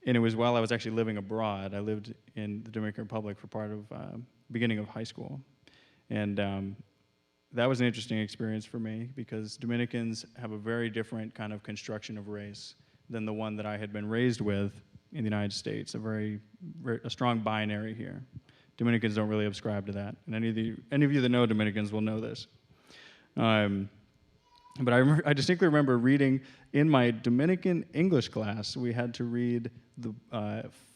[SPEAKER 22] it was while I was actually living abroad. I lived in the Dominican Republic for part of beginning of high school. And that was an interesting experience for me because Dominicans have a very different kind of construction of race than the one that I had been raised with in the United States, a strong binary here. Dominicans don't really subscribe to that. And any of you that know Dominicans will know this. But I distinctly remember reading in my Dominican English class, we had to read The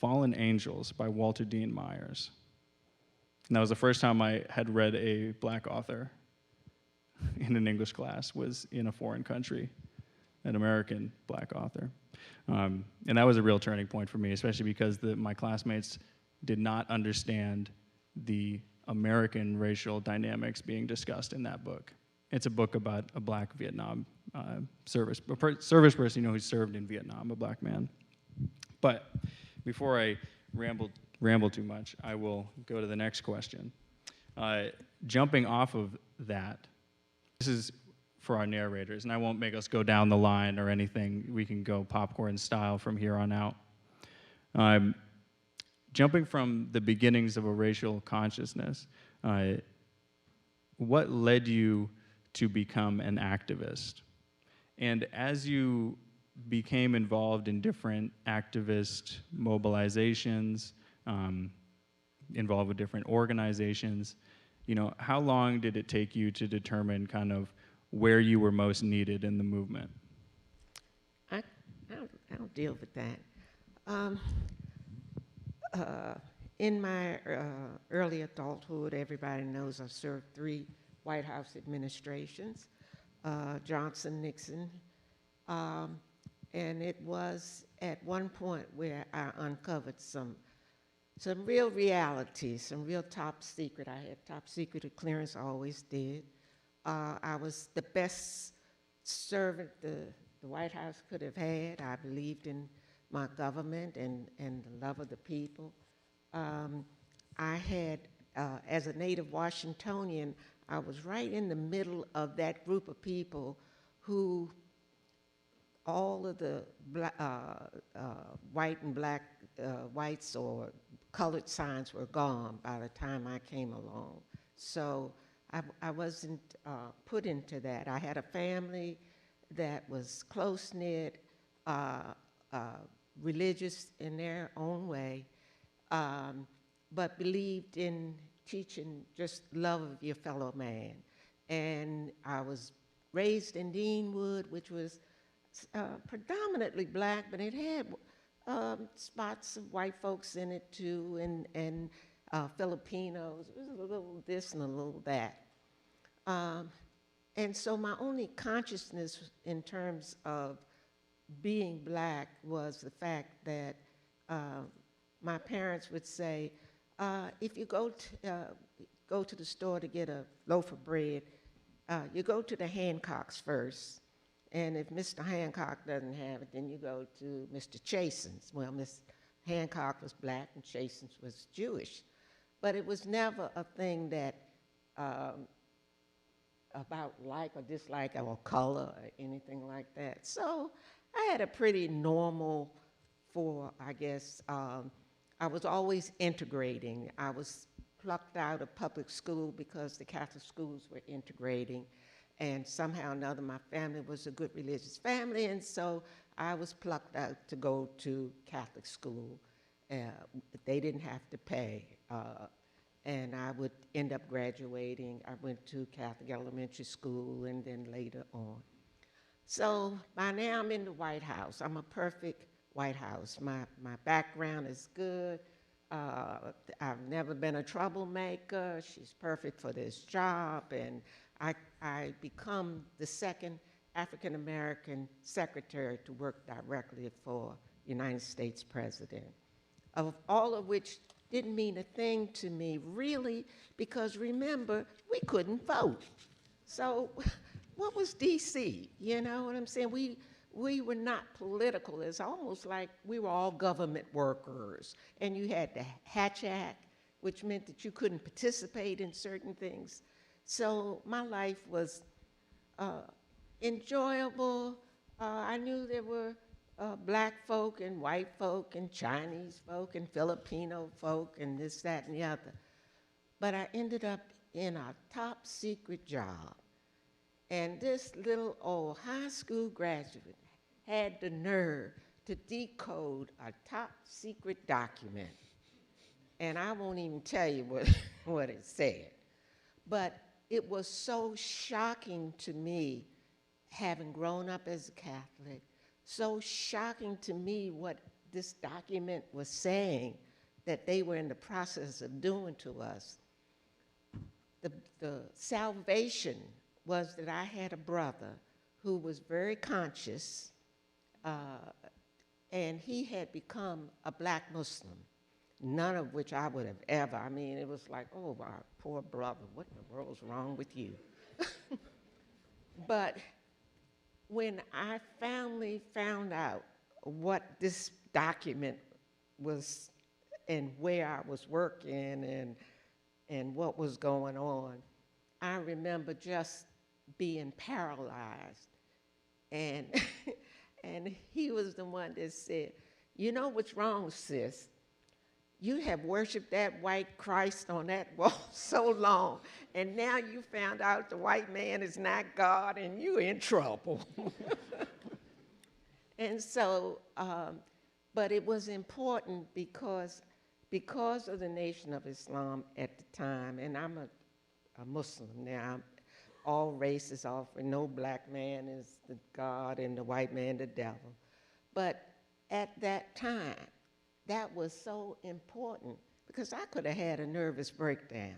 [SPEAKER 22] Fallen Angels by Walter Dean Myers. And that was the first time I had read a black author in an English class, was in a foreign country, an American black author. And that was a real turning point for me, especially because my classmates did not understand the American racial dynamics being discussed in that book. It's a book about a black Vietnam service person, who served in Vietnam, a black man. But before I ramble too much, I will go to the next question. Jumping off of that, this is for our narrators, and I won't make us go down the line or anything. We can go popcorn style from here on out. Jumping from the beginnings of a racial consciousness, what led you to become an activist? And as you became involved in different activist mobilizations, involved with different organizations, how long did it take you to determine kind of where you were most needed in the movement?
[SPEAKER 23] I'll deal with that. In my early adulthood, everybody knows I served 3 White House administrations, Johnson, Nixon, and it was at one point where I uncovered some real reality, some real top secret. I had top secret clearance, I always did. I was the best servant the White House could have had. I believed in my government and the love of the people. I had, as a native Washingtonian, I was right in the middle of that group of people who all of the white and black whites or colored signs were gone by the time I came along. So I wasn't put into that. I had a family that was close-knit, religious in their own way, but believed in teaching just love of your fellow man. And I was raised in Deanwood, which was predominantly black, but it had spots of white folks in it too, and Filipinos. It was a little this and a little that. And so my only consciousness in terms of being black was the fact that my parents would say, if you go to the store to get a loaf of bread, you go to the Hancocks first. And if Mr. Hancock doesn't have it, then you go to Mr. Chasen's. Well, Mr. Hancock was black and Chasen's was Jewish. But it was never a thing that about like or dislike or color or anything like that. So I had a pretty normal I guess, I was always integrating. I was plucked out of public school because the Catholic schools were integrating. And somehow or another, my family was a good religious family, and so I was plucked out to go to Catholic school. They didn't have to pay, and I would end up graduating. I went to Catholic elementary school and then later on. So by now I'm in the White House. I'm a perfect
[SPEAKER 12] White House. My background is good. I've never been a troublemaker. She's perfect for this job. And I become the second African-American secretary to work directly for United States President, of all of which didn't mean a thing to me, really, because remember, we couldn't vote. So what was DC? You know what I'm saying? We were not political. It's almost like we were all government workers. And you had the Hatch Act, which meant that you couldn't participate in certain things. So my life was enjoyable. I knew there were black folk and white folk and Chinese folk and Filipino folk and this, that, and the other. But I ended up in a top secret job. And this little old high school graduate had the nerve to decode a top secret document. And I won't even tell you what it said. But it was so shocking to me, having grown up as a Catholic, so shocking to me what this document was saying that they were in the process of doing to us. The salvation was that I had a brother who was very conscious, and he had become a black Muslim, none of which I would have ever. I mean, it was like, oh, our poor brother, what in the world's wrong with you? But when I finally found out what this document was and where I was working and what was going on, I remember just being paralyzed. And, and he was the one that said, you know what's wrong, sis? You have worshiped that white Christ on that wall so long, and now you found out the white man is not God, and you're in trouble. And so, but it was important because of the Nation of Islam at the time, and I'm a Muslim now. All races offer, no black man is the God and the white man the devil. But at that time, that was so important because I could have had a nervous breakdown.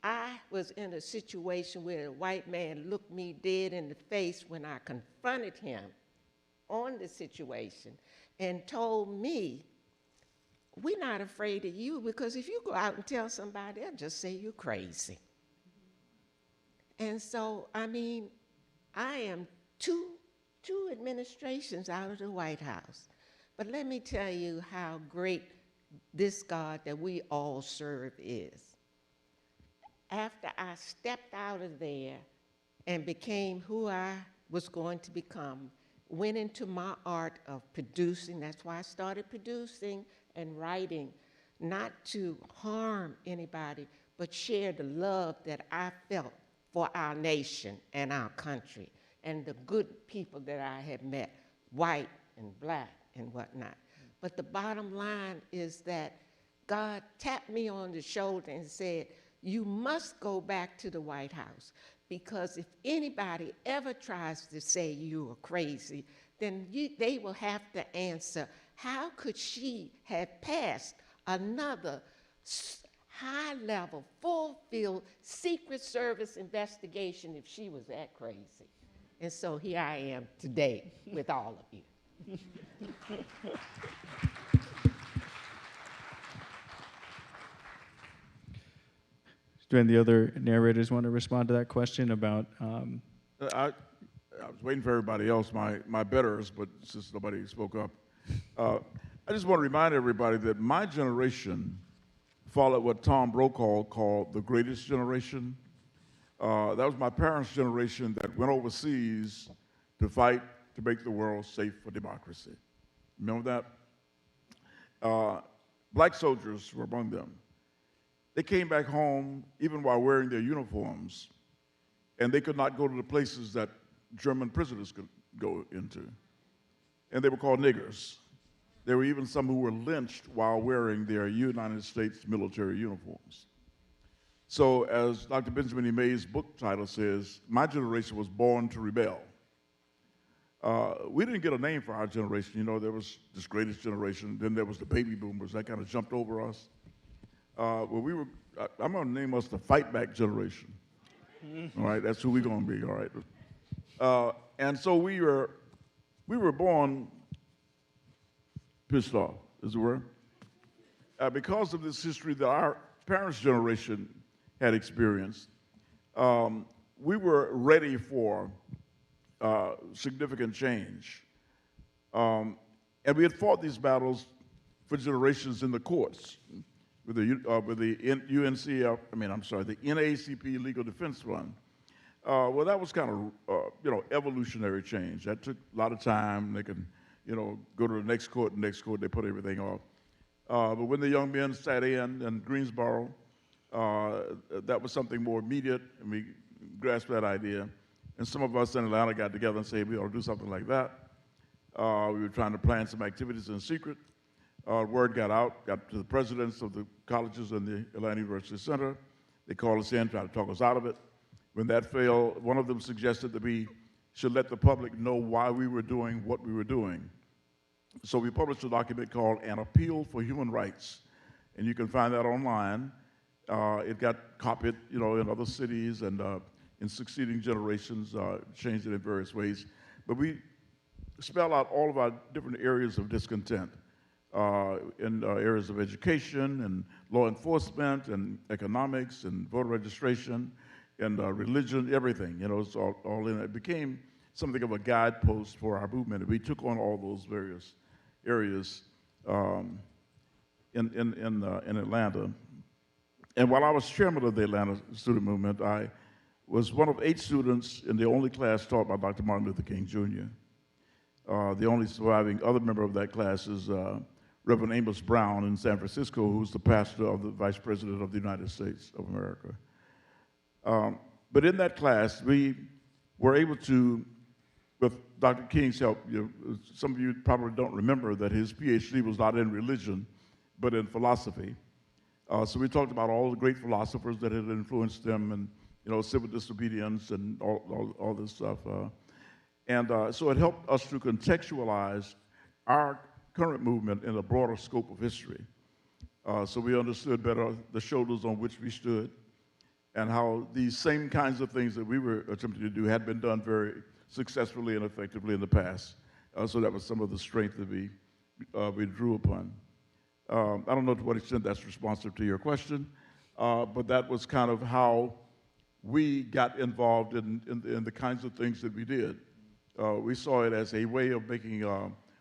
[SPEAKER 12] I was in a situation where a white man looked me dead in the face when I confronted him on the situation and told me, we're not afraid of you because if you go out and tell somebody, they'll just say you're crazy. And so, I mean, I am two administrations out of the White House. But let me tell you how great this God that we all serve is. After I stepped out of there and became who I was going to become, went into my art of producing, that's why I started producing and writing, not to harm anybody, but share the love that I felt for our nation and our country and the good people that I had met, white and black and whatnot. But the bottom line is that God tapped me on the shoulder and said, you must go back to the White House because if anybody ever tries to say you are crazy, then they will have to answer, how could she have passed another high-level, full-field Secret Service investigation if she was that crazy? And so here I am today with all of you.
[SPEAKER 22] Do any of the other narrators want to respond to that question about?
[SPEAKER 14] I was waiting for everybody else, my betters, but since nobody spoke up, I just want to remind everybody that my generation followed what Tom Brokaw called the greatest generation. That was my parents' generation that went overseas to fight to make the world safe for democracy. Remember that? Black soldiers were among them. They came back home even while wearing their uniforms, and they could not go to the places that German prisoners could go into. And they were called niggers. There were even some who were lynched while wearing their United States military uniforms. So as Dr. Benjamin E. May's book title says, my generation was born to rebel. we didn't get a name for our generation. You know, there was this greatest generation, then there was the baby boomers. That kind of jumped over us. Well, I'm going to name us the fight back generation. All right, that's who we're going to be, all right. And so we were born pissed off, as it were, because of this history that our parents' generation had experienced. We were ready for significant change. And we had fought these battles for generations in the courts with the NAACP Legal Defense Fund. Well, that was kind of, evolutionary change. That took a lot of time. They could, go to the next court, they put everything off. But when the young men sat in Greensboro, that was something more immediate, and we grasped that idea. And some of us in Atlanta got together and said we ought to do something like that. We were trying to plan some activities in secret. Word got out, got to the presidents of the colleges and the Atlanta University Center. They called us in, tried to talk us out of it. When that failed, one of them suggested that we should let the public know why we were doing what we were doing. So we published a document called An Appeal for Human Rights, and you can find that online. It got copied, in other cities and in succeeding generations, changed it in various ways. But we spell out all of our different areas of discontent in areas of education and law enforcement and economics and voter registration and religion, everything, it's all in it. It became something of a guidepost for our movement. And we took on all those various areas in Atlanta. And while I was chairman of the Atlanta student movement, I was one of 8 students in the only class taught by Dr. Martin Luther King, Jr. The only surviving other member of that class is Reverend Amos Brown in San Francisco, who's the pastor of the Vice President of the United States of America. But in that class, we were able to, with Dr. King's help, some of you probably don't remember that his PhD was not in religion, but in philosophy. So we talked about all the great philosophers that had influenced them, and civil disobedience and all this stuff. So it helped us to contextualize our current movement in a broader scope of history. So we understood better the shoulders on which we stood and how these same kinds of things that we were attempting to do had been done very successfully and effectively in the past. So that was some of the strength that we drew upon. I don't know to what extent that's responsive to your question, but that was kind of how we got involved in the kinds of things that we did. We saw it as a way of making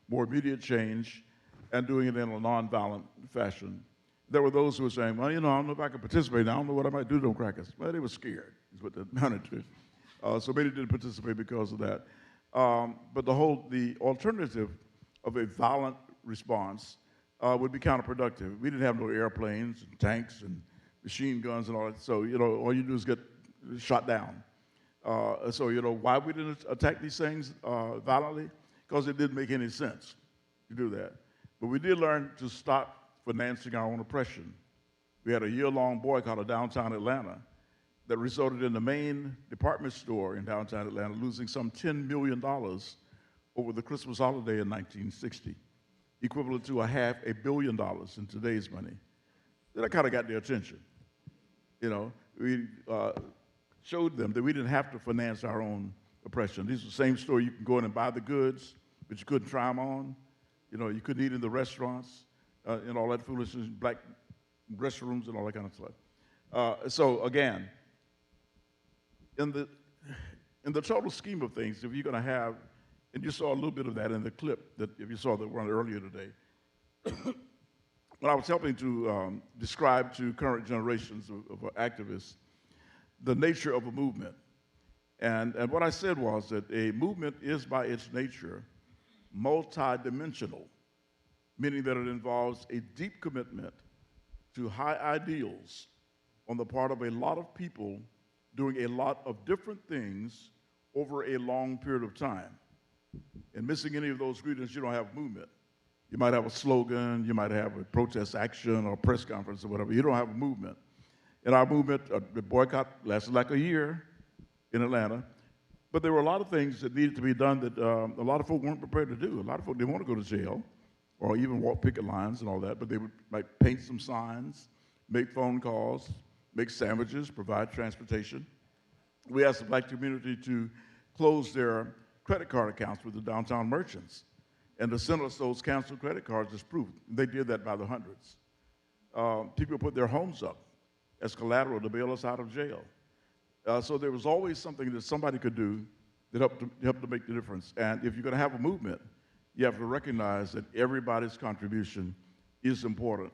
[SPEAKER 14] more immediate change and doing it in a nonviolent fashion. There were those who were saying, well, I don't know if I can participate. I don't know what I might do to them crackers. Well, they were scared, is what that amounted to. So many didn't participate because of that. But the alternative of a violent response would be counterproductive. We didn't have no airplanes and tanks and machine guns and all that. So, all you do is get shot down. So, why we didn't attack these things violently? Because it didn't make any sense to do that. But we did learn to stop financing our own oppression. We had a year-long boycott of downtown Atlanta that resulted in the main department store in downtown Atlanta losing some $10 million over the Christmas holiday in 1960, equivalent to $500 million in today's money. That kind of got their attention. We showed them that we didn't have to finance our own oppression. These are the same store you can go in and buy the goods, but you couldn't try them on. You couldn't eat in the restaurants and all that foolishness, black restrooms and all that kind of stuff. So again, in the total scheme of things, if you're going to have, and you saw a little bit of that in the clip that if you saw the one earlier today, when I was helping to describe to current generations of activists the nature of a movement. And what I said was that a movement is by its nature multidimensional, meaning that it involves a deep commitment to high ideals on the part of a lot of people doing a lot of different things over a long period of time. And missing any of those ingredients, you don't have movement. You might have a slogan, you might have a protest action or a press conference or whatever. You don't have a movement. In our movement, the boycott lasted like a year in Atlanta, But there were a lot of things that needed to be done that a lot of folk weren't prepared to do. A lot of folk didn't want to go to jail or even walk picket lines and all that, but they would like paint some signs, make phone calls, make sandwiches, provide transportation. We asked the black community to close their credit card accounts with the downtown merchants. And to send us those canceled credit cards as proof. They did that by the hundreds. People put their homes up as collateral to bail us out of jail. So there was always something that somebody could do that helped to make the difference. And if you're going to have a movement, you have to recognize that everybody's contribution is important,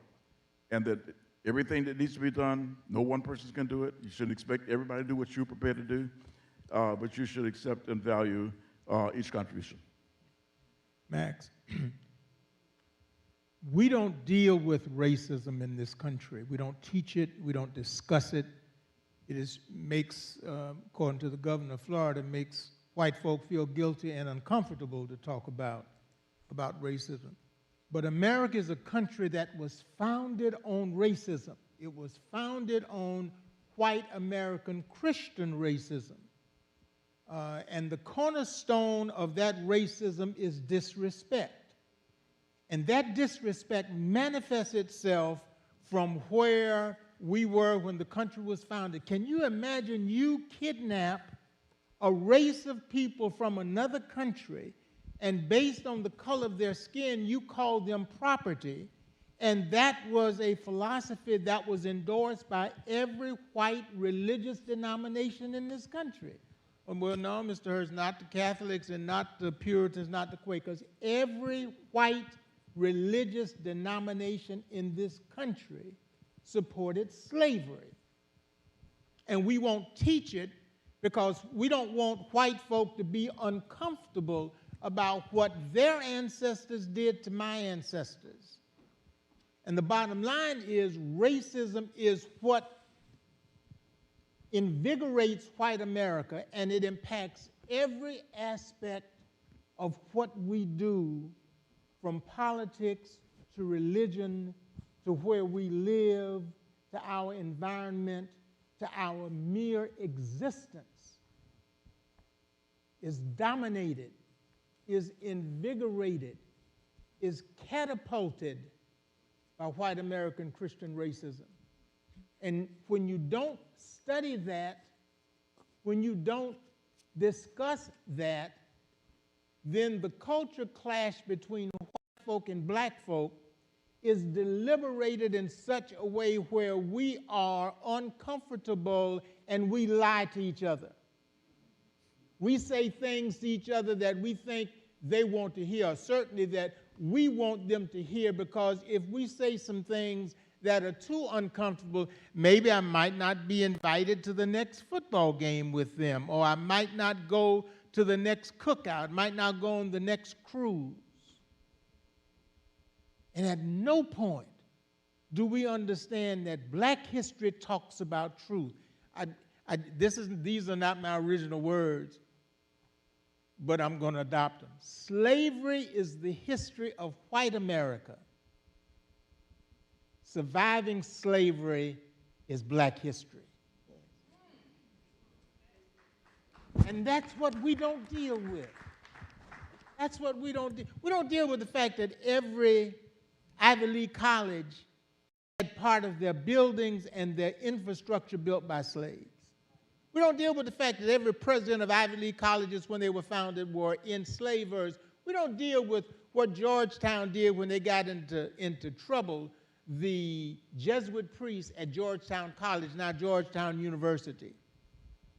[SPEAKER 14] and that everything that needs to be done, no one person can do it. You shouldn't expect everybody to do what you're prepared to do, but you should accept and value each contribution.
[SPEAKER 11] Max, we don't deal with racism in this country. We don't teach it. We don't discuss it. It makes, according to the governor of Florida, makes white folk feel guilty and uncomfortable to talk about racism. But America is a country that was founded on racism. It was founded on white American Christian racism. And the cornerstone of that racism is disrespect. And that disrespect manifests itself from where we were when the country was founded. Can you imagine you kidnap a race of people from another country, and based on the color of their skin, you call them property? And that was a philosophy that was endorsed by every white religious denomination in this country. Well, no, Mr. Hurst, not the Catholics and not the Puritans, not the Quakers. Every white religious denomination in this country supported slavery. And we won't teach it because we don't want white folk to be uncomfortable about what their ancestors did to my ancestors. And the bottom line is racism is what invigorates white America, and it impacts every aspect of what we do, from politics to religion to where we live to our environment to our mere existence, is dominated, is invigorated, is catapulted by white American Christian racism. And when you don't study that, when you don't discuss that, then the culture clash between white folk and black folk is deliberated in such a way where we are uncomfortable and we lie to each other. We say things to each other that we think they want to hear, or certainly that we want them to hear, because if we say some things that are too uncomfortable, maybe I might not be invited to the next football game with them, or I might not go to the next cookout, might not go on the next cruise. And at no point do we understand that black history talks about truth. These are not my original words, but I'm going to adopt them. Slavery is the history of white America. Surviving slavery is black history. And that's what we don't deal with. That's what we don't do. We don't deal with the fact that every Ivy League college had part of their buildings and their infrastructure built by slaves. We don't deal with the fact that every president of Ivy League colleges when they were founded were enslavers. We don't deal with what Georgetown did when they got into trouble. The Jesuit priests at Georgetown College, now Georgetown University.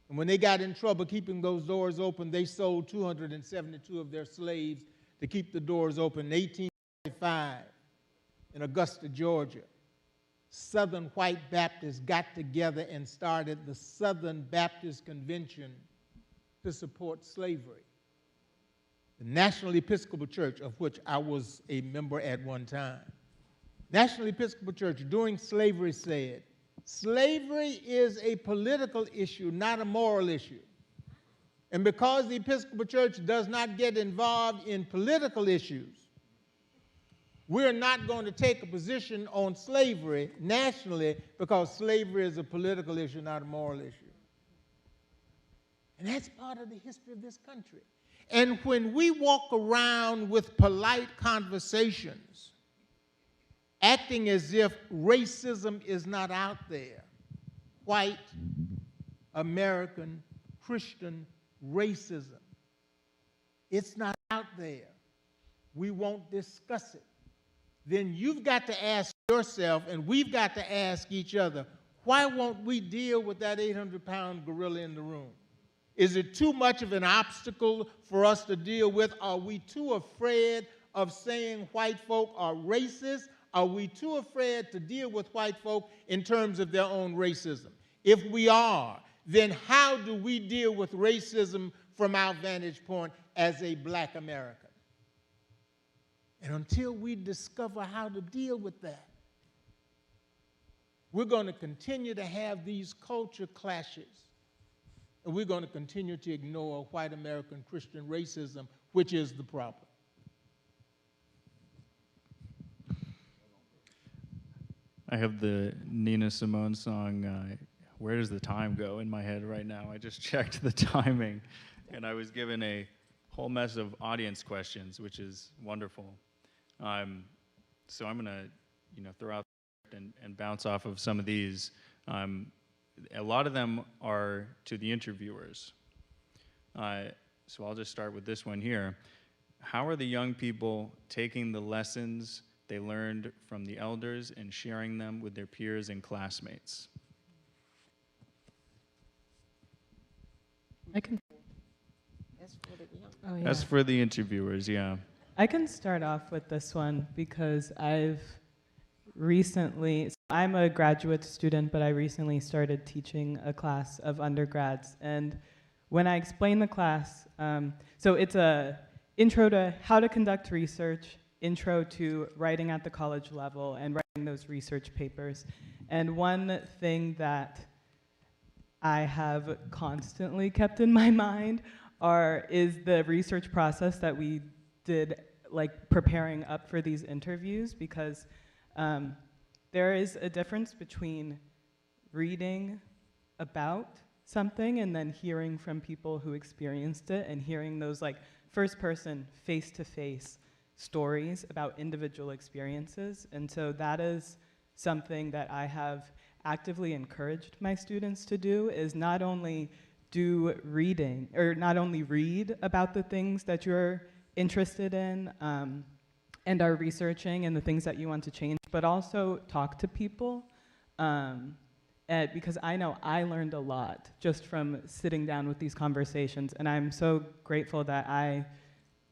[SPEAKER 11] And when they got in trouble keeping those doors open, they sold 272 of their slaves to keep the doors open. In 1845, in Augusta, Georgia, Southern white Baptists got together and started the Southern Baptist Convention to support slavery. The National Episcopal Church, of which I was a member at one time, National Episcopal Church during slavery said, slavery is a political issue, not a moral issue. And because the Episcopal Church does not get involved in political issues, we're not going to take a position on slavery nationally because slavery is a political issue, not a moral issue. And that's part of the history of this country. And when we walk around with polite conversations, acting as if racism is not out there, white, American, Christian racism, it's not out there, we won't discuss it, then you've got to ask yourself, and we've got to ask each other, why won't we deal with that 800-pound gorilla in the room? Is it too much of an obstacle for us to deal with? Are we too afraid of saying white folk are racist? Are we too afraid to deal with white folk in terms of their own racism? If we are, then how do we deal with racism from our vantage point as a Black American? And until we discover how to deal with that, we're going to continue to have these culture clashes, and we're going to continue to ignore white American Christian racism, which is the problem.
[SPEAKER 22] I have the Nina Simone song, Where Does the Time Go, in my head right now. I just checked the timing, and I was given a whole mess of audience questions, which is wonderful. So I'm going to throw out and bounce off of some of these. A lot of them are to the interviewers. So I'll just start with this one here. How are the young people taking the lessons they learned from the elders and sharing them with their peers and classmates?
[SPEAKER 2] I can. Oh, yeah.
[SPEAKER 22] As for the interviewers, yeah.
[SPEAKER 2] I can start off with this one because I've recently, so I'm a graduate student, but I recently started teaching a class of undergrads. And when I explain the class, so it's a intro to how to conduct research, intro to writing at the college level and writing those research papers. And one thing that I have constantly kept in my mind is the research process that we did, like preparing up for these interviews, because there is a difference between reading about something and then hearing from people who experienced it and hearing those like first person, face-to-face stories about individual experiences. And so that is something that I have actively encouraged my students to do, is not only do reading, or not only read about the things that you're interested in and are researching and the things that you want to change, but also talk to people. Because I know I learned a lot just from sitting down with these conversations, and I'm so grateful that I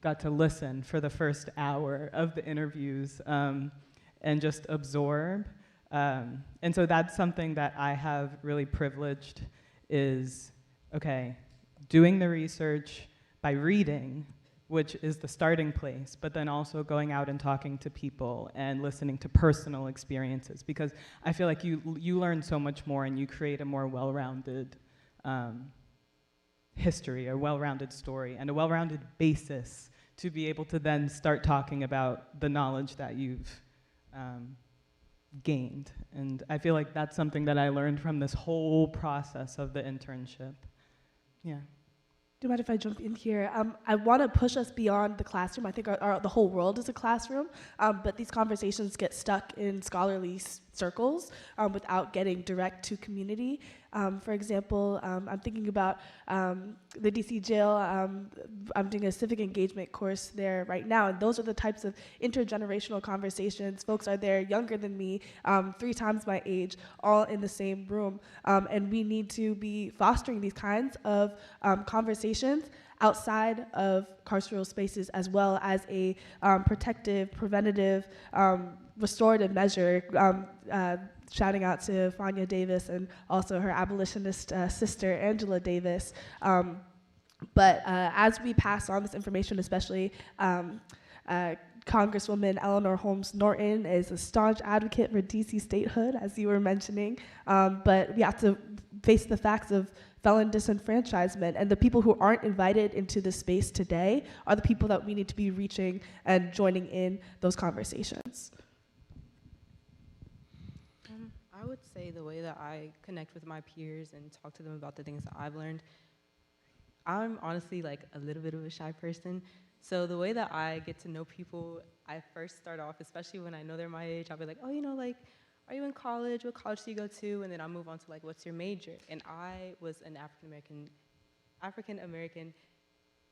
[SPEAKER 2] got to listen for the first hour of the interviews and just absorb. And so that's something that I have really privileged is, okay, doing the research by reading, which is the starting place, but then also going out and talking to people and listening to personal experiences, because I feel like you learn so much more and you create a more well-rounded history, a well-rounded story, and a well-rounded basis to be able to then start talking about the knowledge that you've gained. And I feel like that's something that I learned from this whole process of the internship. Yeah.
[SPEAKER 21] Do you mind if I jump in here? I want to push us beyond the classroom. I think the whole world is a classroom, but these conversations get stuck in scholarly circles without getting direct to community. For example, I'm thinking about the DC jail. I'm doing a civic engagement course there right now, and those are the types of intergenerational conversations. Folks are there younger than me, 3 times my age, all in the same room, and we need to be fostering these kinds of conversations outside of carceral spaces, as well as a protective, preventative, restorative measure. Shouting out to Fania Davis and also her abolitionist sister, Angela Davis. But as we pass on this information, especially Congresswoman Eleanor Holmes Norton is a staunch advocate for DC statehood, as you were mentioning, but we have to face the facts of felon disenfranchisement, and the people who aren't invited into this space today are the people that we need to be reaching and joining in those conversations.
[SPEAKER 15] I would say the way that I connect with my peers and talk to them about the things that I've learned I'm honestly like a little bit of a shy person. So the way that I get to know people, I first start off, especially when I know they're my age, I'll be like, oh, you know, like, are you in college? What college do you go to? And then I'll move on to like, what's your major? And I was an African American.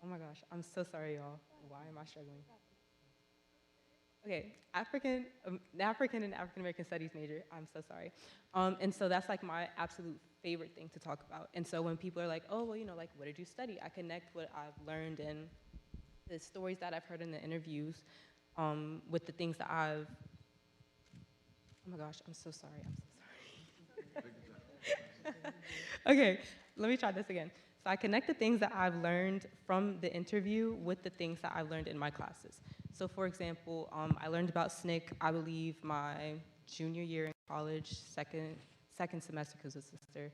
[SPEAKER 15] Oh my gosh, I'm so sorry, y'all. Why am I struggling? Okay, African and African American Studies major. I'm so sorry. And so that's like my absolute favorite thing to talk about. And so when people are like, oh, well, you know, like, what did you study? I connect what I've learned and the stories that I've heard in the interviews with the things that I've, oh my gosh, I'm so sorry, I'm so sorry. Okay, let me try this again. So I connect the things that I've learned from the interview with the things that I've learned in my classes. So for example, I learned about SNCC, I believe, my junior year in college, second semester, because it's sister.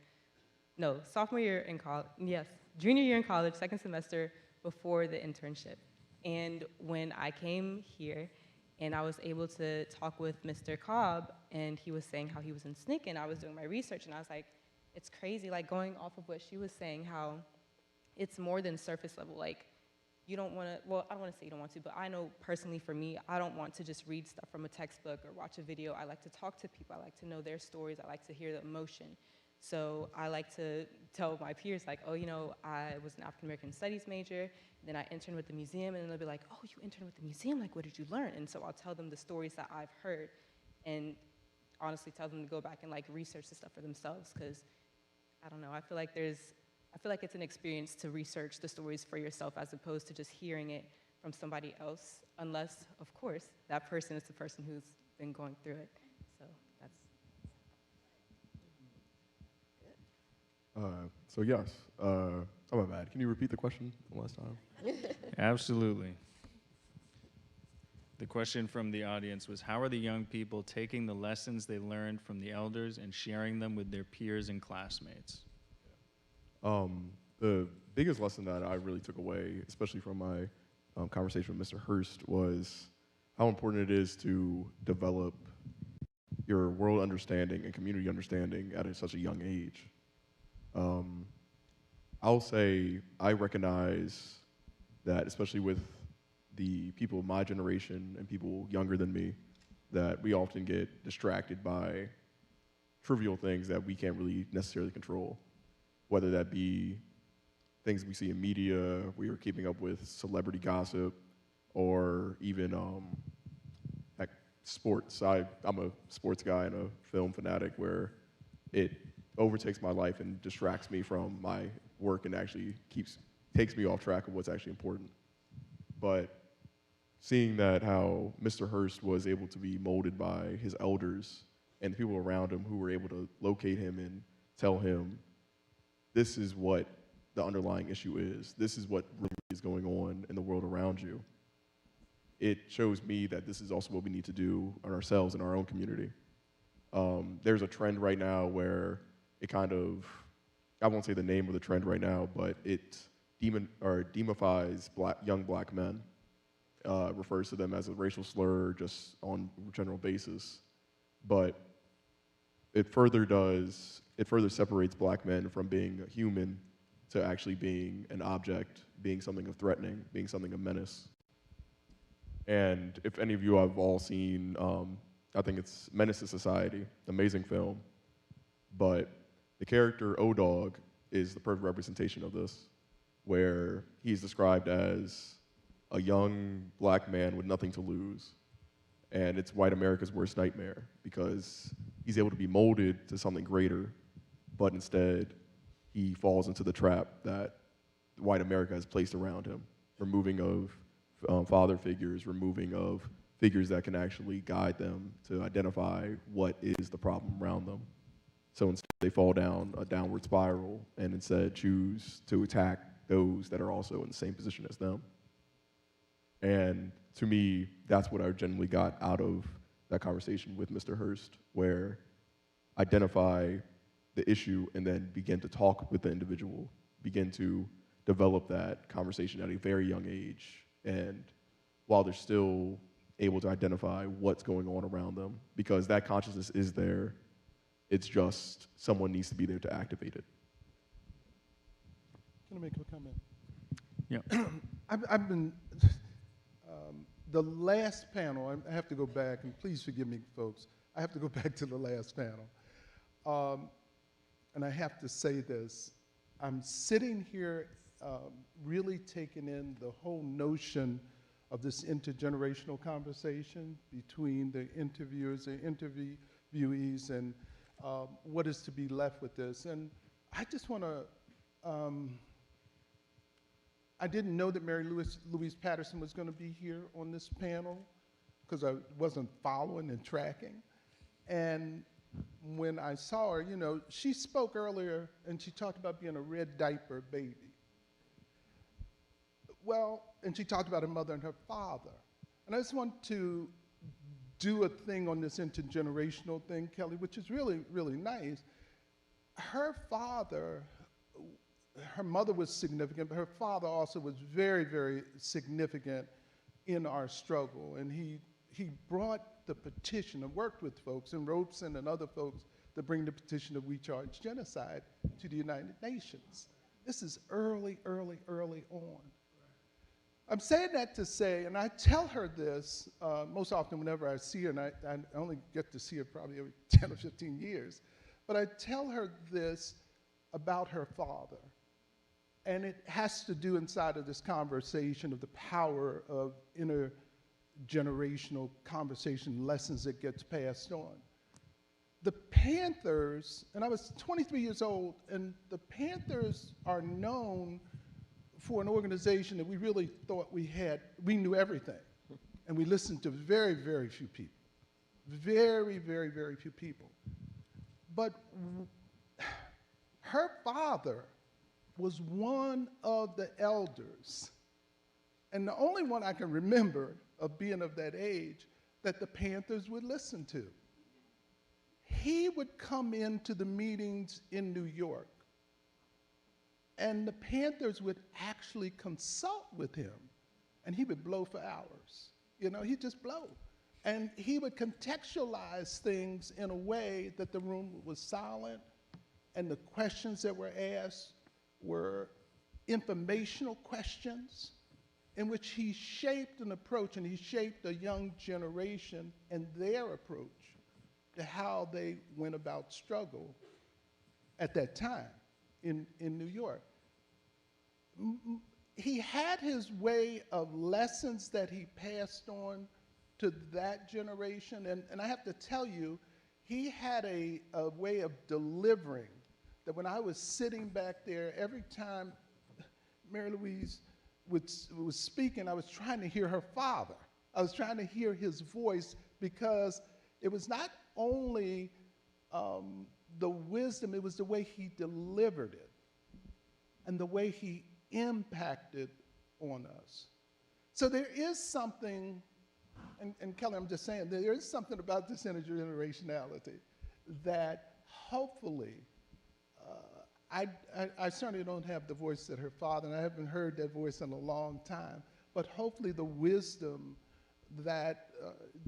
[SPEAKER 15] No, sophomore year in college, yes, junior year in college, second semester before the internship. And when I came here and I was able to talk with Mr. Cobb, and he was saying how he was in SNCC, and I was doing my research, and I was like, it's crazy, like going off of what she was saying, how it's more than surface level. Like, you don't want to, well, I don't want to say you don't want to, but I know personally for me, I don't want to just read stuff from a textbook or watch a video. I like to talk to people. I like to know their stories. I like to hear the emotion. So I like to tell my peers, like, oh, you know, I was an African American Studies major, then I interned with the museum, and then they'll be like, oh, you interned with the museum? Like, what did you learn? And so I'll tell them the stories that I've heard, and honestly tell them to go back and like research the stuff for themselves, because I don't know, I feel like it's an experience to research the stories for yourself as opposed to just hearing it from somebody else, unless, of course, that person is the person who's been going through it. So that's.
[SPEAKER 5] So yes, oh my bad. Can you repeat the question one last time?
[SPEAKER 22] Absolutely. The question from the audience was, how are the young people taking the lessons they learned from the elders and sharing them with their peers and classmates?
[SPEAKER 5] The biggest lesson that I really took away, especially from my conversation with Mr. Hurst, was how important it is to develop your world understanding and community understanding at such a young age. I'll say I recognize that, especially with the people of my generation and people younger than me, that we often get distracted by trivial things that we can't really necessarily control, whether that be things we see in media, we are keeping up with celebrity gossip, or even like sports. I'm a sports guy and a film fanatic, where it overtakes my life and distracts me from my work and actually takes me off track of what's actually important. But seeing that how Mr. Hurst was able to be molded by his elders and the people around him who were able to locate him and tell him, this is what the underlying issue is. This is what really is going on in the world around you. It shows me that this is also what we need to do on ourselves in our own community. There's a trend right now where it kind of, I won't say the name of the trend right now, but it demonifies young black men, refers to them as a racial slur just on a general basis. But it further separates black men from being a human to actually being an object, being something of threatening, being something of menace. And if any of you have all seen, I think it's Menace to Society, amazing film, but the character O-Dog is the perfect representation of this, where he's described as a young black man with nothing to lose. And it's white America's worst nightmare, because he's able to be molded to something greater, but instead he falls into the trap that white America has placed around him, removing of father figures, removing of figures that can actually guide them to identify what is the problem around them. So instead they fall down a downward spiral and instead choose to attack those that are also in the same position as them. And to me, that's what I genuinely got out of that conversation with Mr. Hurst, where identify the issue and then begin to talk with the individual, begin to develop that conversation at a very young age. And while they're still able to identify what's going on around them, because that consciousness is there, it's just someone needs to be there to activate it.
[SPEAKER 18] Can I make a comment?
[SPEAKER 22] Yeah.
[SPEAKER 18] I've been, the last panel, I have to go back, and please forgive me, folks. I have to go back to the last panel. And I have to say this. I'm sitting here really taking in the whole notion of this intergenerational conversation between the interviewers and interviewees and what is to be left with this. And I just want to, I didn't know that Mary Louise Patterson was going to be here on this panel because I wasn't following and tracking. And when I saw her, you know, she spoke earlier and she talked about being a red diaper baby. Well, and she talked about her mother and her father. And I just want to do a thing on this intergenerational thing, Kelly, which is really, really nice. Her father, her mother was significant, but her father also was very, very significant in our struggle. And he brought the petition and worked with folks and Robeson and other folks to bring the petition of We Charge Genocide to the United Nations. This is early, early, early on. I'm saying that to say, and I tell her this most often whenever I see her, and I only get to see her probably every 10 or 15 years, but I tell her this about her father. And it has to do inside of this conversation of the power of intergenerational conversation, lessons that gets passed on. The Panthers, and I was 23 years old, and the Panthers are known for an organization that we really thought we knew everything. And we listened to very, very few people. Very, very, very few people. But her father was one of the elders, and the only one I can remember of being of that age that the Panthers would listen to. He would come into the meetings in New York, and the Panthers would actually consult with him, and he would blow for hours. You know, he'd just blow. And he would contextualize things in a way that the room was silent, and the questions that were asked were informational questions in which he shaped an approach, and he shaped a young generation and their approach to how they went about struggle at that time in New York. He had his way of lessons that he passed on to that generation, and I have to tell you, he had a way of delivering that when I was sitting back there, every time Mary Louise was speaking, I was trying to hear her father. I was trying to hear his voice because it was not only the wisdom, it was the way he delivered it and the way he impacted on us. So there is something, and Kelly, I'm just saying, there is something about this intergenerationality that hopefully, I certainly don't have the voice that her father, and I haven't heard that voice in a long time, but hopefully the wisdom that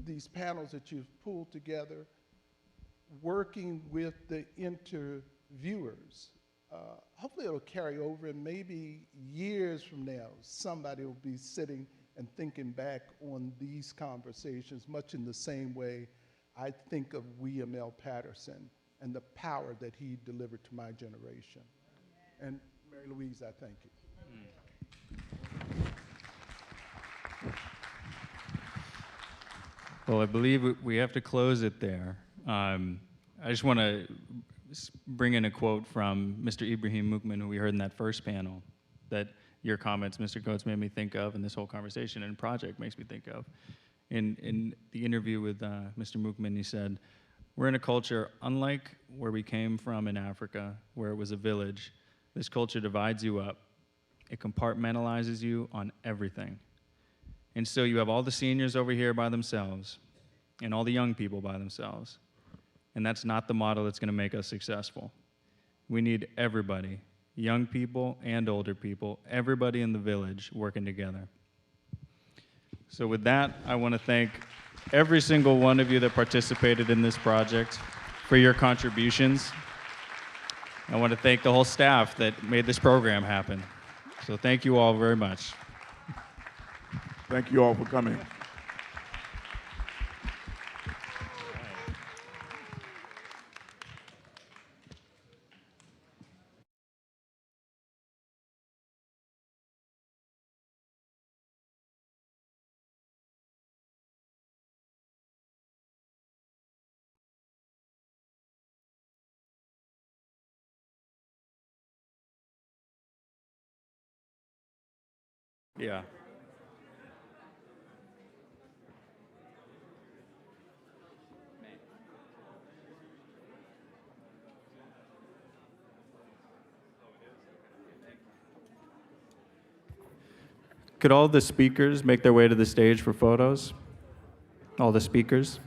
[SPEAKER 18] these panels that you've pulled together, working with the interviewers, hopefully it'll carry over, and maybe years from now, somebody will be sitting and thinking back on these conversations, much in the same way I think of William L. Patterson and the power that he delivered to my generation. And Mary Louise, I thank you.
[SPEAKER 22] Well, I believe we have to close it there. I just want to bring in a quote from Mr. Ibrahim Mukman, who we heard in that first panel, that your comments, Mr. Coates, made me think of, and this whole conversation and project makes me think of. In the interview with Mr. Mukman, he said, "We're in a culture unlike where we came from in Africa, where it was a village. This culture divides you up. It compartmentalizes you on everything. And so you have all the seniors over here by themselves and all the young people by themselves. And that's not the model that's going to make us successful. We need everybody, young people and older people, everybody in the village working together." So with that, I want to thank every single one of you that participated in this project for your contributions. I want to thank the whole staff that made this program happen. So thank you all very much.
[SPEAKER 14] Thank you all for coming.
[SPEAKER 22] Yeah. Could all the speakers make their way to the stage for photos? All the speakers?